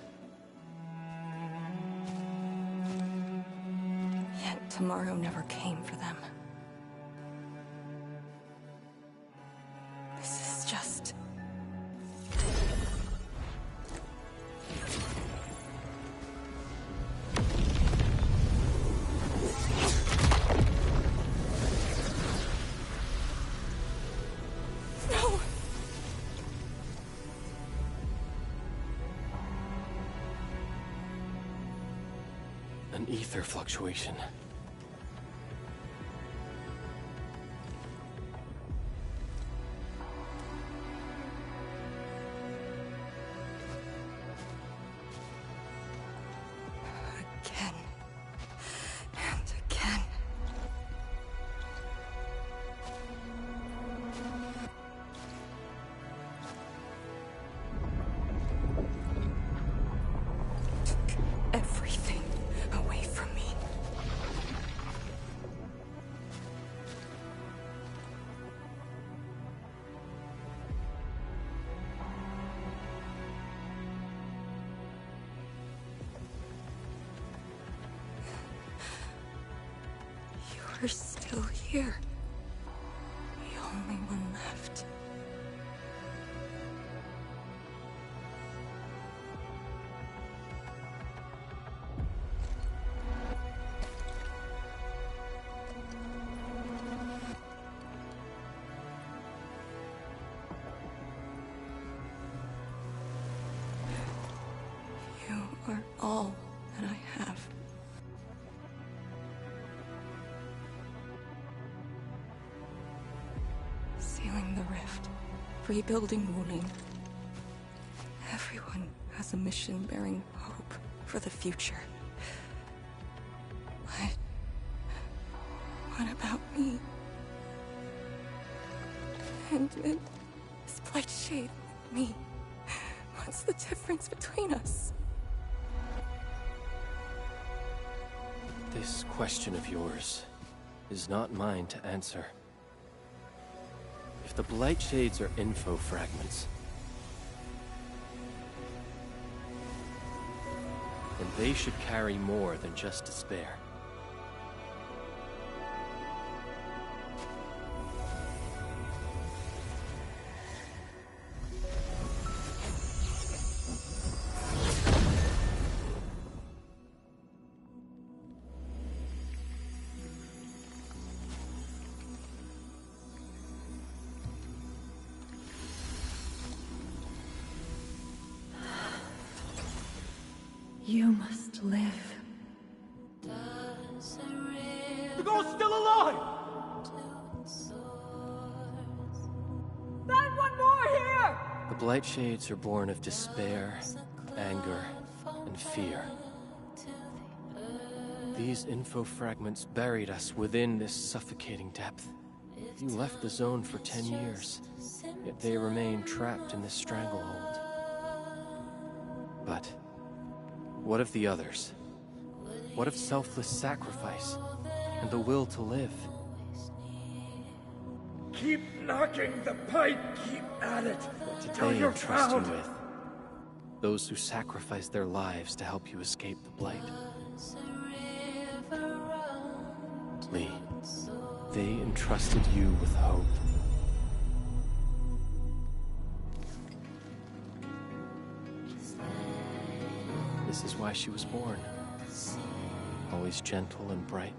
Yet tomorrow never came for them. This is just... No! An ether fluctuation. Again. And again. Took everything away from me. You're still here. The only one left. You are all that I have. Sealing the rift, rebuilding Wuling. Everyone has a mission bearing hope for the future. But what about me? And this Blight Shade and me. What's the difference between us? This question of yours is not mine to answer. If the Blight Shades are info fragments, then they should carry more than just despair. You must live. The girl's still alive! Find one more here! The Blight Shades are born of despair, anger, and fear. These info fragments buried us within this suffocating depth. You left the zone for 10 years, yet they remain trapped in this stranglehold. But what of the others? What of selfless sacrifice and the will to live? Keep knocking the pipe, keep at it. What Till did they you're entrust you found. with? Those who sacrificed their lives to help you escape the Blight. Lee, they entrusted you with hope. This is why she was born. Always gentle and bright.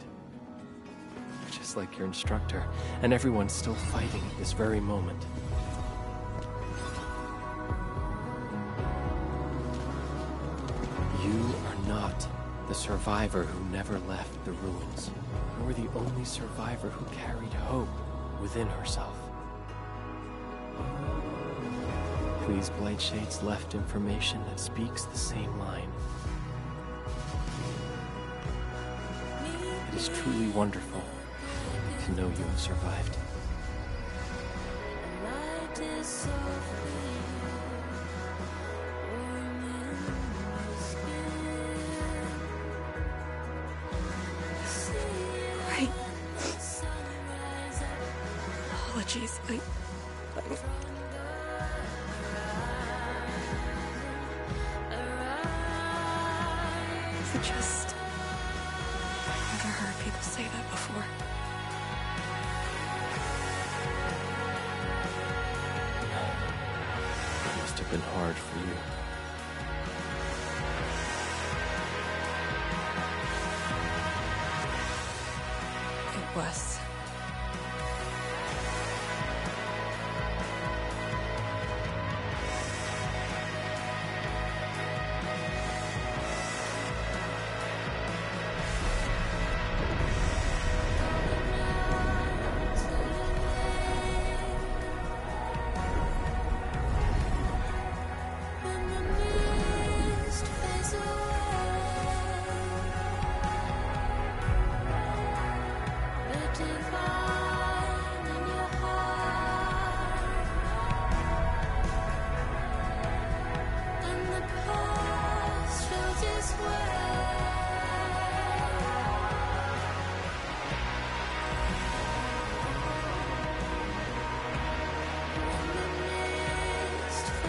Just like your instructor, and everyone's still fighting at this very moment. You are not the survivor who never left the ruins, nor the only survivor who carried hope within herself. These Blight Shades left information that speaks the same line. It is truly wonderful to know you have survived. Right. Apologies, I... Is it just... I've never heard people say that before. It must have been hard for you. It was.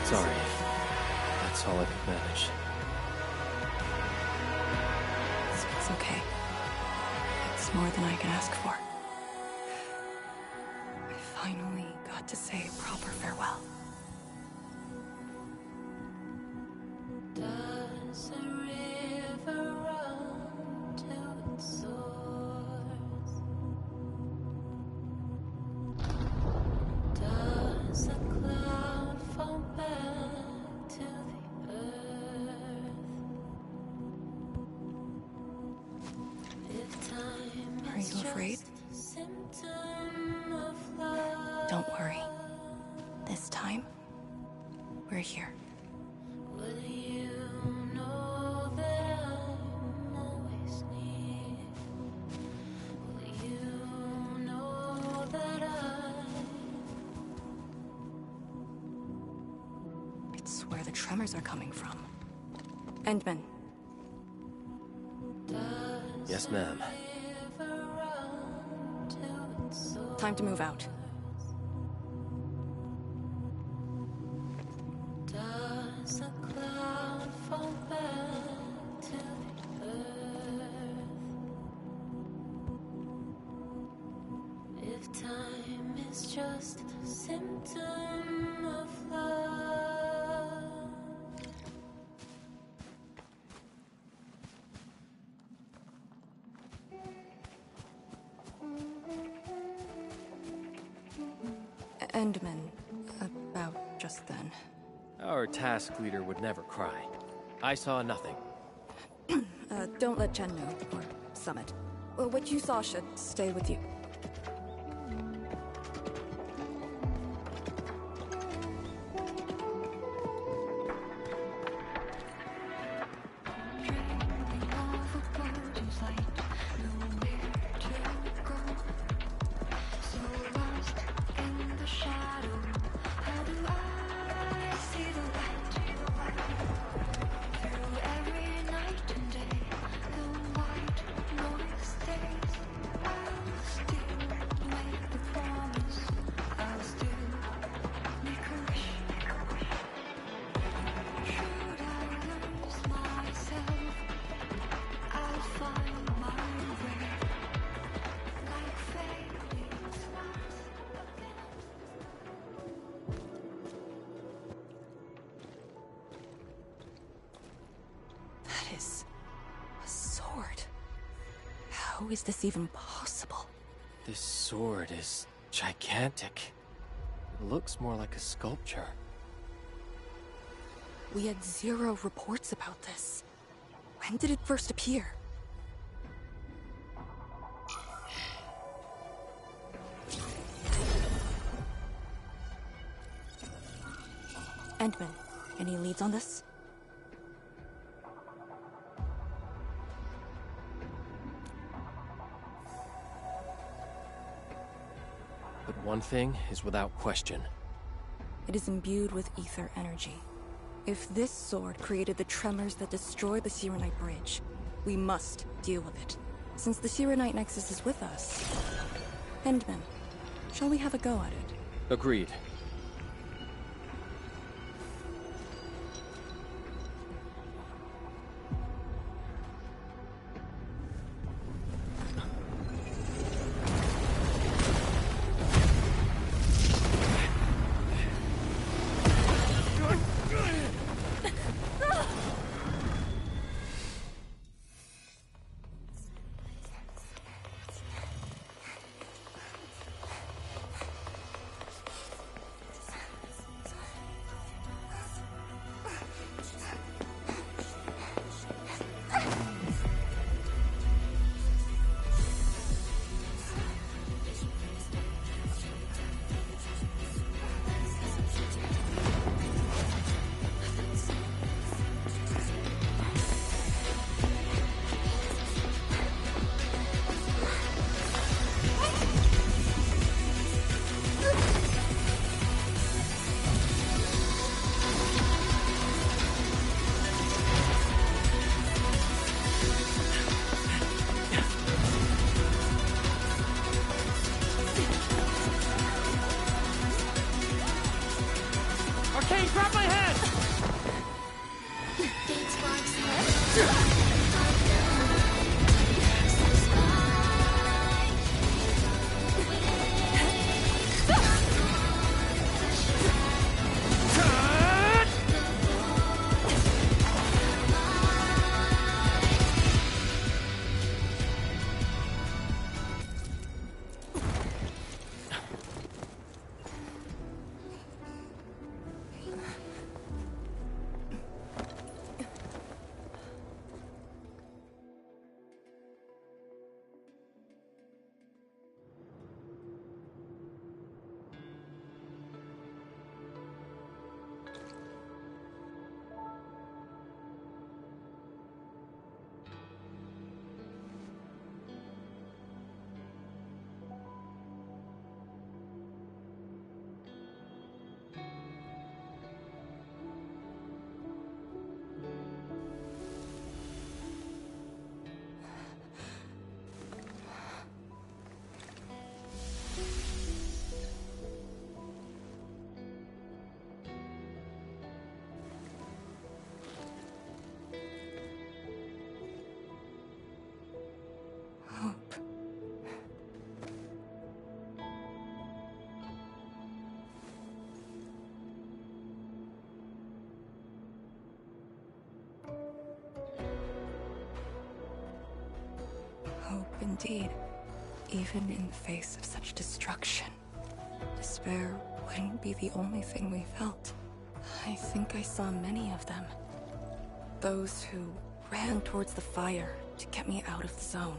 Sorry. That's all I could manage. It's okay. It's more than I could ask for. I finally got to say a proper farewell. Does a river run to its source? Does a cloud fall back to the earth? If time Are you afraid? Don't worry. This time, we're here. Will you know that I'm always near? Will you know that It's where the tremors are coming from. Endman. Yes, ma'am. Time to move out. Does a cloud fall back to the earth? If time is just a symptom of love. Endman. About just then. Our task leader would never cry. I saw nothing. Don't let Chen know, or Summit. What you saw should stay with you. That is a sword. How is this even possible? This sword is gigantic. It looks more like a sculpture. We had 0 reports about this. When did it first appear? Endman, any leads on this? But one thing is without question. It is imbued with ether energy. If this sword created the tremors that destroy the Sirenite Bridge, we must deal with it. Since the Sirenite Nexus is with us. Endman, shall we have a go at it? Agreed. Indeed, even in the face of such destruction, despair wouldn't be the only thing we felt. I think I saw many of them. Those who ran towards the fire to get me out of the zone.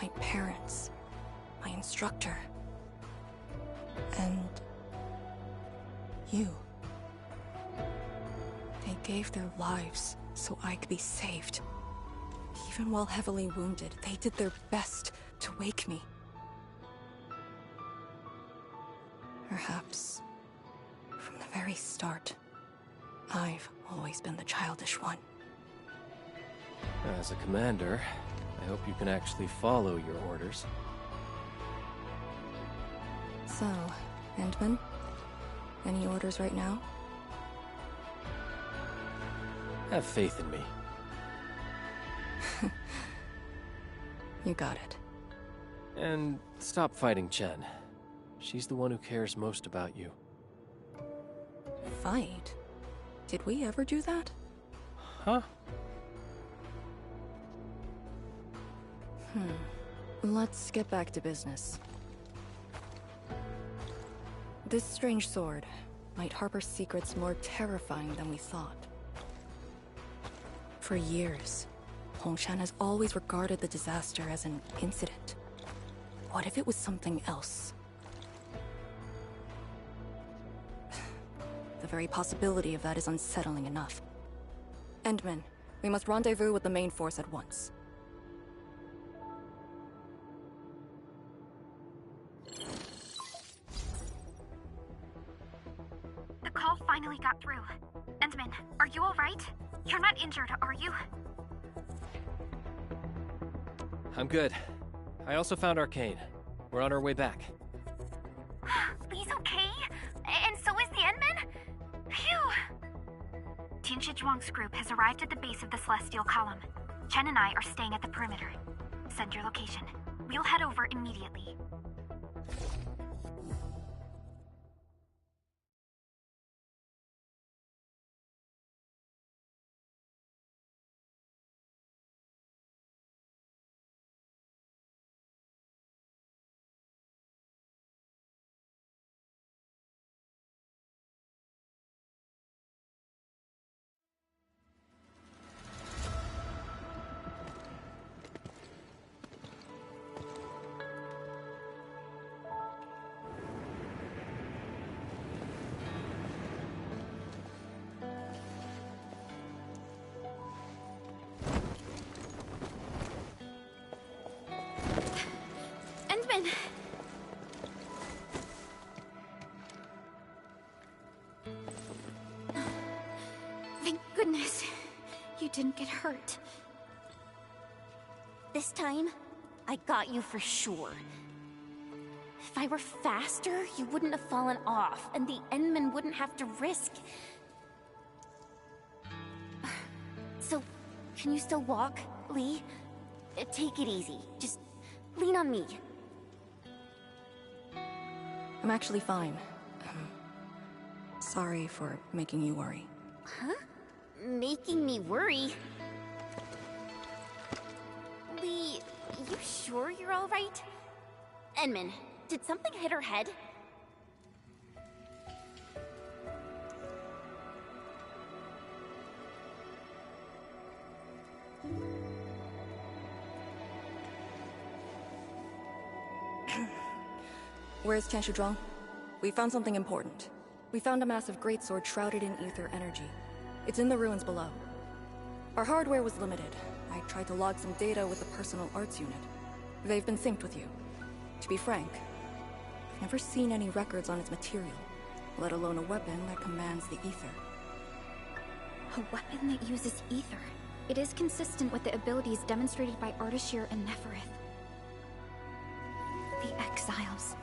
My parents, my instructor, and you. They gave their lives so I could be saved. Even while heavily wounded, they did their best to wake me. Perhaps, from the very start, I've always been the childish one. As a commander, I hope you can actually follow your orders. So, Endman, any orders right now? Have faith in me. You got it. And stop fighting Chen. She's the one who cares most about you. Fight? Did we ever do that? Huh? Let's get back to business. This strange sword might harbor secrets more terrifying than we thought. For years, Hongshan has always regarded the disaster as an incident. What if it was something else? The very possibility of that is unsettling enough. Endman, we must rendezvous with the main force at once. The call finally got through. Endman, are you alright? You're not injured, are you? I'm good. I also found Arcane. We're on our way back. Lee's okay? And so is the Endman? Phew! Tianshi Zhuang's group has arrived at the base of the Celestial Column. Chen and I are staying at the perimeter. Send your location. We'll head over immediately. Endman! Thank goodness you didn't get hurt. This time, I got you for sure. If I were faster, you wouldn't have fallen off, and the Endman wouldn't have to risk. So, can you still walk, Lee? Take it easy. Just lean on me. I'm actually fine. Sorry for making you worry. Huh? Making me worry? Lee, you sure you're alright? Endman, did something hit her head? Where's Tianshi Zhuang? We found something important. We found a massive greatsword shrouded in ether energy. It's in the ruins below. Our hardware was limited. I tried to log some data with the personal arts unit. They've been synced with you. To be frank, I've never seen any records on its material, let alone a weapon that commands the ether. A weapon that uses ether. It is consistent with the abilities demonstrated by Ardashir and Neferith. The Exiles.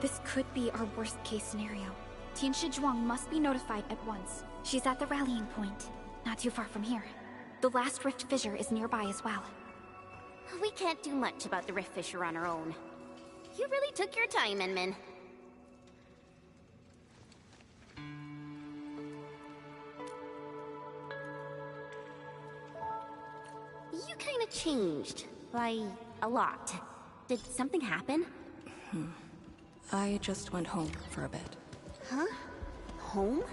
This could be our worst-case scenario. Tianshi Zhuang must be notified at once. She's at the rallying point, not too far from here. The last rift fissure is nearby as well. We can't do much about the rift fissure on our own. You really took your time, Endman. You kinda changed. By a lot. Did something happen? I just went home for a bit. Huh? Home?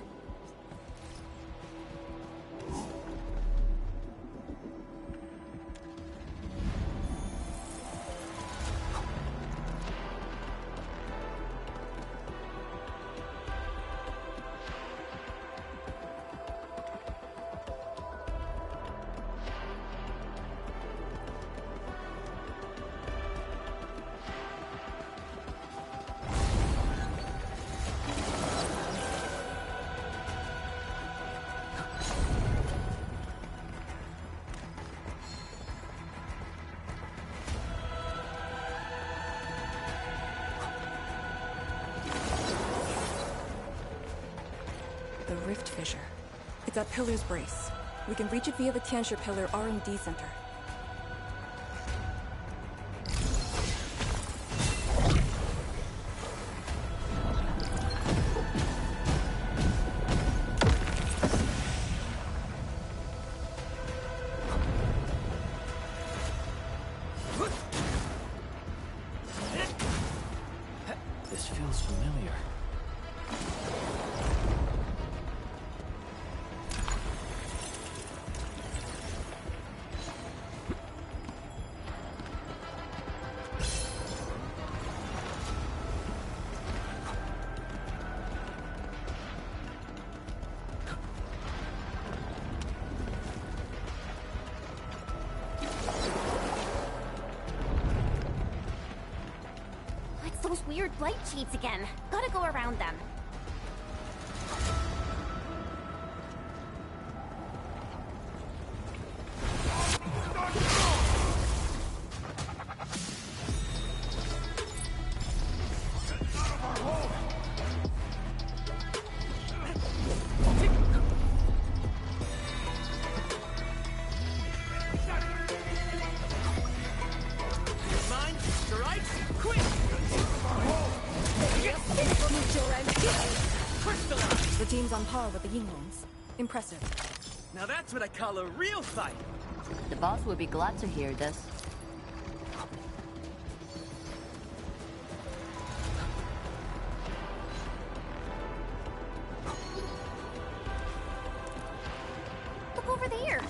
The Rift Fissure. It's at Pillar's Brace. We can reach it via the Tianshi Pillar R&D Center. This feels familiar. It's those weird blight sheets again. Gotta go around them. The team's on par with the Yinglings. Impressive. Now that's what I call a real fight. The boss would be glad to hear this. Look over there.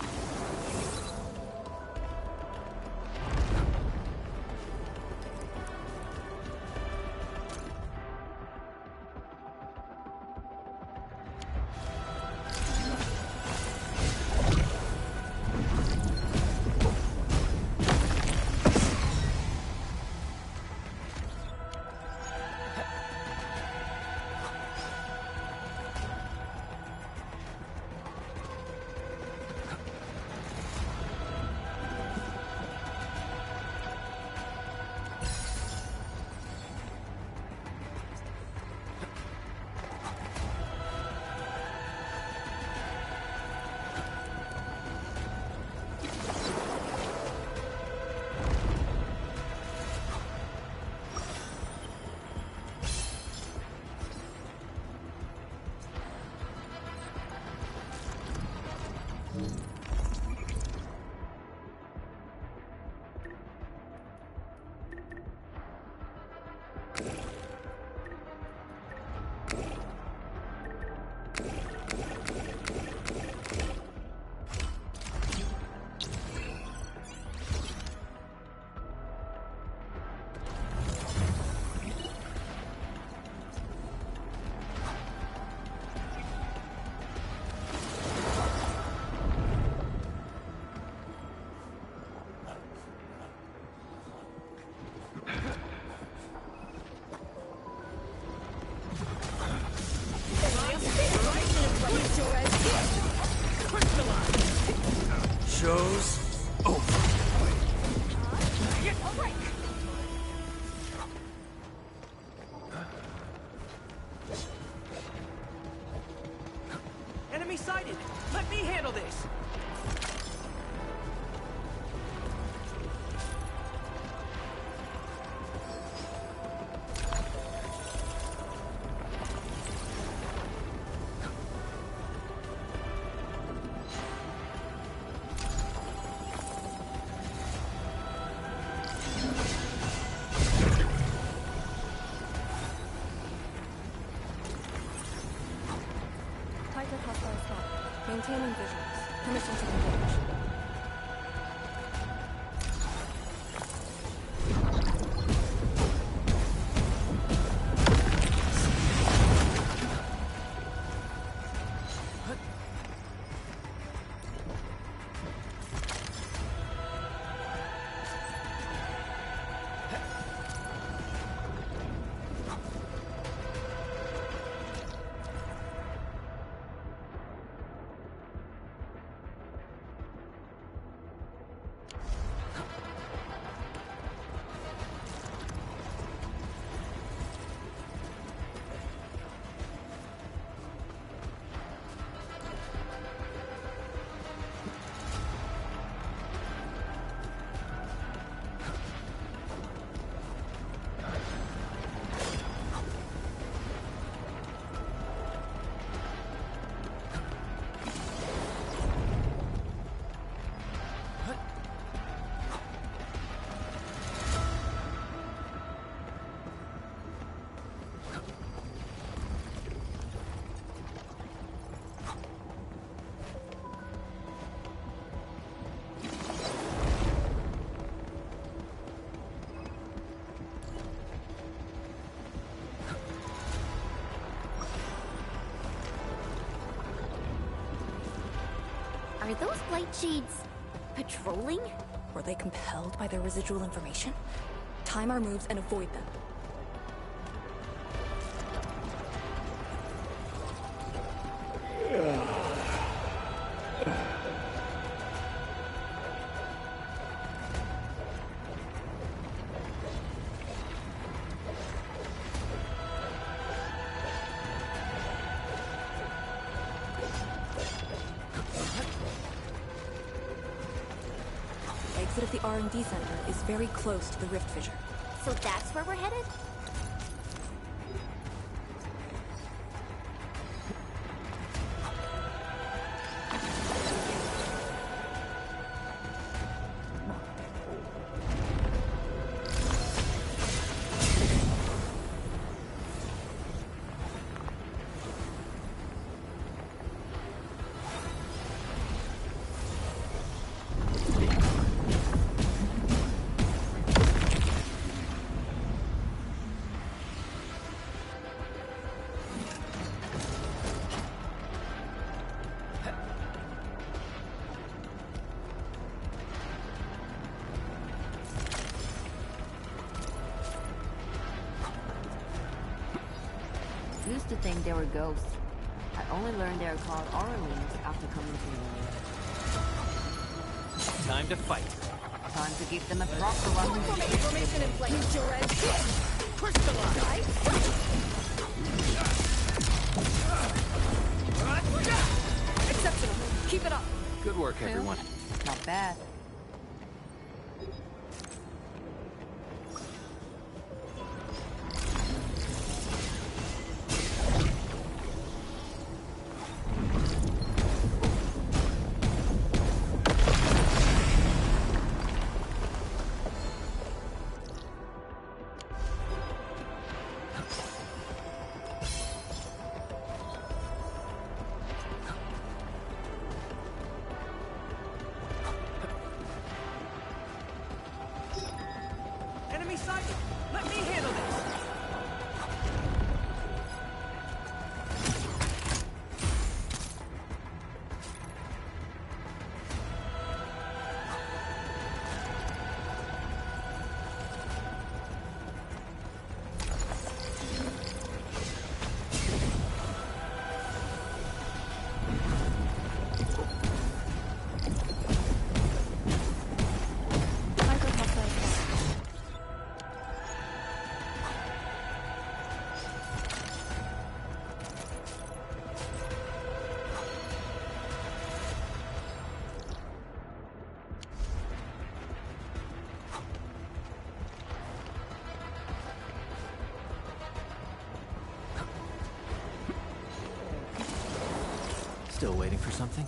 Show's over. Enemy sighted! Let me handle this! Target hostile spot. Maintaining visuals. Permission to engage. Are those Blight Shades patrolling? Were they compelled by their residual information? Time our moves and avoid them. Exit of the R&D center is very close to the rift fissure. So that's where we're headed? Used to think they were ghosts. I only learned they were called Arknights after coming to the Time to fight. Time to give them a proper one. Formation in place. Crystallize. Exceptional. Keep it up. Good work, everyone. Not bad. Enemy sighted. Let me handle this. Still waiting for something?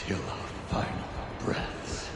Till our final breaths.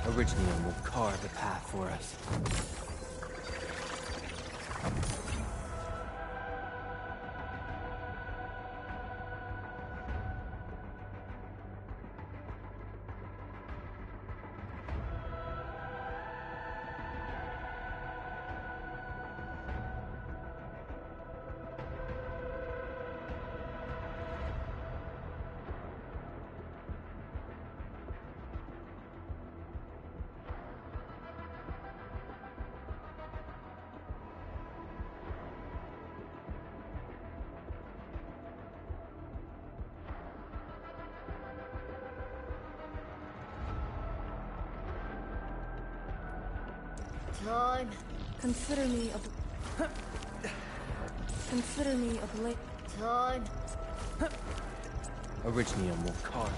Originium will carve a path for us. Time. Consider me a blade. Time. Originium will carve.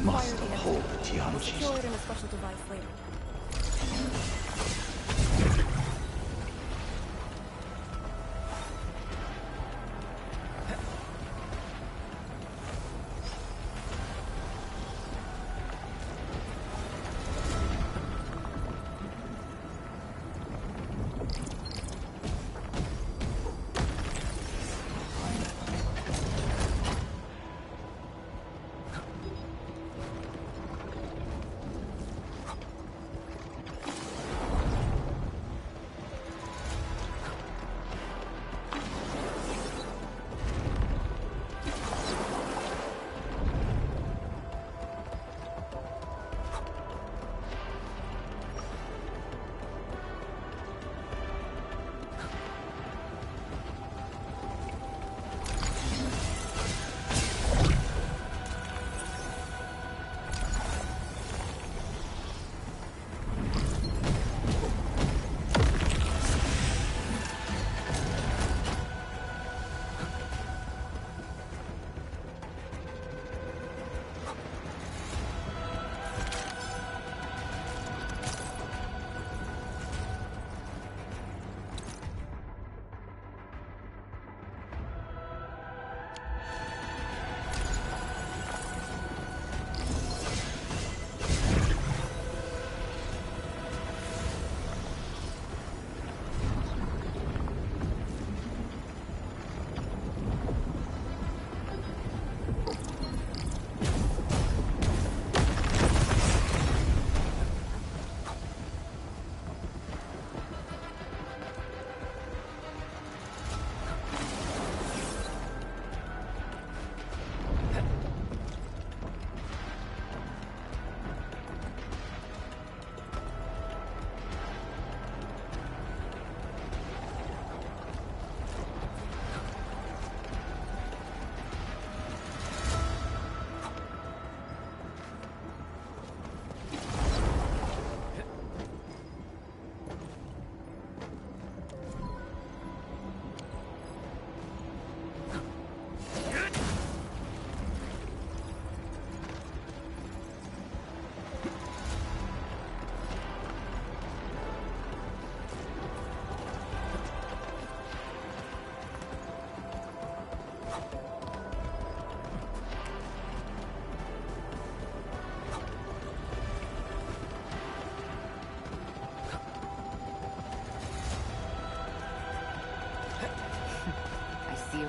Must uphold the We'll Tianqi. secure it in a special device later.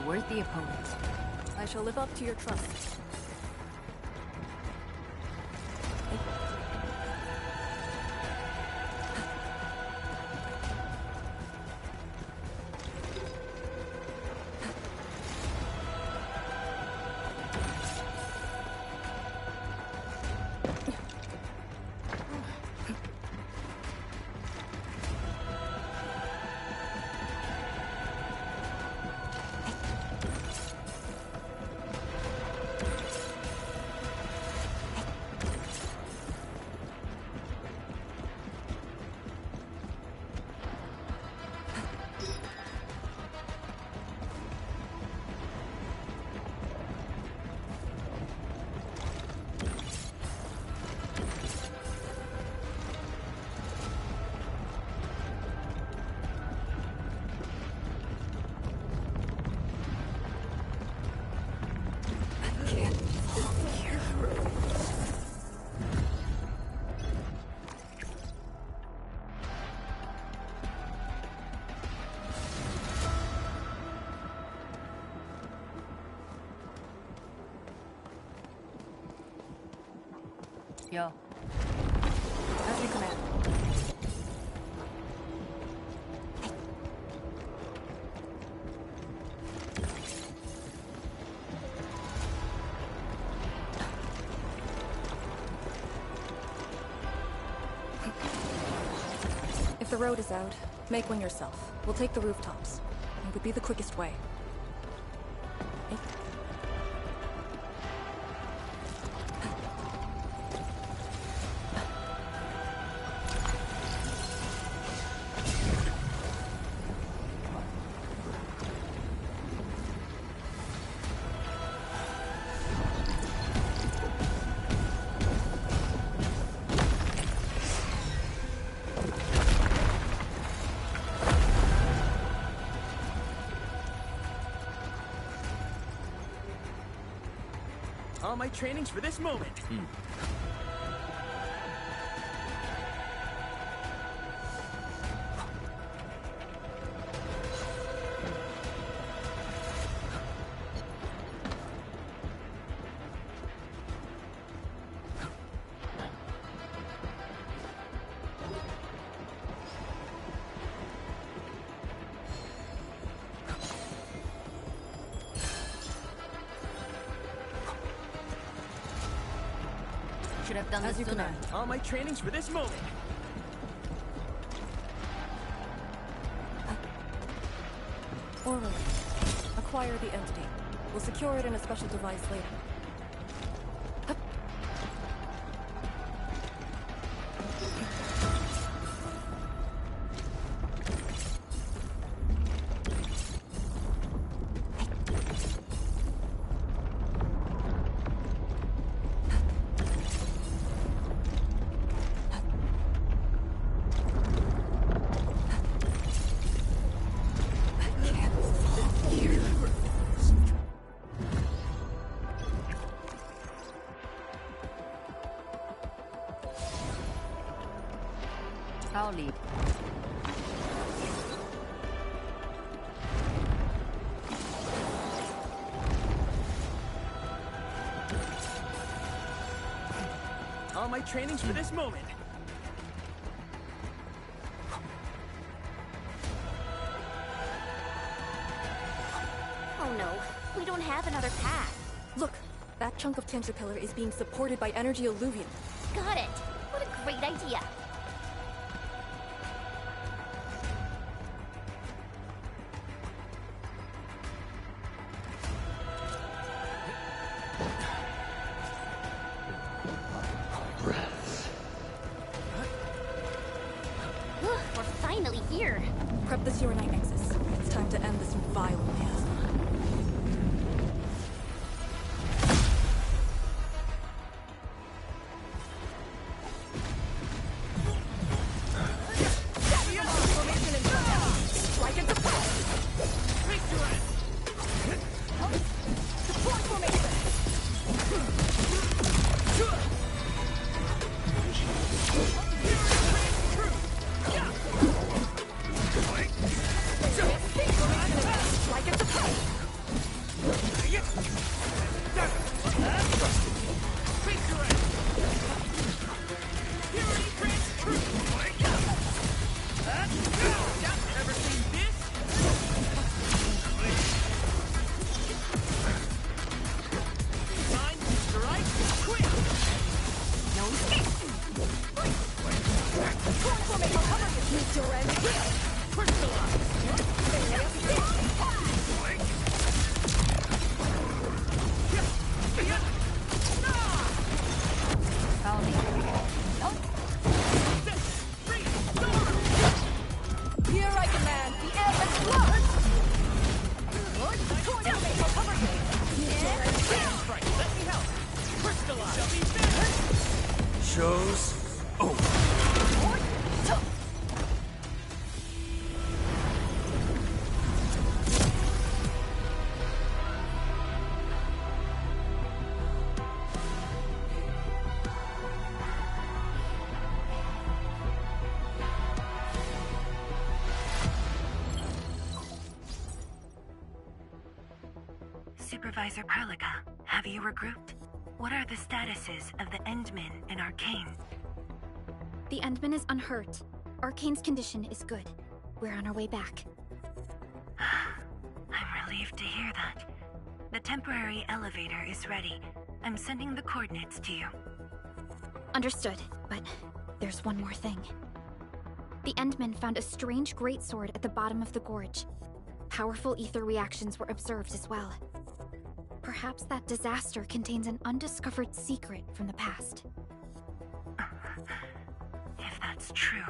worthy opponent. I shall live up to your trust. Yo. As you command. If the road is out, make one yourself. We'll take the rooftops. It would be the quickest way. All my training's for this moment. Should have done this sooner. All my training's for this moment. Orally. Acquire the entity. We'll secure it in a special device later. I'll lead. All my training's for this moment. Oh no, we don't have another path. Look, that chunk of Tinsel Pillar is being supported by energy alluvium. Got it. What a great idea. We're finally here. Prep the Uranite Nexus. It's time to end this vile miasma. Like it's a Your end here! Crystallize! Follow me. Here I command the epic blood! Let me help! Crystallize! Show's over. Supervisor Perlica, have you regrouped? What are the statuses of the Endmen in Arcane? The Endman is unhurt. Arcane's condition is good. We're on our way back. I'm relieved to hear that. The temporary elevator is ready. I'm sending the coordinates to you. Understood, but there's one more thing. The Endmen found a strange greatsword at the bottom of the gorge. Powerful ether reactions were observed as well. Perhaps that disaster contains an undiscovered secret from the past. If that's true,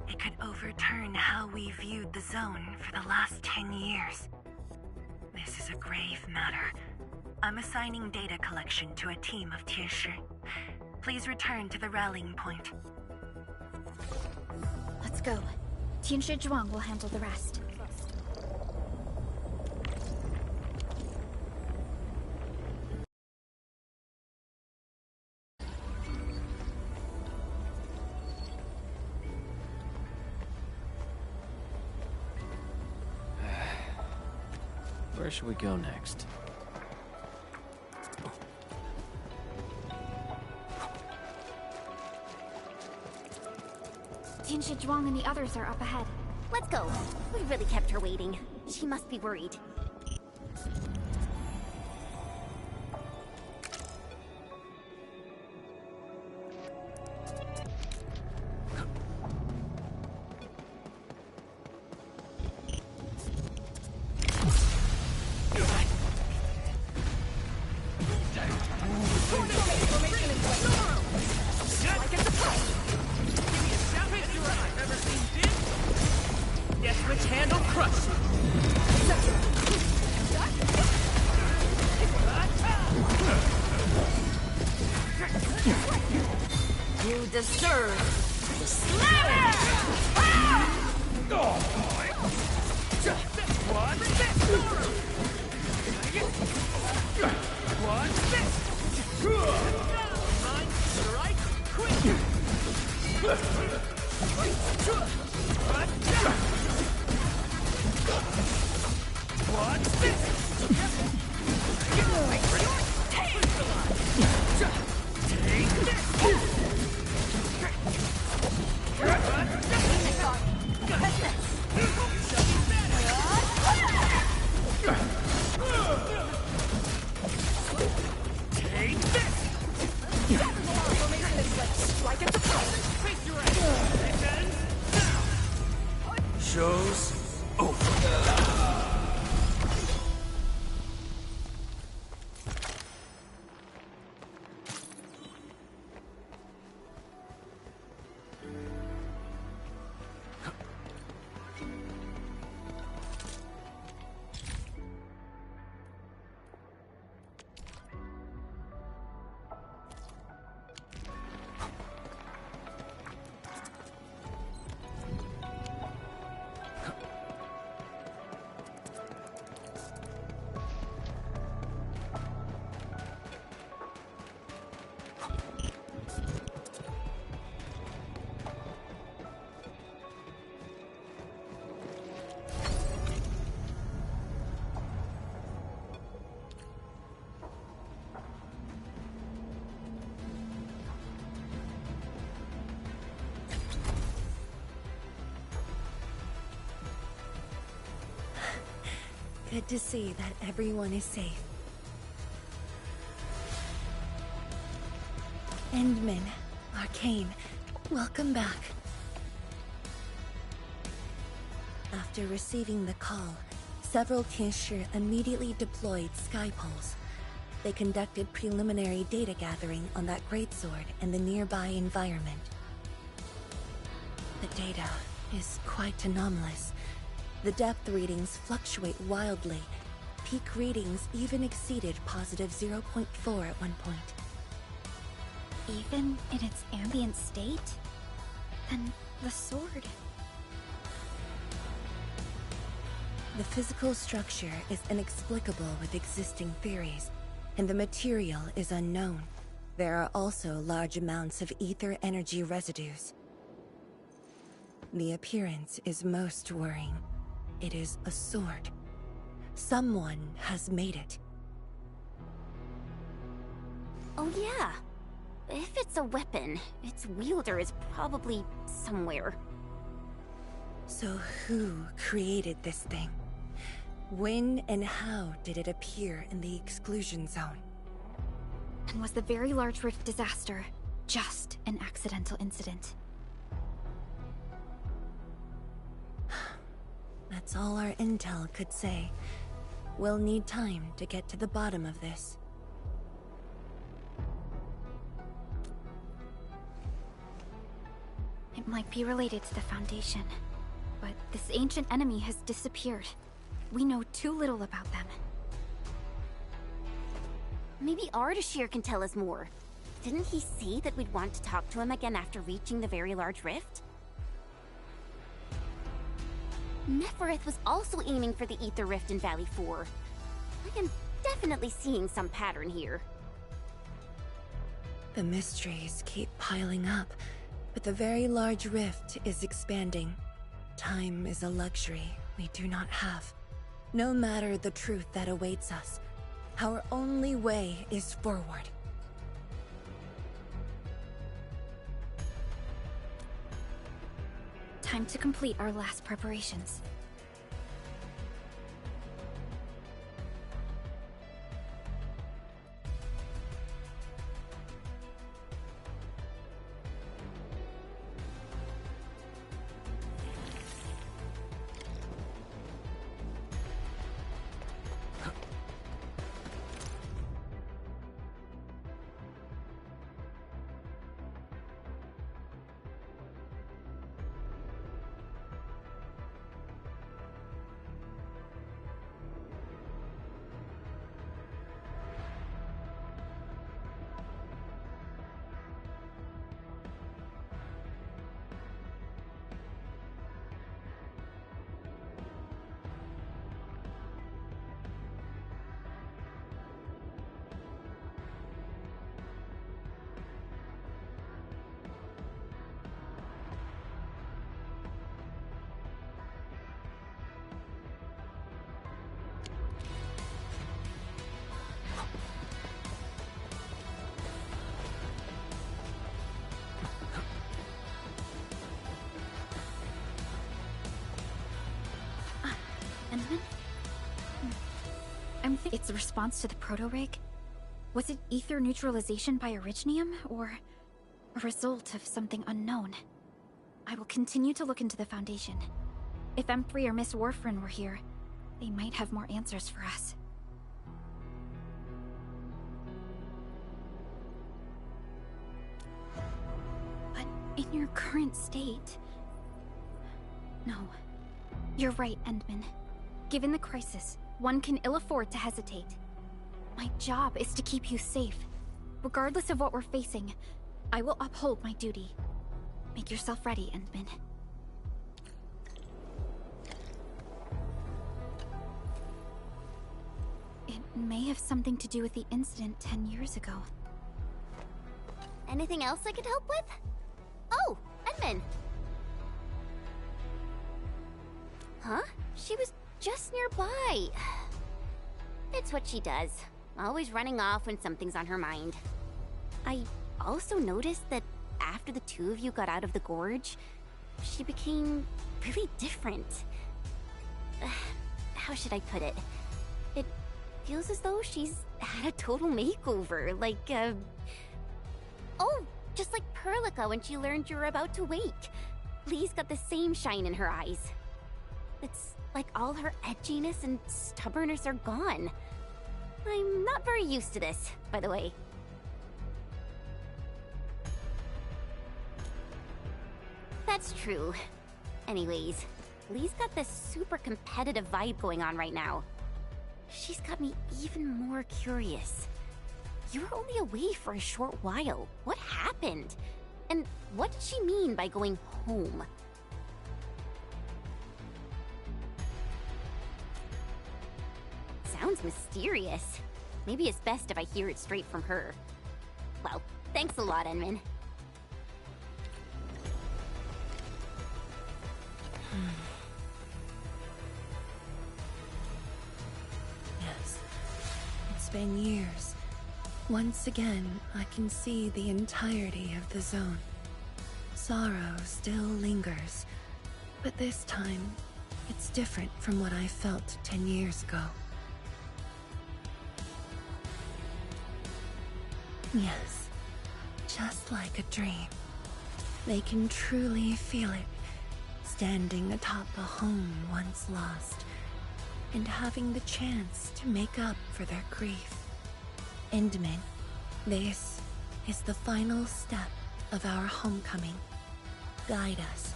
it could overturn how we viewed the zone for the last 10 years. This is a grave matter. I'm assigning data collection to a team of Tieshi. Please return to the rallying point. Let's go. Tianshi Zhuang will handle the rest. Where should we go next? Tianshi Zhuang and the others are up ahead. Let's go. We really kept her waiting. She must be worried. You deserve to slam Show's over. Good to see that everyone is safe. Endman, Arcane, welcome back. After receiving the call, several Tianshi immediately deployed skypoles. They conducted preliminary data gathering on that greatsword and the nearby environment. The data is quite anomalous. The depth readings fluctuate wildly. Peak readings even exceeded positive 0.4 at one point. Even in its ambient state? Then the sword... The physical structure is inexplicable with existing theories, and the material is unknown. There are also large amounts of ether energy residues. The appearance is most worrying. It is a sword. Someone has made it. Oh yeah. If it's a weapon, its wielder is probably somewhere. So who created this thing? When and how did it appear in the exclusion zone? And was the Very Large Rift disaster just an accidental incident? That's all our intel could say. We'll need time to get to the bottom of this. It might be related to the Foundation, but this ancient enemy has disappeared. We know too little about them. Maybe Ardashir can tell us more. Didn't he say that we'd want to talk to him again after reaching the Very Large Rift? Nefereth was also aiming for the Ether Rift in Valley 4. I am definitely seeing some pattern here. The mysteries keep piling up, but the Very Large Rift is expanding. Time is a luxury we do not have. No matter the truth that awaits us, our only way is forward. Time to complete our last preparations. Its response to the proto-rig? Was it ether neutralization by Originium, or a result of something unknown? I will continue to look into the Foundation. If M3 or Miss Warfrin were here, they might have more answers for us. But in your current state... No. You're right, Endman. Given the crisis, one can ill afford to hesitate. My job is to keep you safe. Regardless of what we're facing, I will uphold my duty. Make yourself ready, Endman. It may have something to do with the incident 10 years ago. Anything else I could help with? Oh, Edmund! Huh? She was just nearby. It's what she does. Always running off when something's on her mind. I also noticed that after the two of you got out of the gorge, she became really different. How should I put it? It feels as though she's had a total makeover, like, oh, just like Perlica when she learned you were about to wake. Lee's got the same shine in her eyes. It's like all her edginess and stubbornness are gone. I'm not very used to this, by the way. That's true. Anyways, Lee's got this super competitive vibe going on right now. She's got me even more curious. You were only away for a short while. What happened? And what did she mean by going home? Sounds mysterious. Maybe it's best if I hear it straight from her. Well, thanks a lot, Enmin. Yes. It's been years. Once again, I can see the entirety of the zone. Sorrow still lingers, but this time, it's different from what I felt 10 years ago. Yes, just like a dream. They can truly feel it, standing atop a home once lost, and having the chance to make up for their grief. Endman, this is the final step of our homecoming. Guide us,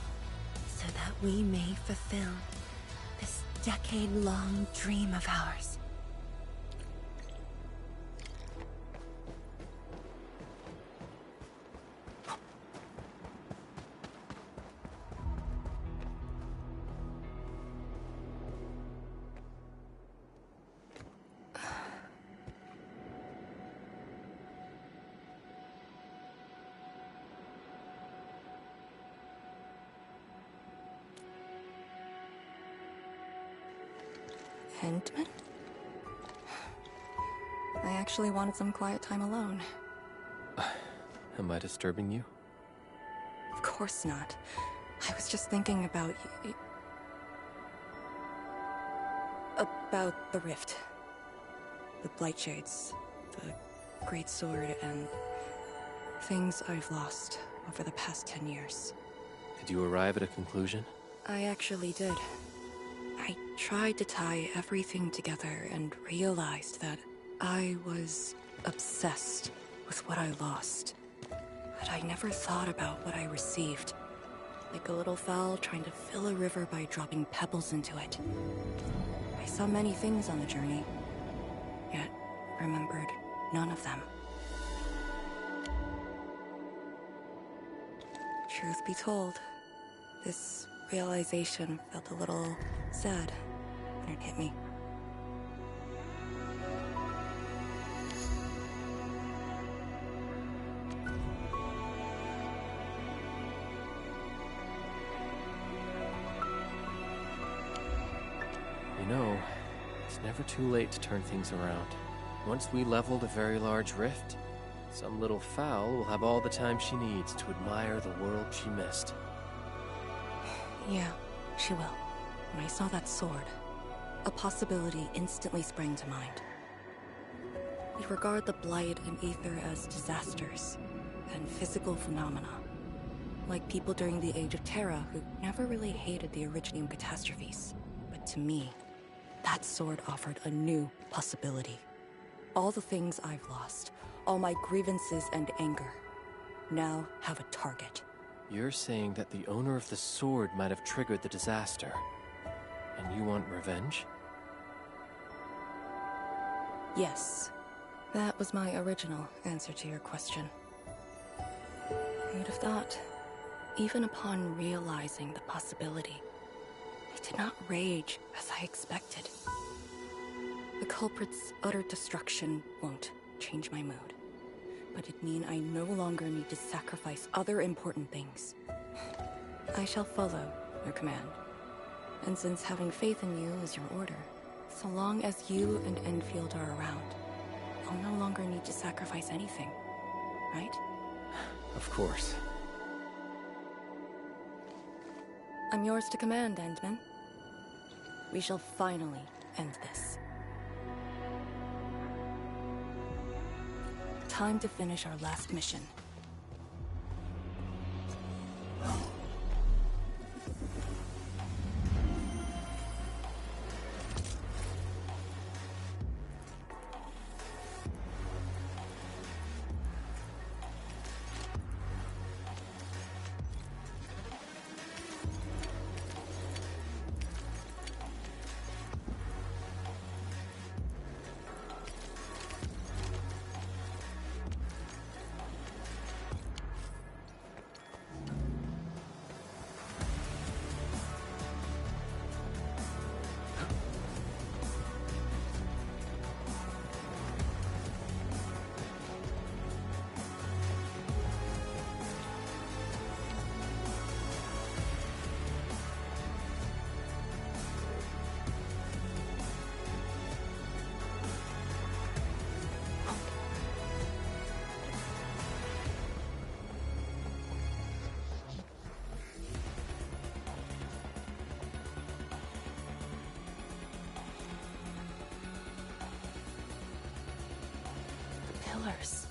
so that we may fulfill this decade-long dream of ours. Endman? I actually wanted some quiet time alone. Am I disturbing you? Of course not. I was just thinking about about the rift. The Blightshades, the Great Sword, and things I've lost over the past 10 years. Did you arrive at a conclusion? I actually did. I tried to tie everything together and realized that I was obsessed with what I lost. But I never thought about what I received. Like a little fowl trying to fill a river by dropping pebbles into it. I saw many things on the journey, yet remembered none of them. Truth be told, this realization felt a little sad when it hit me. You know, it's never too late to turn things around. Once we leveled a very large rift, some little fowl will have all the time she needs to admire the world she missed. Yeah, she will. When I saw that sword, a possibility instantly sprang to mind. We regard the Blight and Aether as disasters and physical phenomena, like people during the Age of Terra who never really hated the Originium catastrophes. But to me, that sword offered a new possibility. All the things I've lost, all my grievances and anger, now have a target. You're saying that the owner of the sword might have triggered the disaster, and you want revenge? Yes. That was my original answer to your question. Who'd have thought? Even upon realizing the possibility, I did not rage as I expected. The culprit's utter destruction won't change my mood, but it'd mean I no longer need to sacrifice other important things. I shall follow your command. And since having faith in you is your order, so long as you and Endfield are around, I'll no longer need to sacrifice anything, right? Of course. I'm yours to command, Endman. We shall finally end this. Time to finish our last mission. pillars.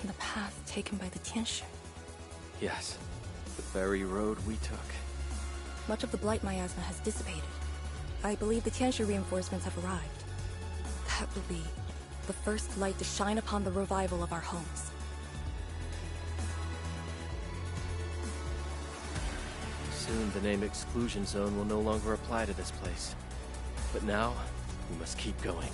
And the path taken by the Tianshi. Yes, the very road we took. Much of the blight miasma has dissipated. I believe the Tianshi reinforcements have arrived. That will be the first light to shine upon the revival of our homes. Soon the name Exclusion Zone will no longer apply to this place. But now, we must keep going.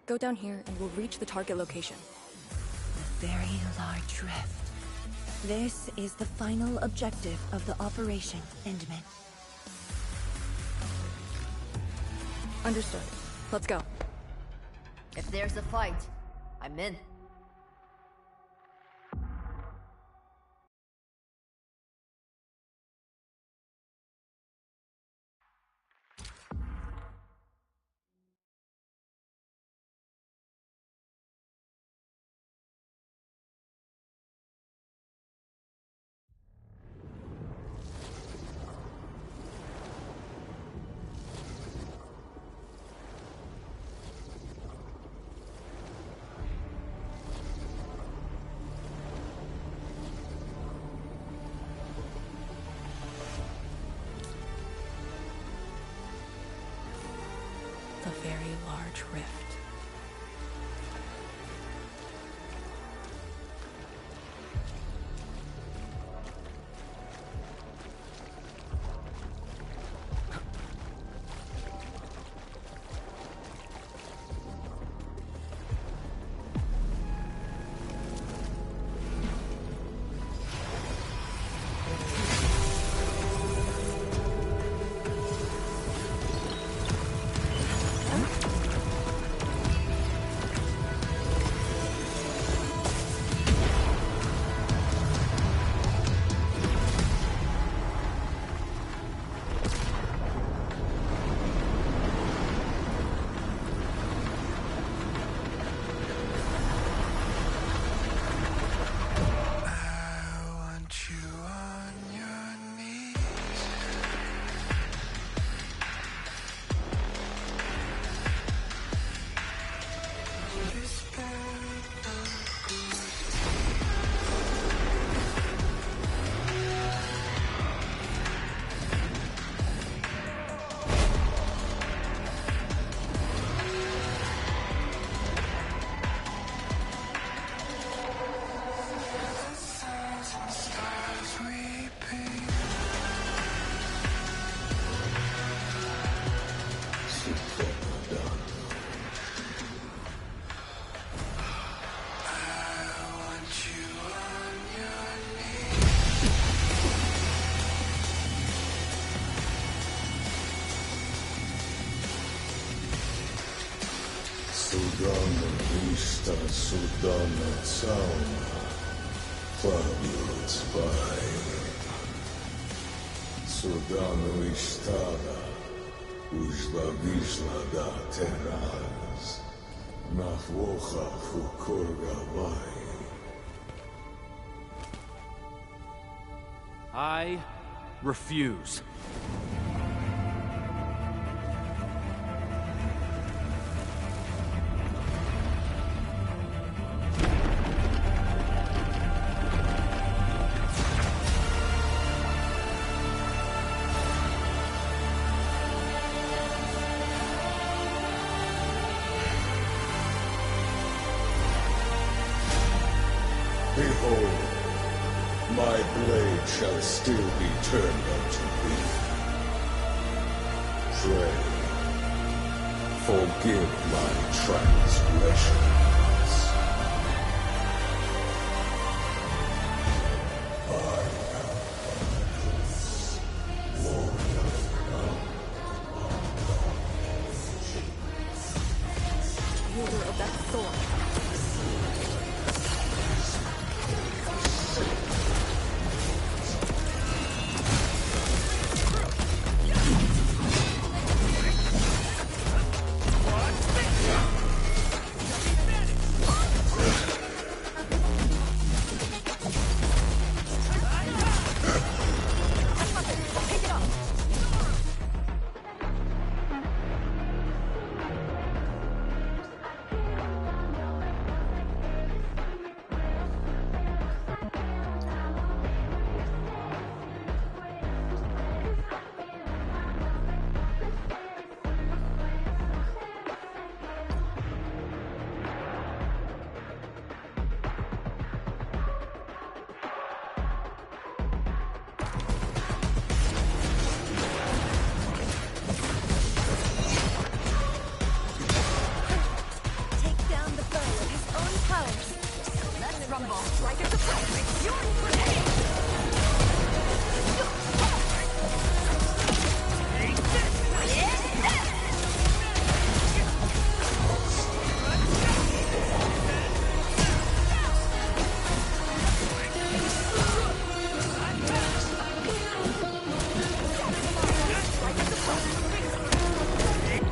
Go down here and we'll reach the target location. Very large rift. This is the final objective of the operation, Endman. Understood. Let's go. If there's a fight, I'm in. The very large rift. Sudana Vista, Sudana Sauna, Fabulous by Sudana Istada, Ujla Vishla da Terras, Nafwocha Fukurga Vai. I refuse. Behold, my blade shall still be turned unto thee. Pray, forgive my transgressions. Wielder of that sword. rumble. Strike at the price. You're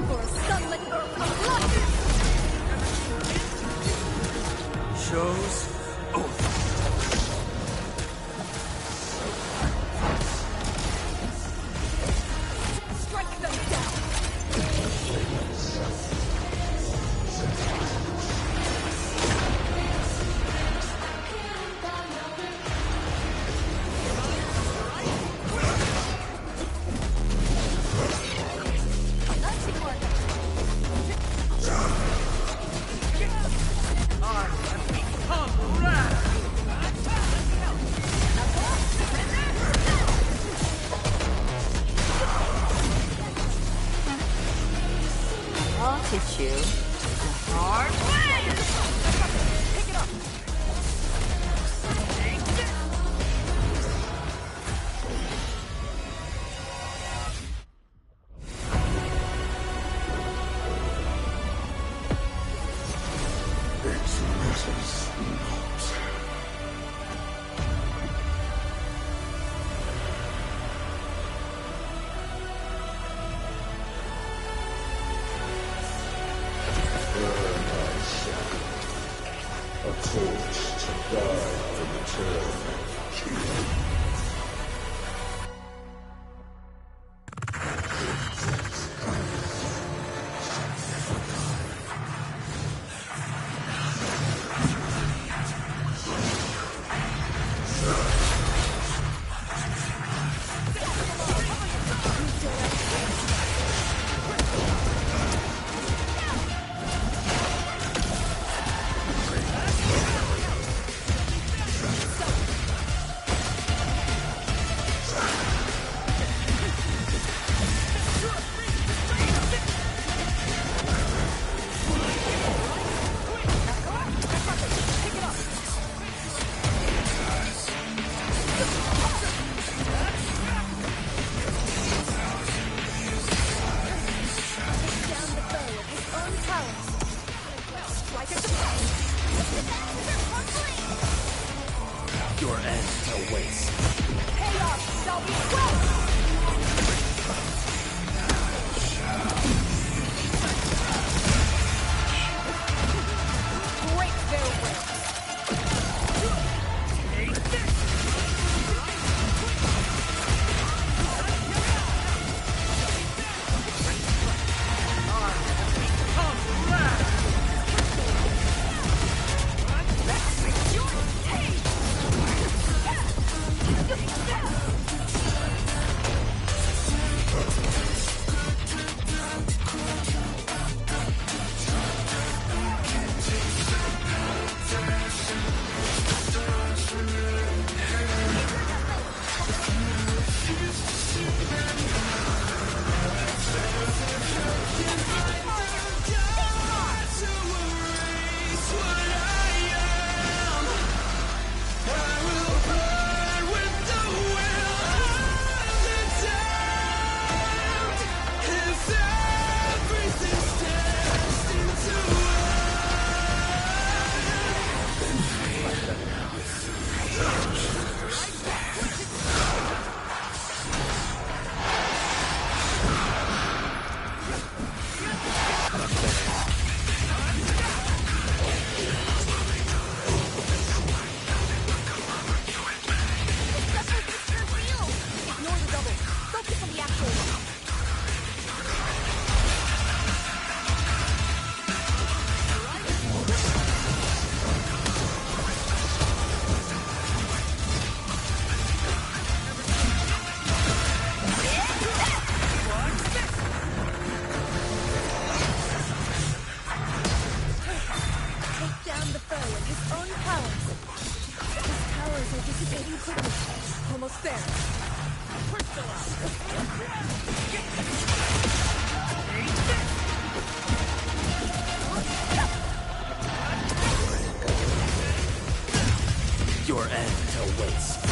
For a sunlit earth of blood! Shows over. strike them down. I'll teach you the hard way. Pick it up. It matters not. A torch to guide the return of King. Your end awaits. Chaos shall be quelled! Break their will! Almost there. awaits.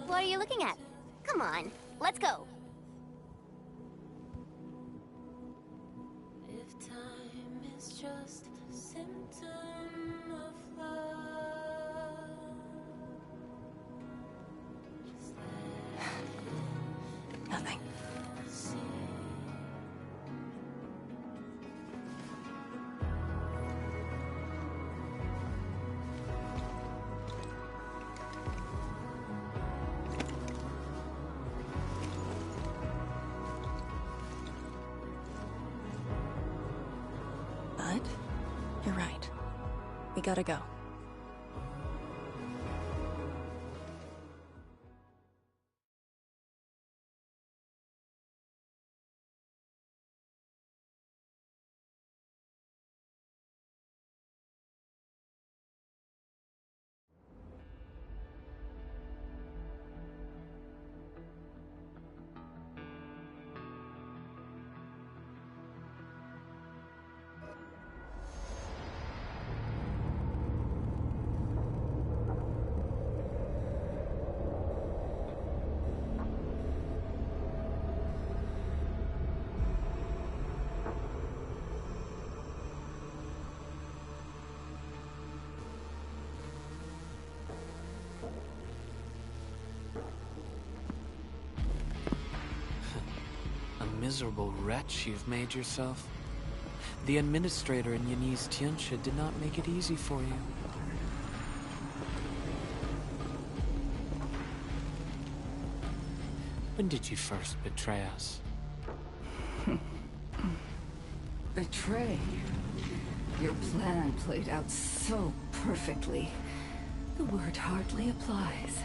What are you looking at? Come on, let's go. If time is just a symptom of love, Nothing. But you're right. We gotta go. Miserable wretch you've made yourself. The administrator in Yanni's Tianxia did not make it easy for you. When did you first betray us? Betray? Your plan played out so perfectly. The word hardly applies.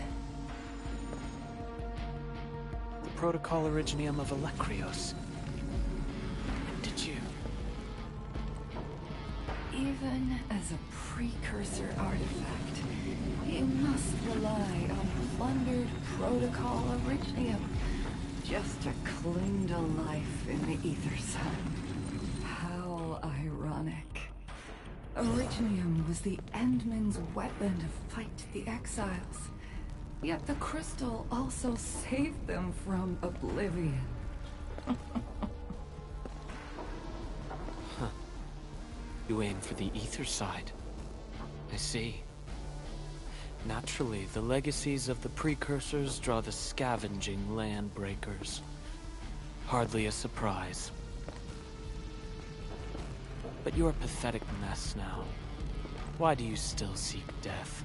The Protocol Originium of Electrios. When did you? Even as a precursor artifact, you must rely on plundered Protocol Originium just to cling to life in the Ether Sun. How ironic. Originium was the Endmen's weapon to fight the exiles. Yet the crystal also saved them from oblivion. Huh. You aim for the ether side. I see. Naturally, the legacies of the precursors draw the scavenging land breakers. Hardly a surprise. But you're a pathetic mess now. Why do you still seek death?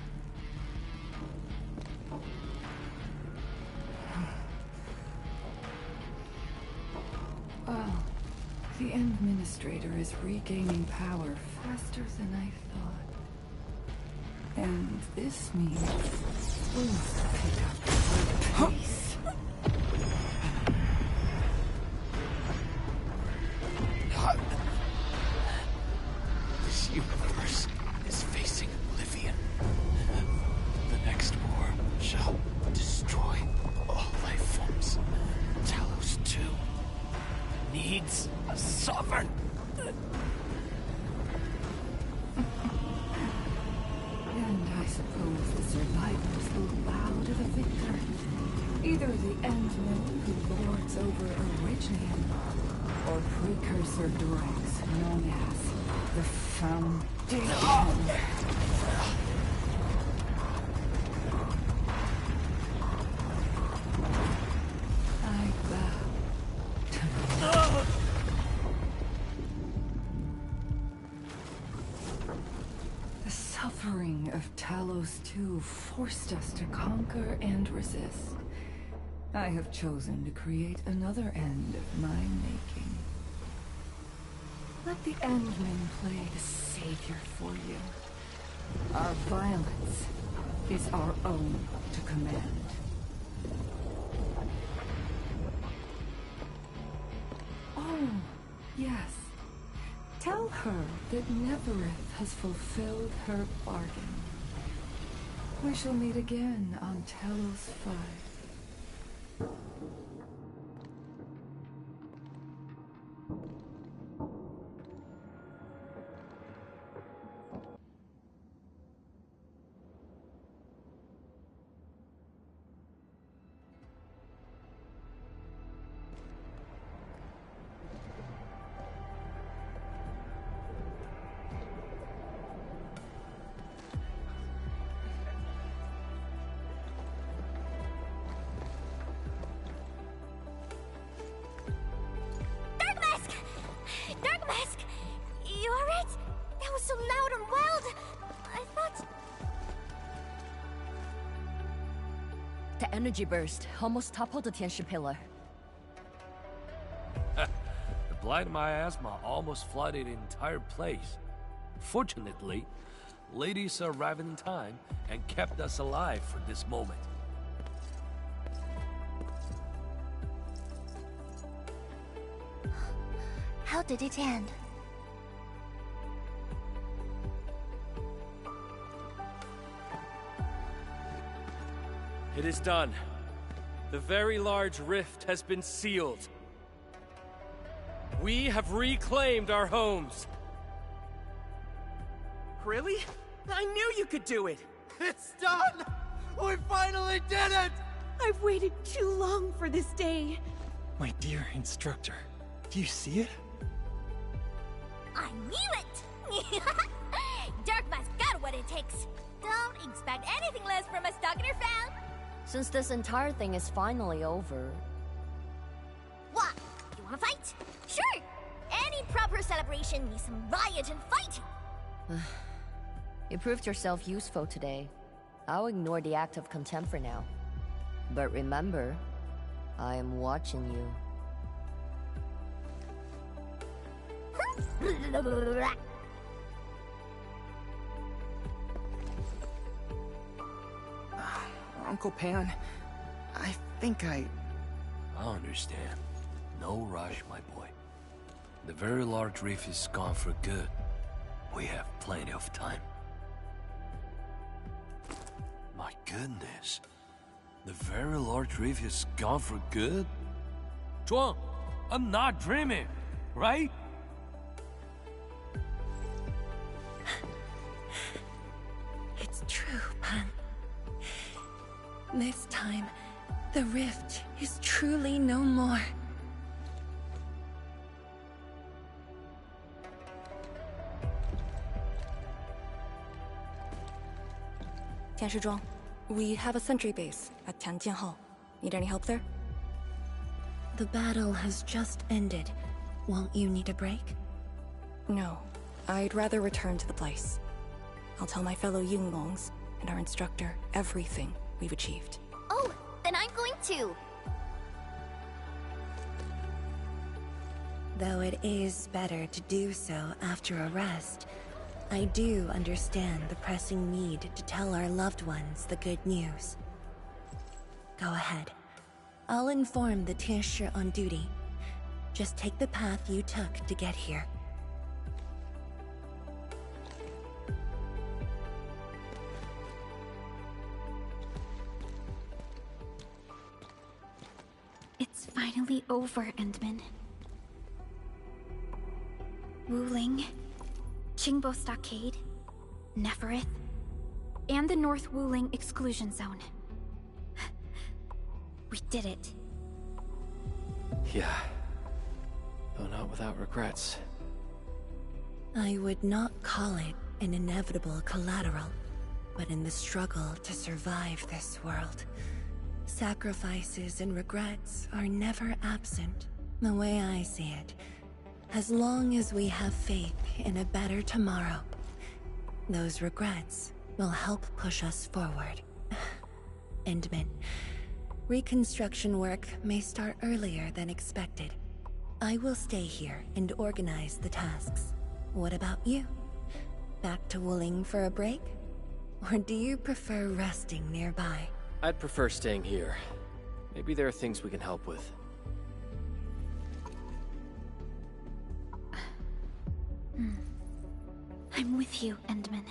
Well, the Administrator is regaining power faster than I thought. And this means we must pick up the pace. This universe is facing oblivion. The next war shall destroy all life forms. Talos too needs a sovereign. And I suppose the survivors will bow to the victor. Either the Endmen who lords over Originium, or precursor droids known as the Foundation. I bow to the suffering of Talos II forced us to conquer and resist. I have chosen to create another end of my making. Let the Endmen play the savior for you. Our violence is our own to command. Oh, yes. Tell her that Neverith has fulfilled her bargain. We shall meet again on Talos 5. The energy burst almost toppled the Tianshi pillar. The blight miasma almost flooded the entire place. Fortunately, ladies arrived in time and kept us alive for this moment. How did it end? It is done. The very large rift has been sealed. We have reclaimed our homes. Really? I knew you could do it! It's done! We finally did it! I've waited too long for this day. My dear instructor, do you see it? I knew it! Darkma's got what it takes. Don't expect anything less from a Stalker fan. Since this entire thing is finally over... What? You wanna fight? Sure! Any proper celebration needs some riot and fighting! You proved yourself useful today. I'll ignore the act of contempt for now. But remember, I am watching you. Uncle Pan, I think I understand. No rush, my boy. The very large reef is gone for good. We have plenty of time. My goodness. The very large reef is gone for good? Zhuang, I'm not dreaming, right? This time, the rift is truly no more. Tianshizhuang, we have a sentry base at Tianjian Hall. Need any help there? The battle has just ended. Won't you need a break? No. I'd rather return to the place. I'll tell my fellow Yinglongs and our instructor everything we've achieved. Oh, then I'm going to. Though it is better to do so after a rest, I do understand the pressing need to tell our loved ones the good news. Go ahead. I'll inform the Tianshi on duty. Just take the path you took to get here. It's finally over, Endman. Wuling, Qingbo Stockade, Neferith, and the North Wuling Exclusion Zone. We did it. Yeah. Though not without regrets. I would not call it an inevitable collateral, but in the struggle to survive this world, sacrifices and regrets are never absent. The way I see it, as long as we have faith in a better tomorrow, those regrets will help push us forward. Endman, reconstruction work may start earlier than expected. I will stay here and organize the tasks. What about you? Back to Wuling for a break? Or do you prefer resting nearby? I'd prefer staying here. Maybe there are things we can help with. I'm with you, Endman.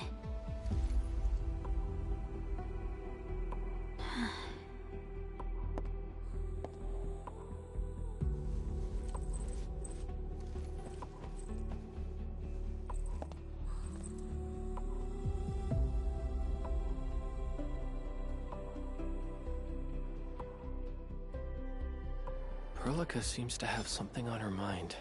Perlica seems to have something on her mind.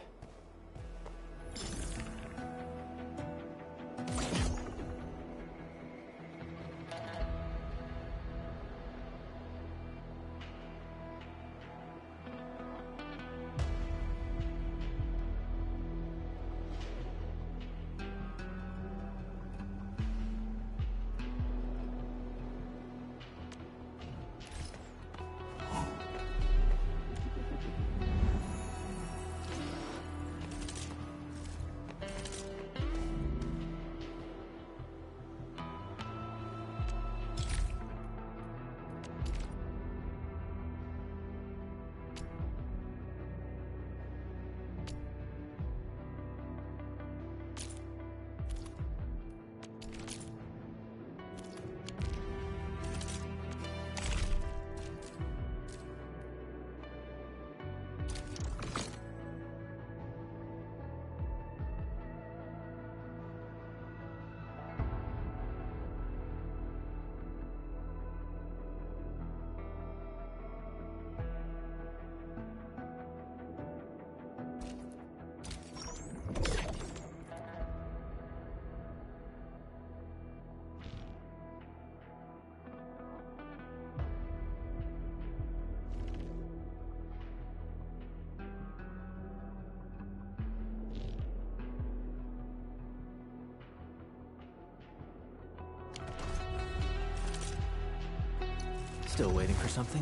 Still waiting for something?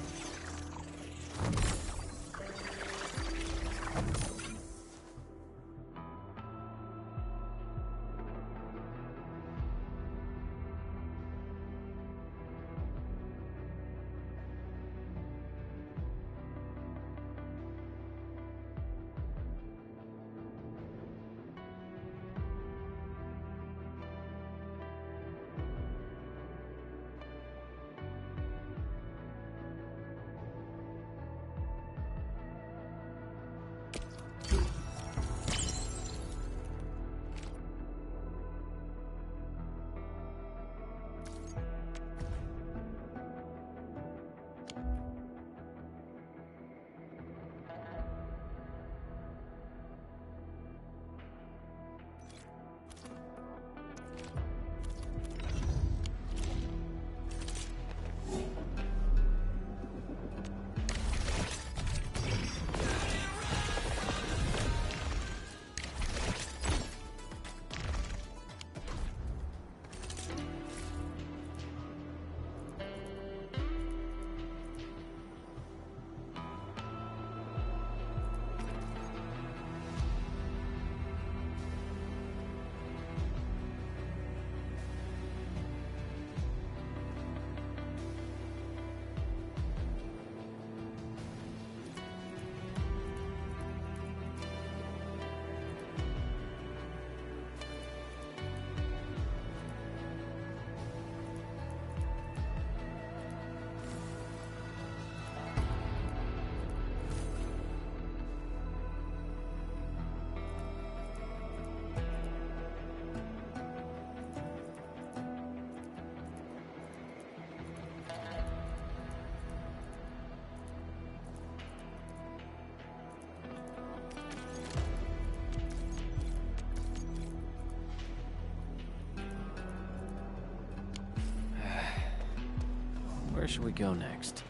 should we go next?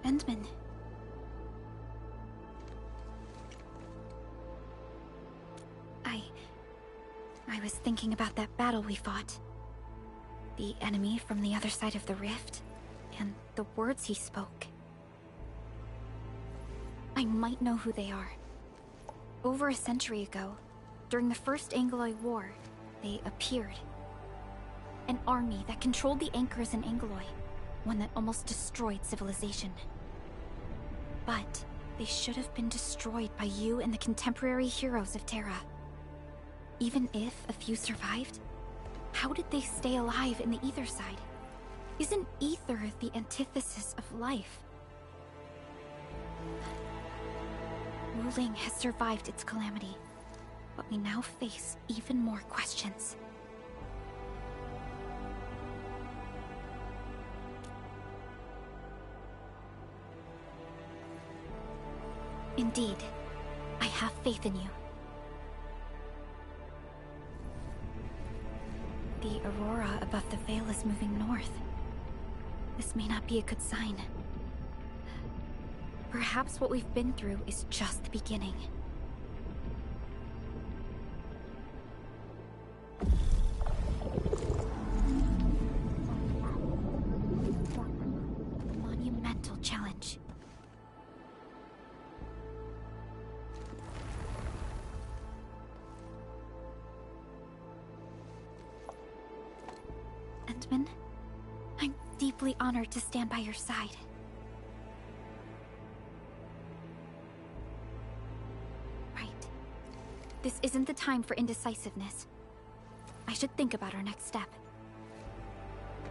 Endman. I was thinking about that battle we fought. The enemy from the other side of the rift, and the words he spoke. I might know who they are. Over a century ago, during the First Angloid War, they appeared. An army that controlled the anchors in Angloy, one that almost destroyed civilization. But they should have been destroyed by you and the contemporary heroes of Terra. Even if a few survived, how did they stay alive in the ether side? Isn't ether the antithesis of life? Wuling has survived its calamity, but we now face even more questions. Indeed, I have faith in you. The aurora above the veil is moving north. This may not be a good sign. Perhaps what we've been through is just the beginning. Monumental challenge. Endman, I'm deeply honored to stand by your side. Right. This isn't the time for indecisiveness. I should think about our next step.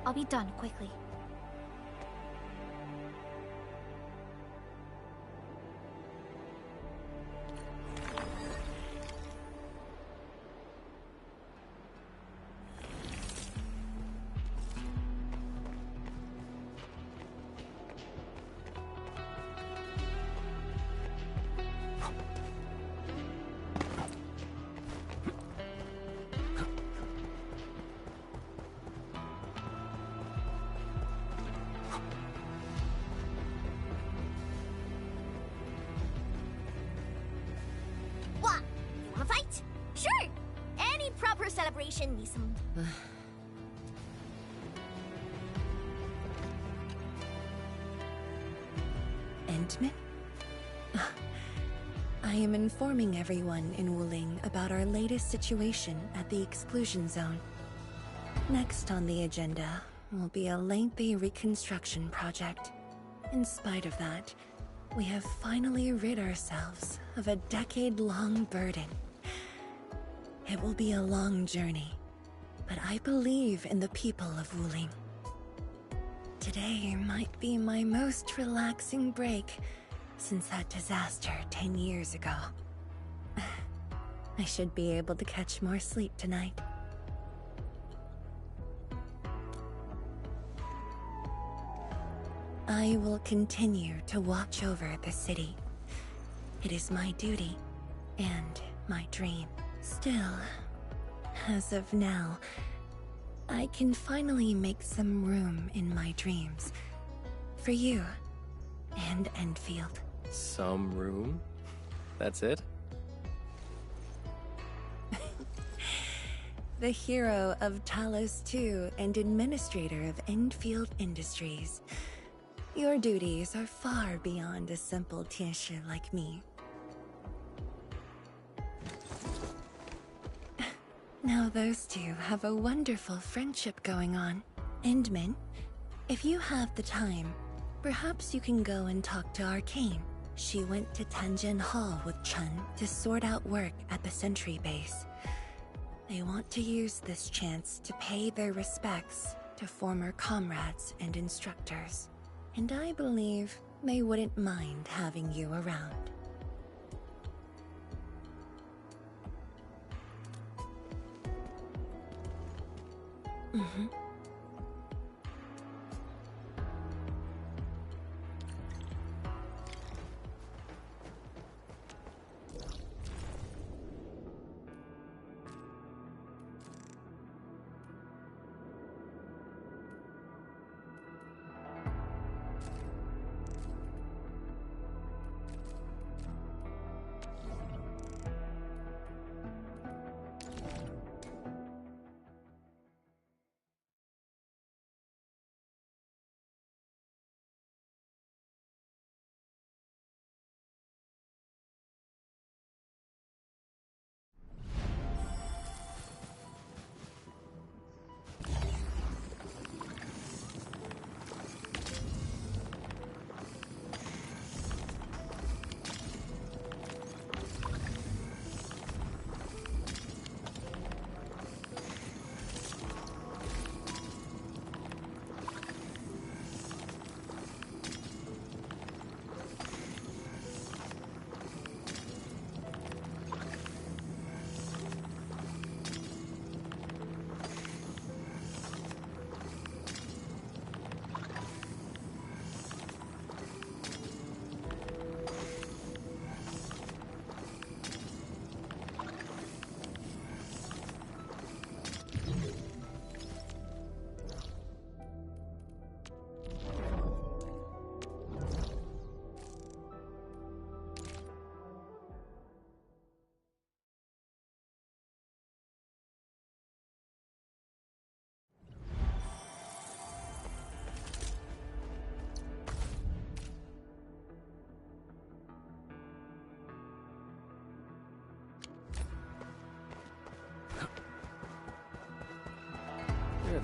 I'll be done quickly. What? You wanna fight? Sure! Any proper celebration needs some... Endman? I am informing everyone in Wuling about our latest situation at the exclusion zone. Next on the agenda will be a lengthy reconstruction project. In spite of that, we have finally rid ourselves of a decade-long burden. It will be a long journey, but I believe in the people of Wuling. Today might be my most relaxing break since that disaster 10 years ago. I should be able to catch more sleep tonight. I will continue to watch over the city. It is my duty and my dream. Still, as of now, I can finally make some room in my dreams for you and Endfield. Some room? That's it? The hero of Talos II and administrator of Endfield Industries. Your duties are far beyond a simple Tianshi like me. Now those two have a wonderful friendship going on. Endman, if you have the time, perhaps you can go and talk to Arcane. She went to Tanjin Hall with Chun to sort out work at the sentry base. They want to use this chance to pay their respects to former comrades and instructors. And I believe they wouldn't mind having you around. Mm-hmm.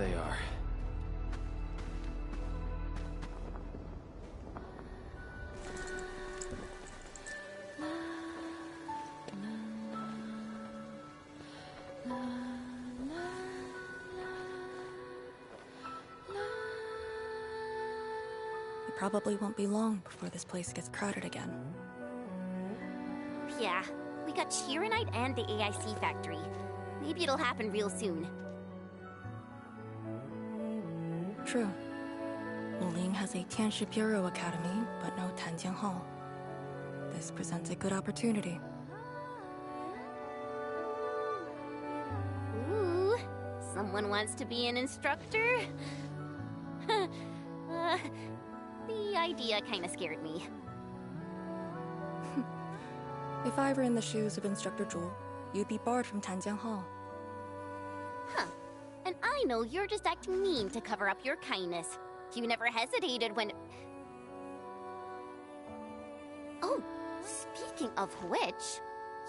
they are. It probably won't be long before this place gets crowded again. Yeah, we got Chironite and the AIC factory. Maybe it'll happen real soon. True. Wuling has a Tianshi Bureau Academy, but no Tanjian Hall. This presents a good opportunity. Ooh, someone wants to be an instructor? The idea kinda scared me. If I were in the shoes of Instructor Zhu, you'd be barred from Tanjian Hall. Huh. And I know you're just acting mean to cover up your kindness. You never hesitated when... Oh, speaking of which,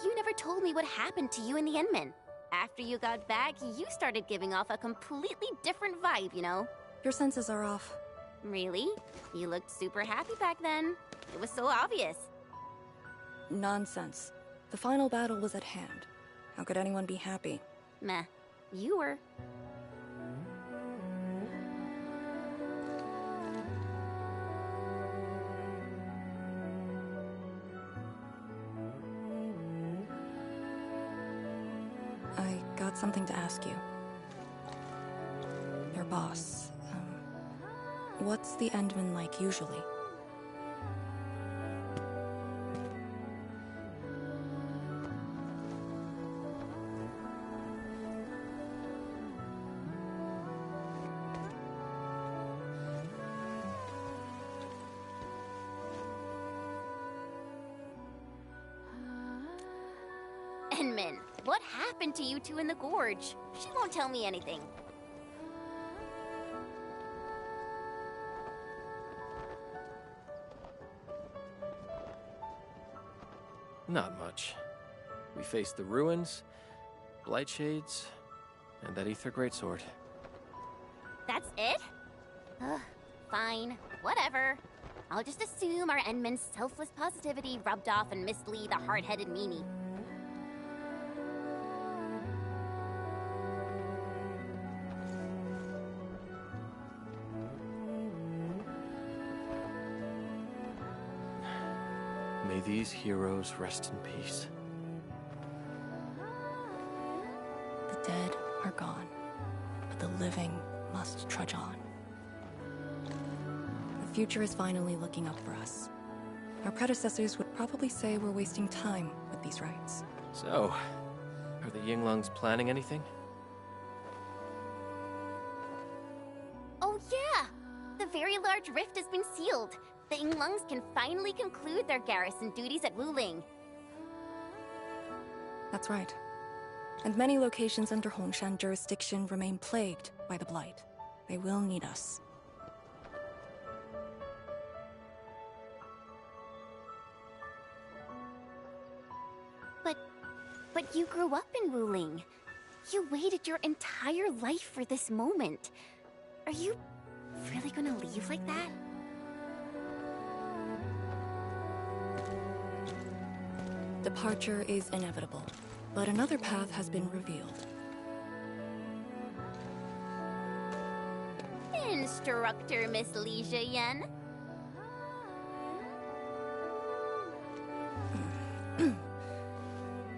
you never told me what happened to you and the Endmen. After you got back, you started giving off a completely different vibe, you know? Your senses are off. Really? You looked super happy back then. It was so obvious. Nonsense. The final battle was at hand. How could anyone be happy? Meh. You were. I got something to ask you. Your boss, what's the Endman like usually? Endman, what happened to you two in the gorge? She won't tell me anything. Not much. We faced the ruins, blight shades, and that ether greatsword. That's it? Ugh, fine. Whatever. I'll just assume our Endman's selfless positivity rubbed off and Miss Lee the hard-headed meanie. May these heroes rest in peace. The dead are gone, but the living must trudge on. The future is finally looking up for us. Our predecessors would probably say we're wasting time with these rites. So, are the Yinglungs planning anything? Oh yeah! The very large rift has been sealed. The Yinglungs can finally conclude their garrison duties at Wuling. That's right. And many locations under Hongshan jurisdiction remain plagued by the Blight. They will need us. But you grew up in Wuling. You waited your entire life for this moment. Are you really gonna leave like that? Departure is inevitable, but another path has been revealed. Instructor Miss Li Zheyan.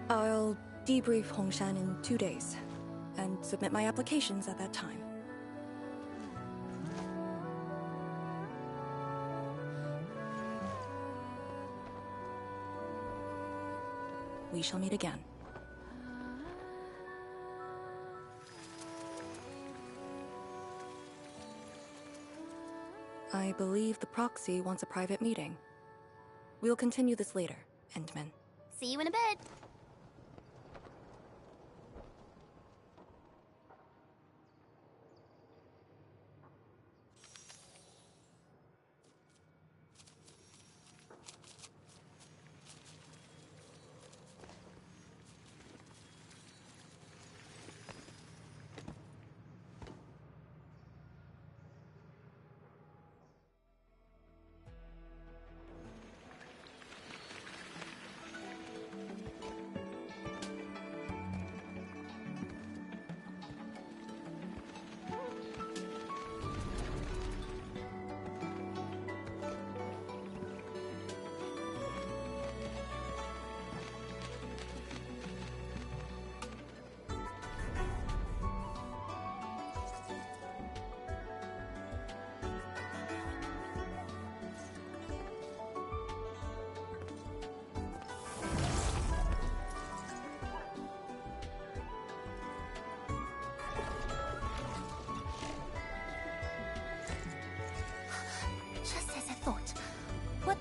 I'll debrief Hongshan in 2 days, and submit my applications at that time. We shall meet again. I believe the proxy wants a private meeting. We'll continue this later, Endman. See you in a bit.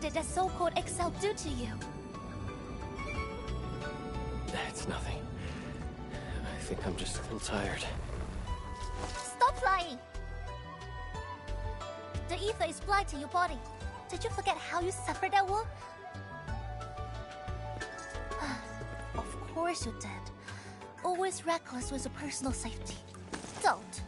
did that so-called Excel do to you? It's nothing. I think I'm just a little tired. Stop lying! The ether is blind to your body. Did you forget how you suffered that wound? Of course you did. Always reckless with your personal safety. Don't.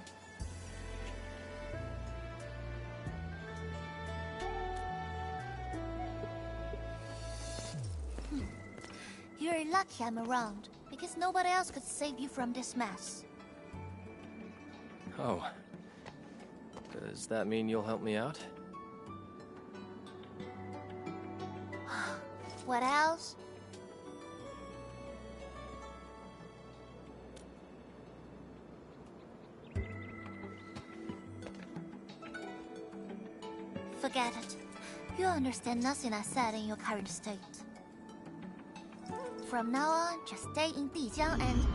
You're lucky I'm around, because nobody else could save you from this mess. Oh. Does that mean you'll help me out? What else? Forget it. You understand nothing I said in your current state. From now on, just stay in Dijiang and...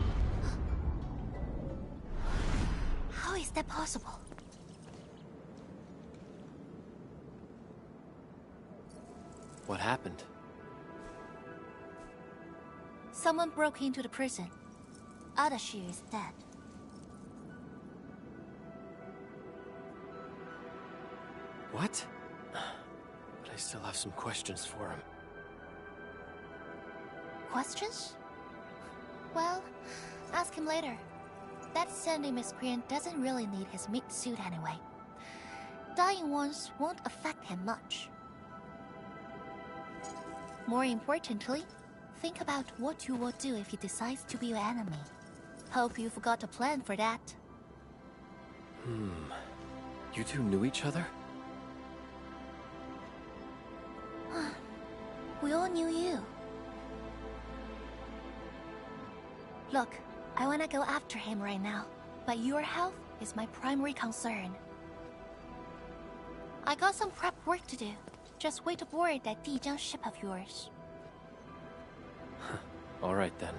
How is that possible? What happened? Someone broke into the prison. Adashi is dead. What? But I still have some questions for him. Questions? Well, ask him later. That sandy miscreant doesn't really need his meat suit anyway. Dying once won't affect him much. More importantly, think about what you will do if he decides to be your enemy. Hope you forgot a plan for that. You two knew each other? We all knew you. Look, I wanna go after him right now, but your health is my primary concern. I got some prep work to do. Just wait aboard that Dijiang ship of yours. Alright then.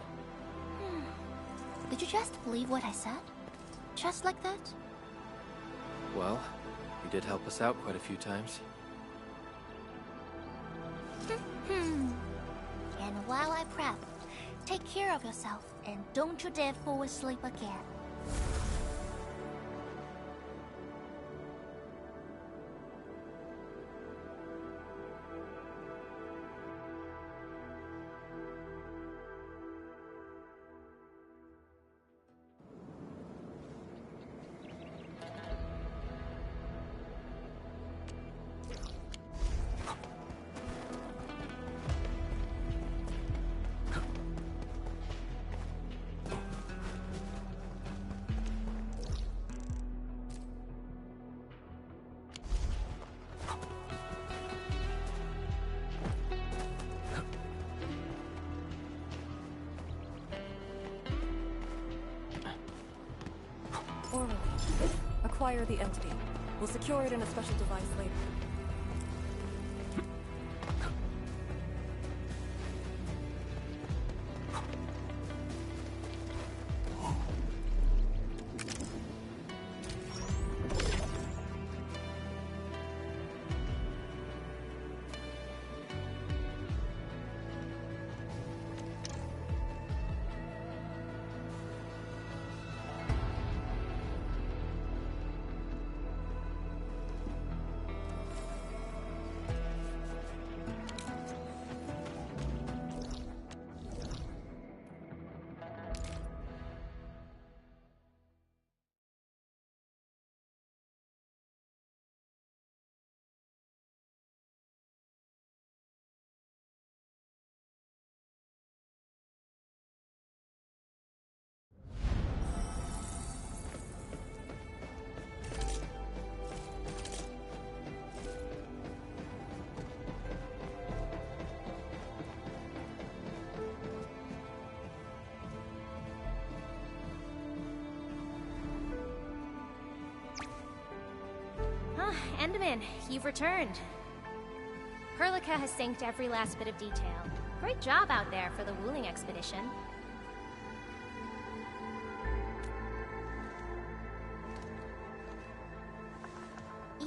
Did you just believe what I said? Just like that? Well, you did help us out quite a few times. And while I prep, take care of yourself and don't you dare fall asleep again. Orally. Acquire the entity. We'll secure it in a special device later. Enderman, you've returned. Perlica has synced every last bit of detail. Great job out there for the Wuling expedition.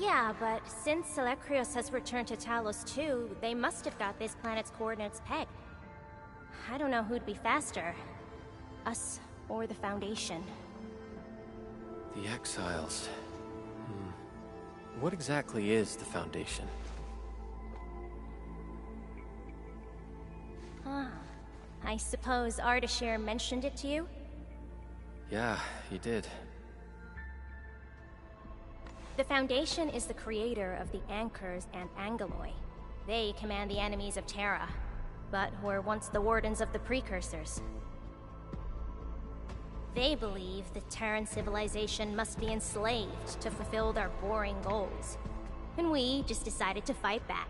Yeah, but since Seleucus has returned to Talos too, they must have got this planet's coordinates pegged. I don't know who'd be faster. Us or the Foundation. The Exiles. What exactly is the Foundation? I suppose Ardashir mentioned it to you? Yeah, he did. The Foundation is the creator of the Anchors and Angeloi. They command the enemies of Terra, but were once the Wardens of the Precursors. They believe the Terran civilization must be enslaved to fulfill their boring goals. And we just decided to fight back.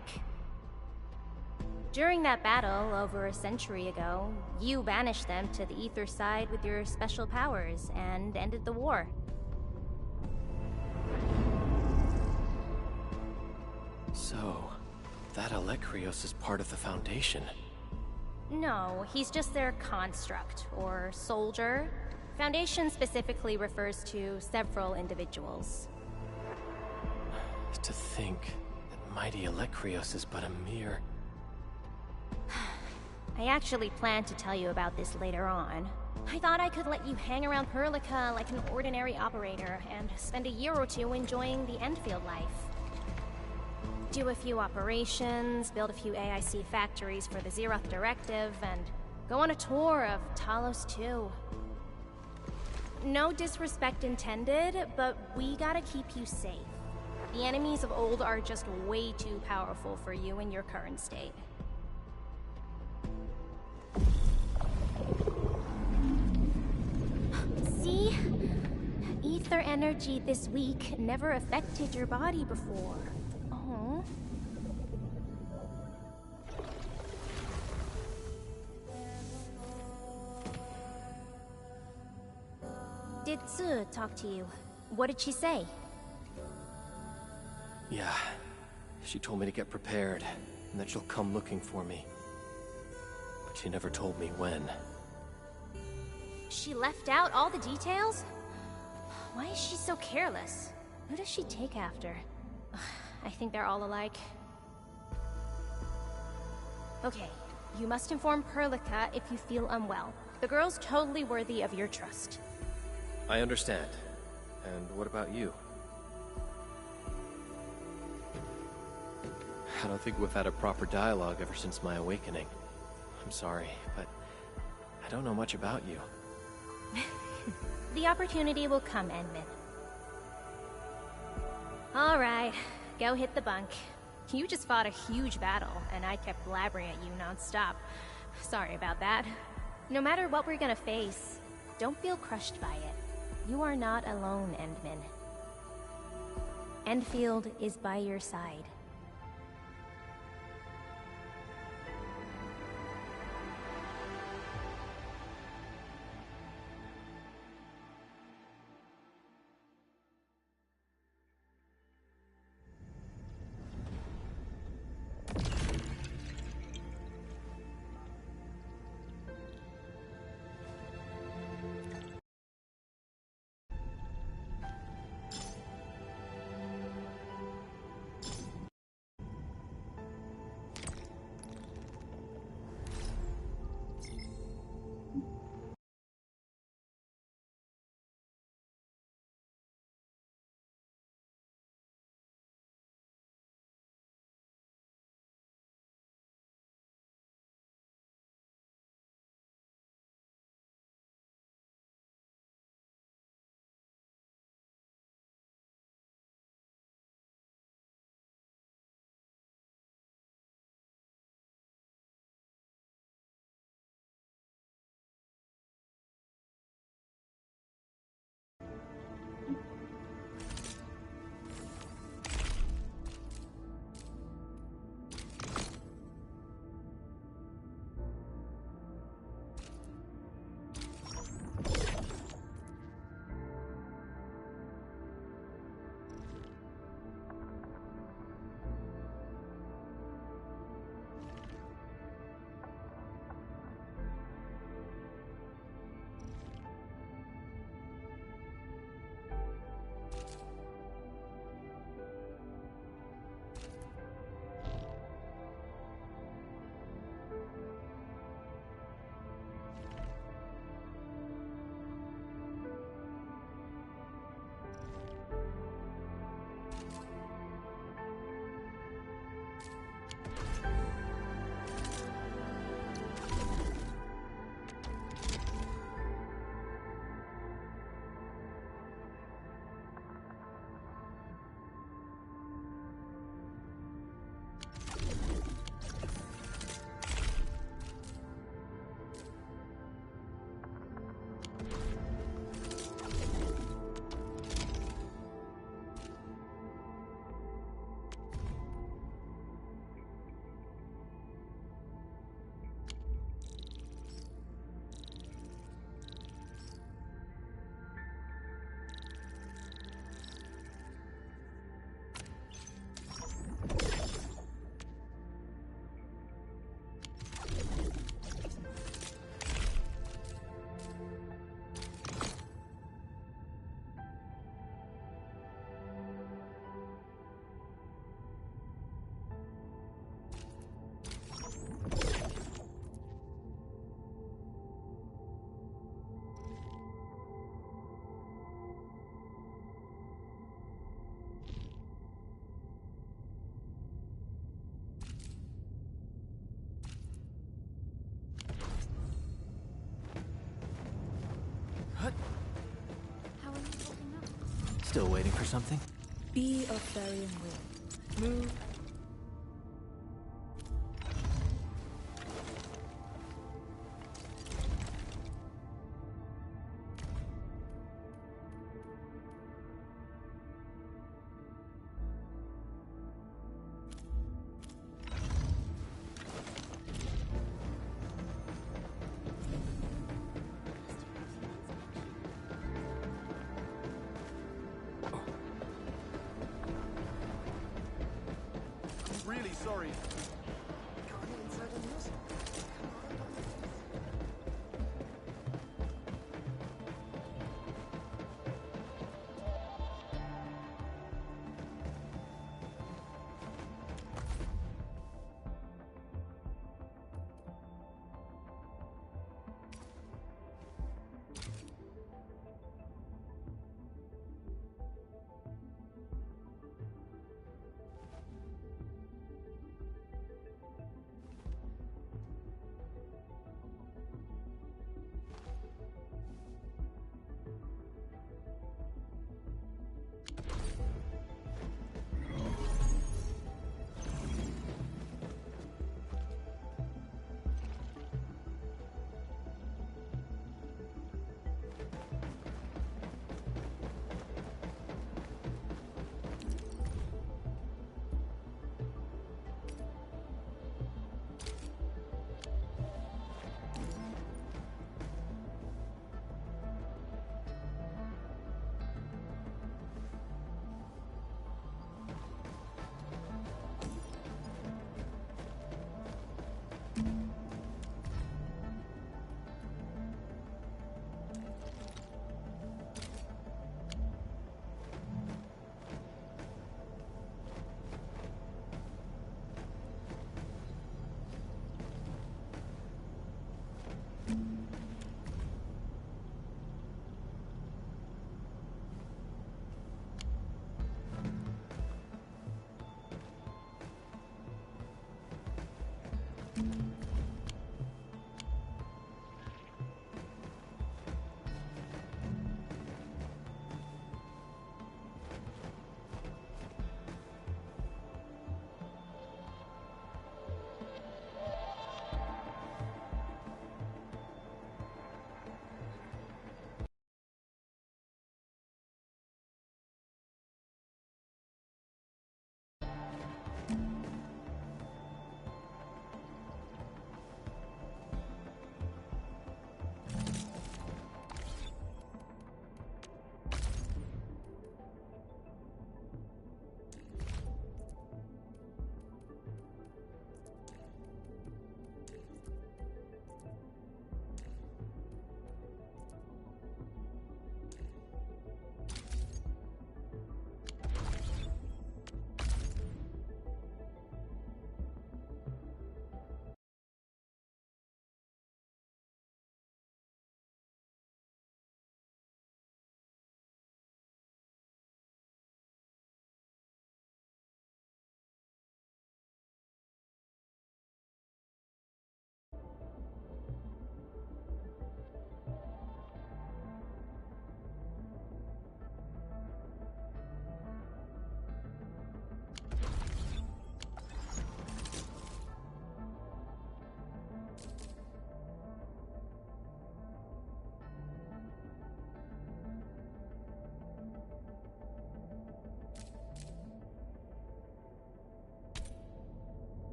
During that battle, over a century ago, you banished them to the Ether side with your special powers and ended the war. So, that Alecrios is part of the Foundation. No, he's just their construct, or soldier. Foundation specifically refers to several individuals. To think that mighty Alecrios is but a mere... I actually planned to tell you about this later on. I thought I could let you hang around Perlica like an ordinary operator and spend a year or two enjoying the Endfield life. Do a few operations, build a few AIC factories for the Zeroth Directive, and go on a tour of Talos 2. No disrespect intended, but we gotta keep you safe. The enemies of old are just way too powerful for you in your current state. See? Ether energy this week never affected your body before. Oh. Did Tzu talk to you? What did she say? Yeah. She told me to get prepared, and that she'll come looking for me. But she never told me when. She left out all the details? Why is she so careless? Who does she take after? I think they're all alike. Okay, you must inform Perlica if you feel unwell. The girl's totally worthy of your trust. I understand. And what about you? I don't think we've had a proper dialogue ever since my awakening. I'm sorry, but I don't know much about you. The opportunity will come, Endman. Alright, go hit the bunk. You just fought a huge battle, and I kept blabbering at you non-stop. Sorry about that. No matter what we're gonna face, don't feel crushed by it. You are not alone, Endman. Endfield is by your side. Still waiting for something? Be of Therian will. Move. Really sorry.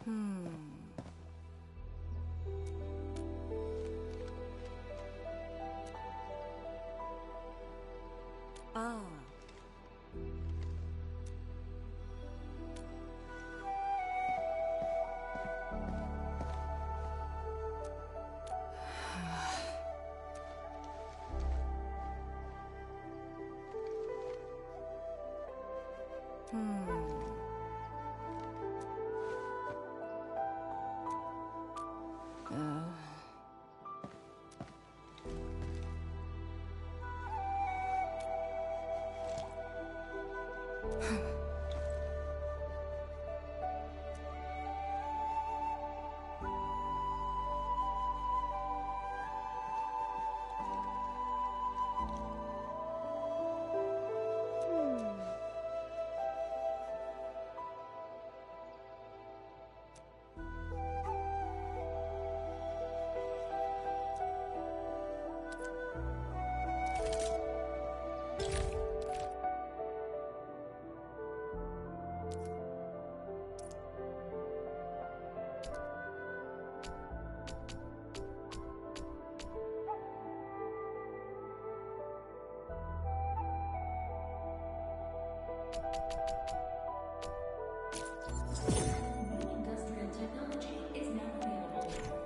Ah. Industrial technology is now available.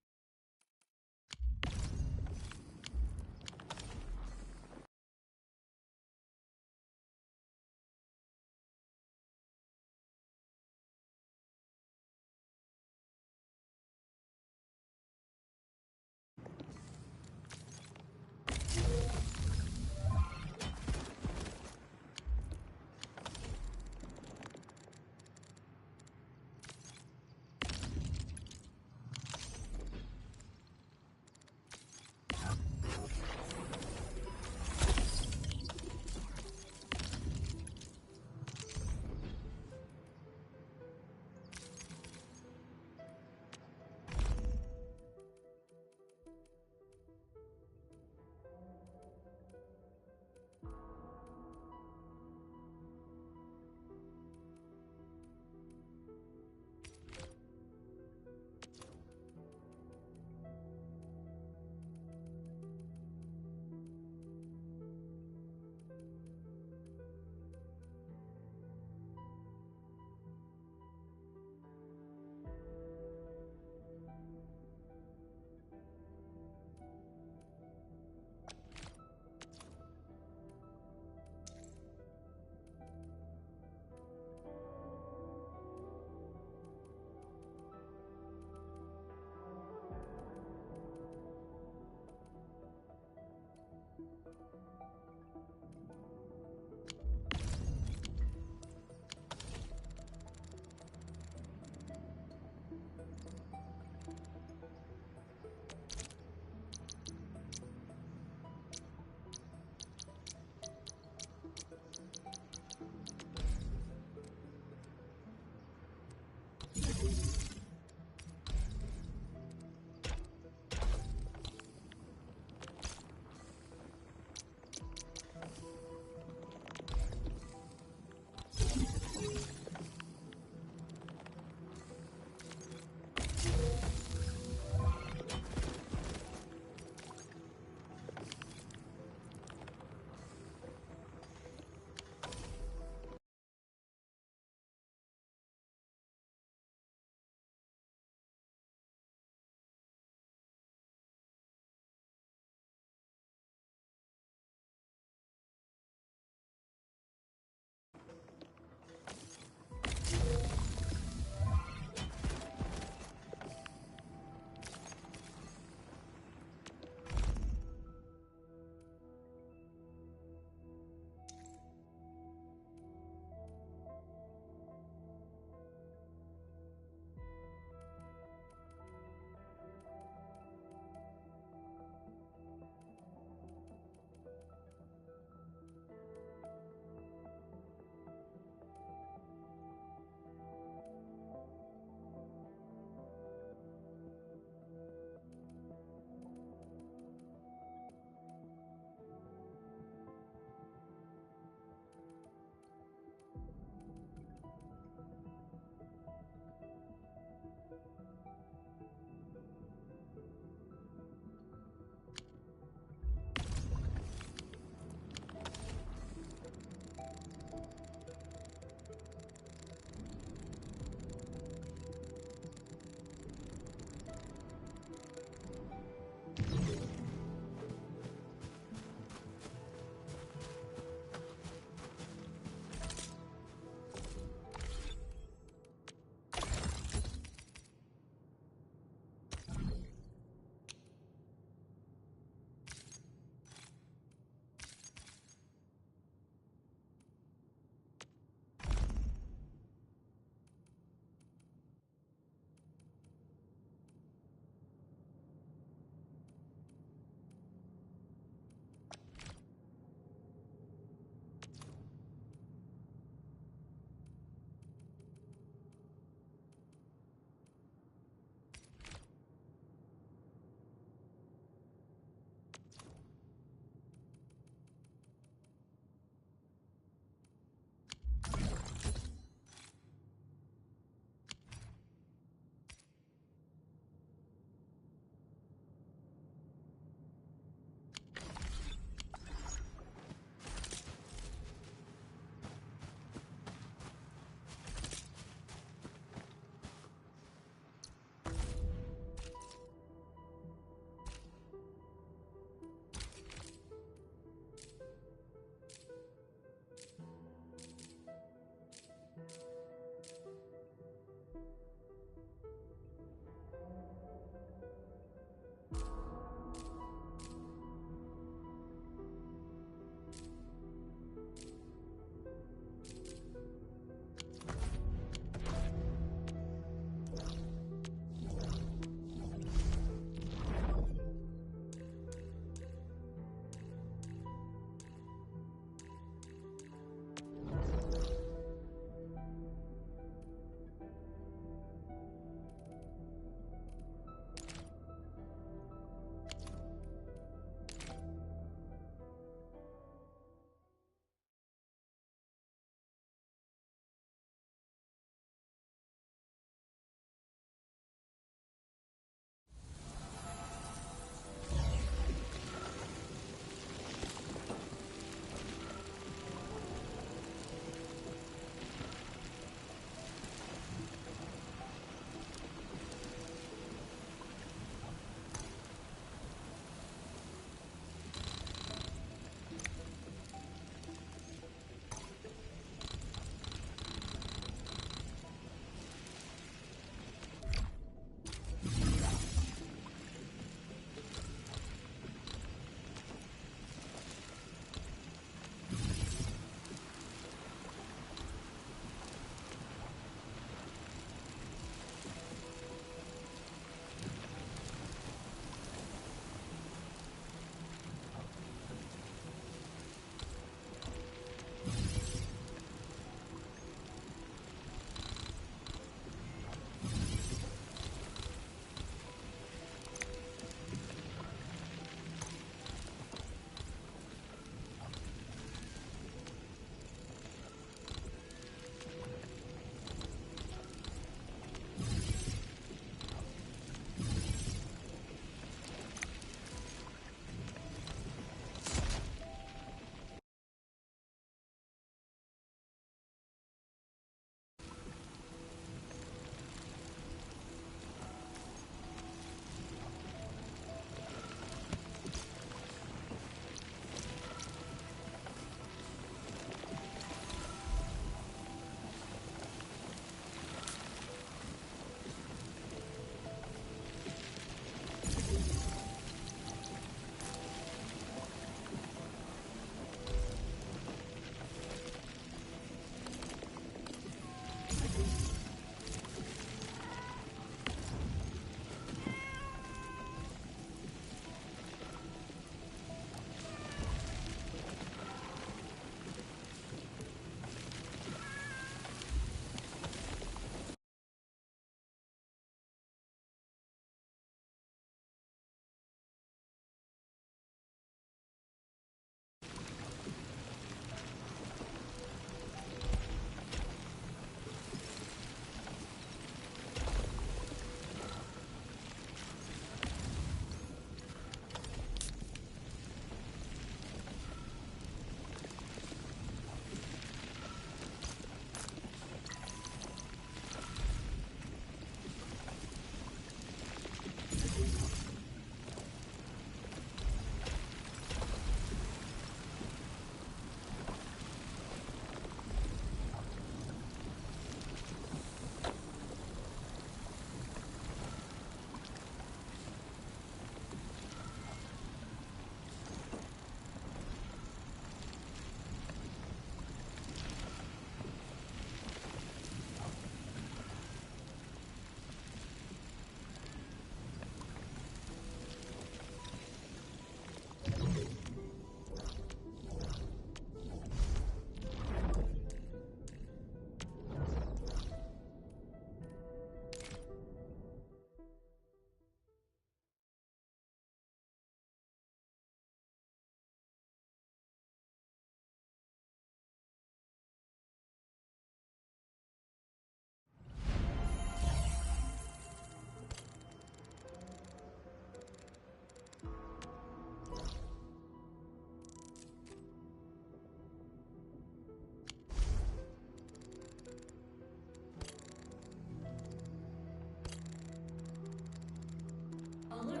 Alert!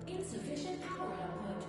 Insufficient power output.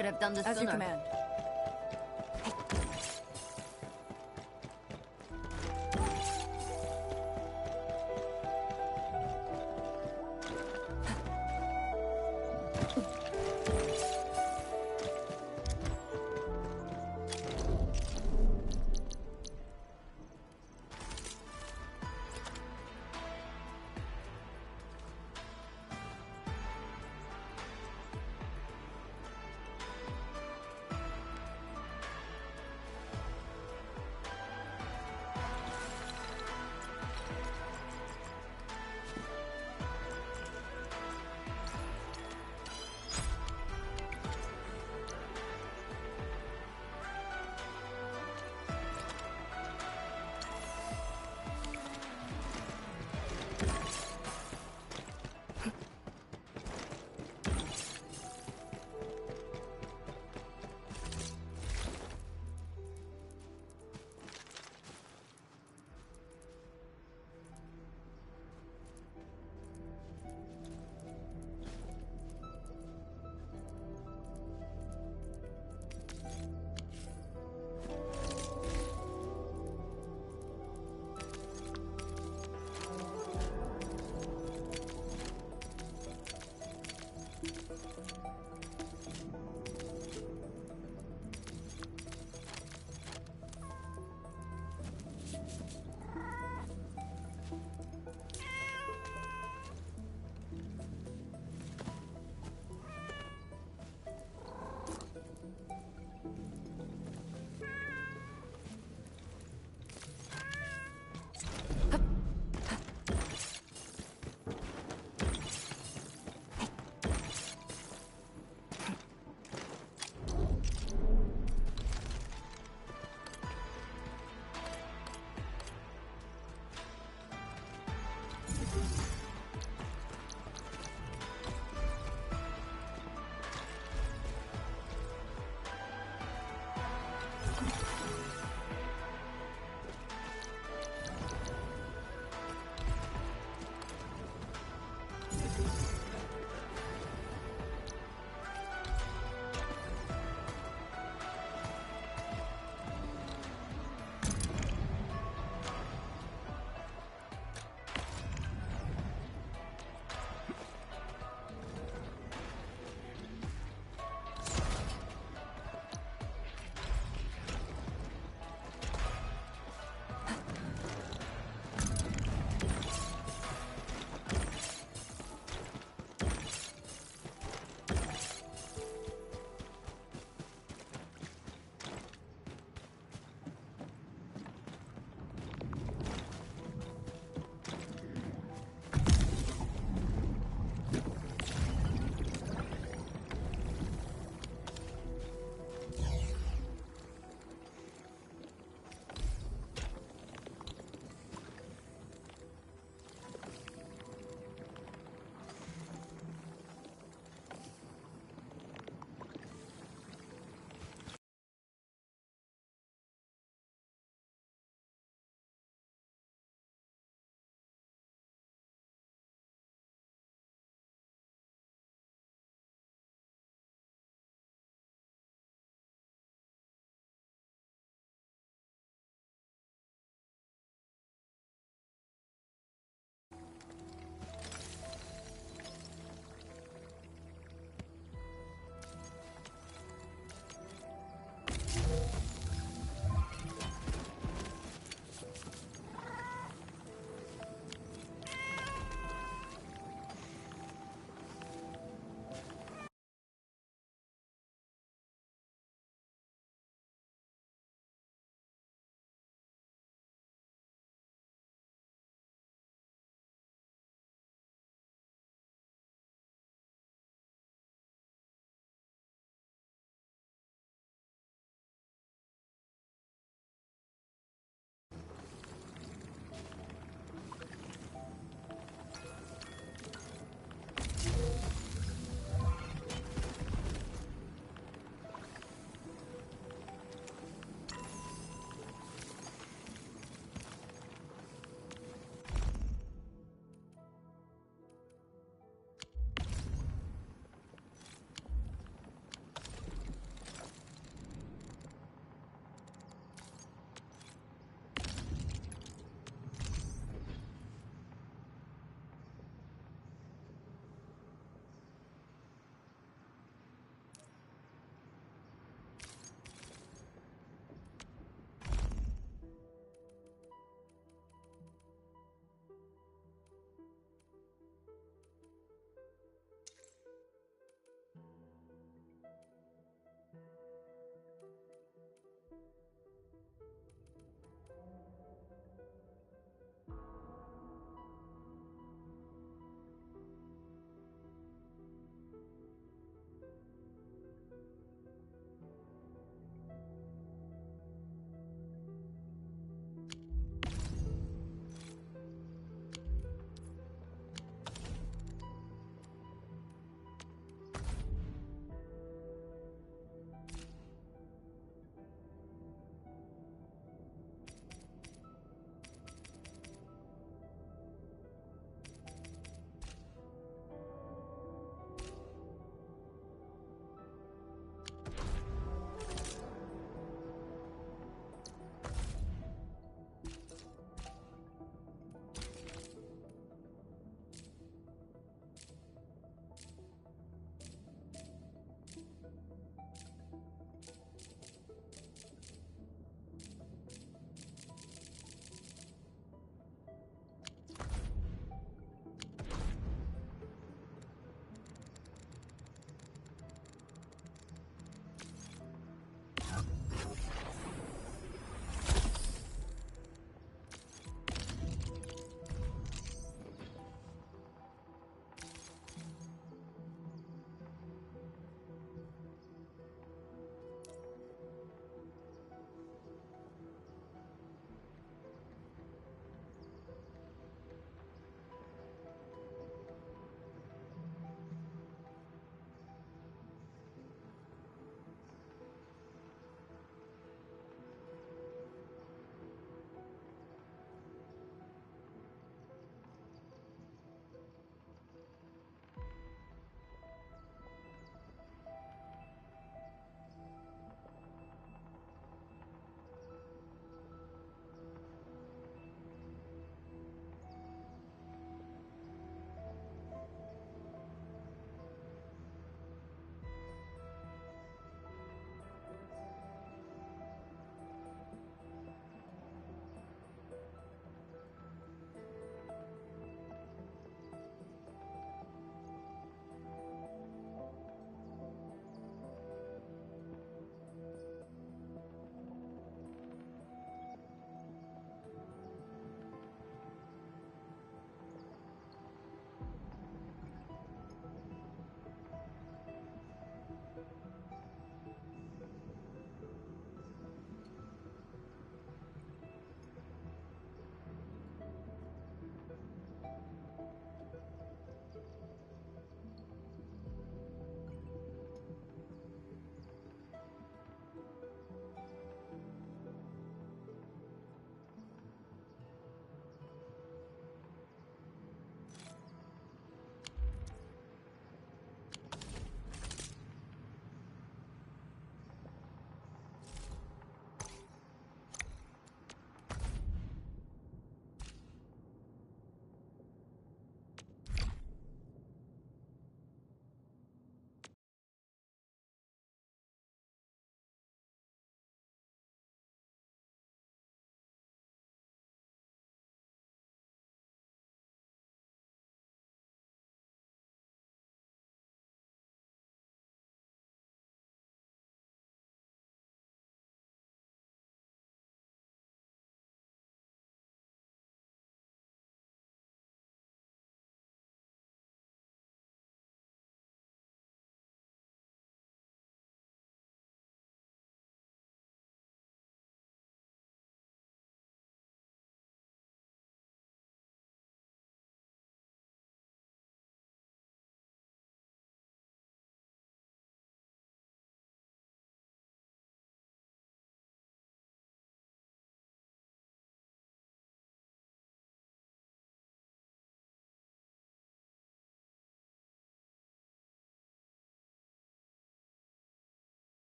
Should have done this As sooner. you command.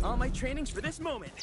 All my training's for this moment.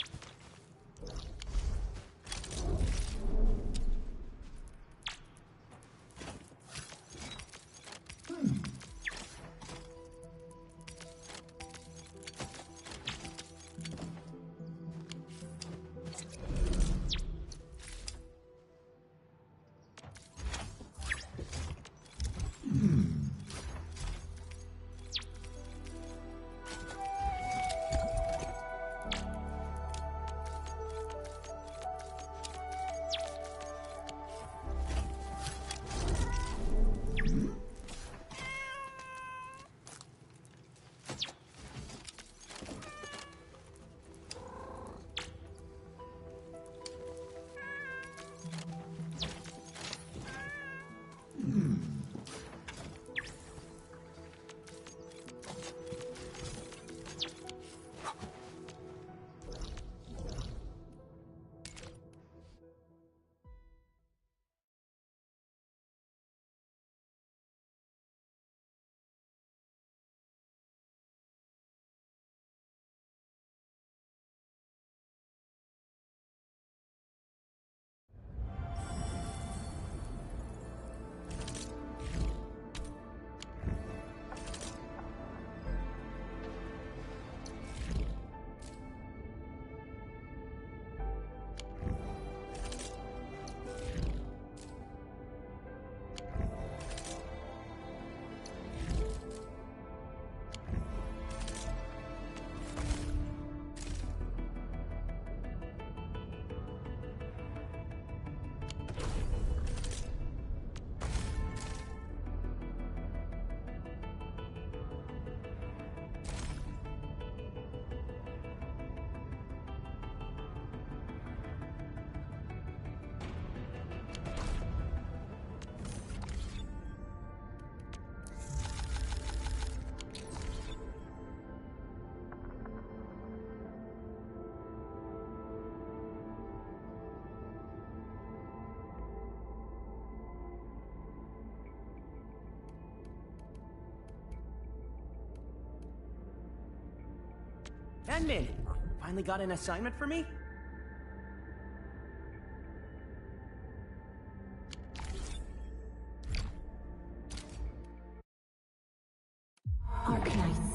Endman, finally got an assignment for me? Arknights.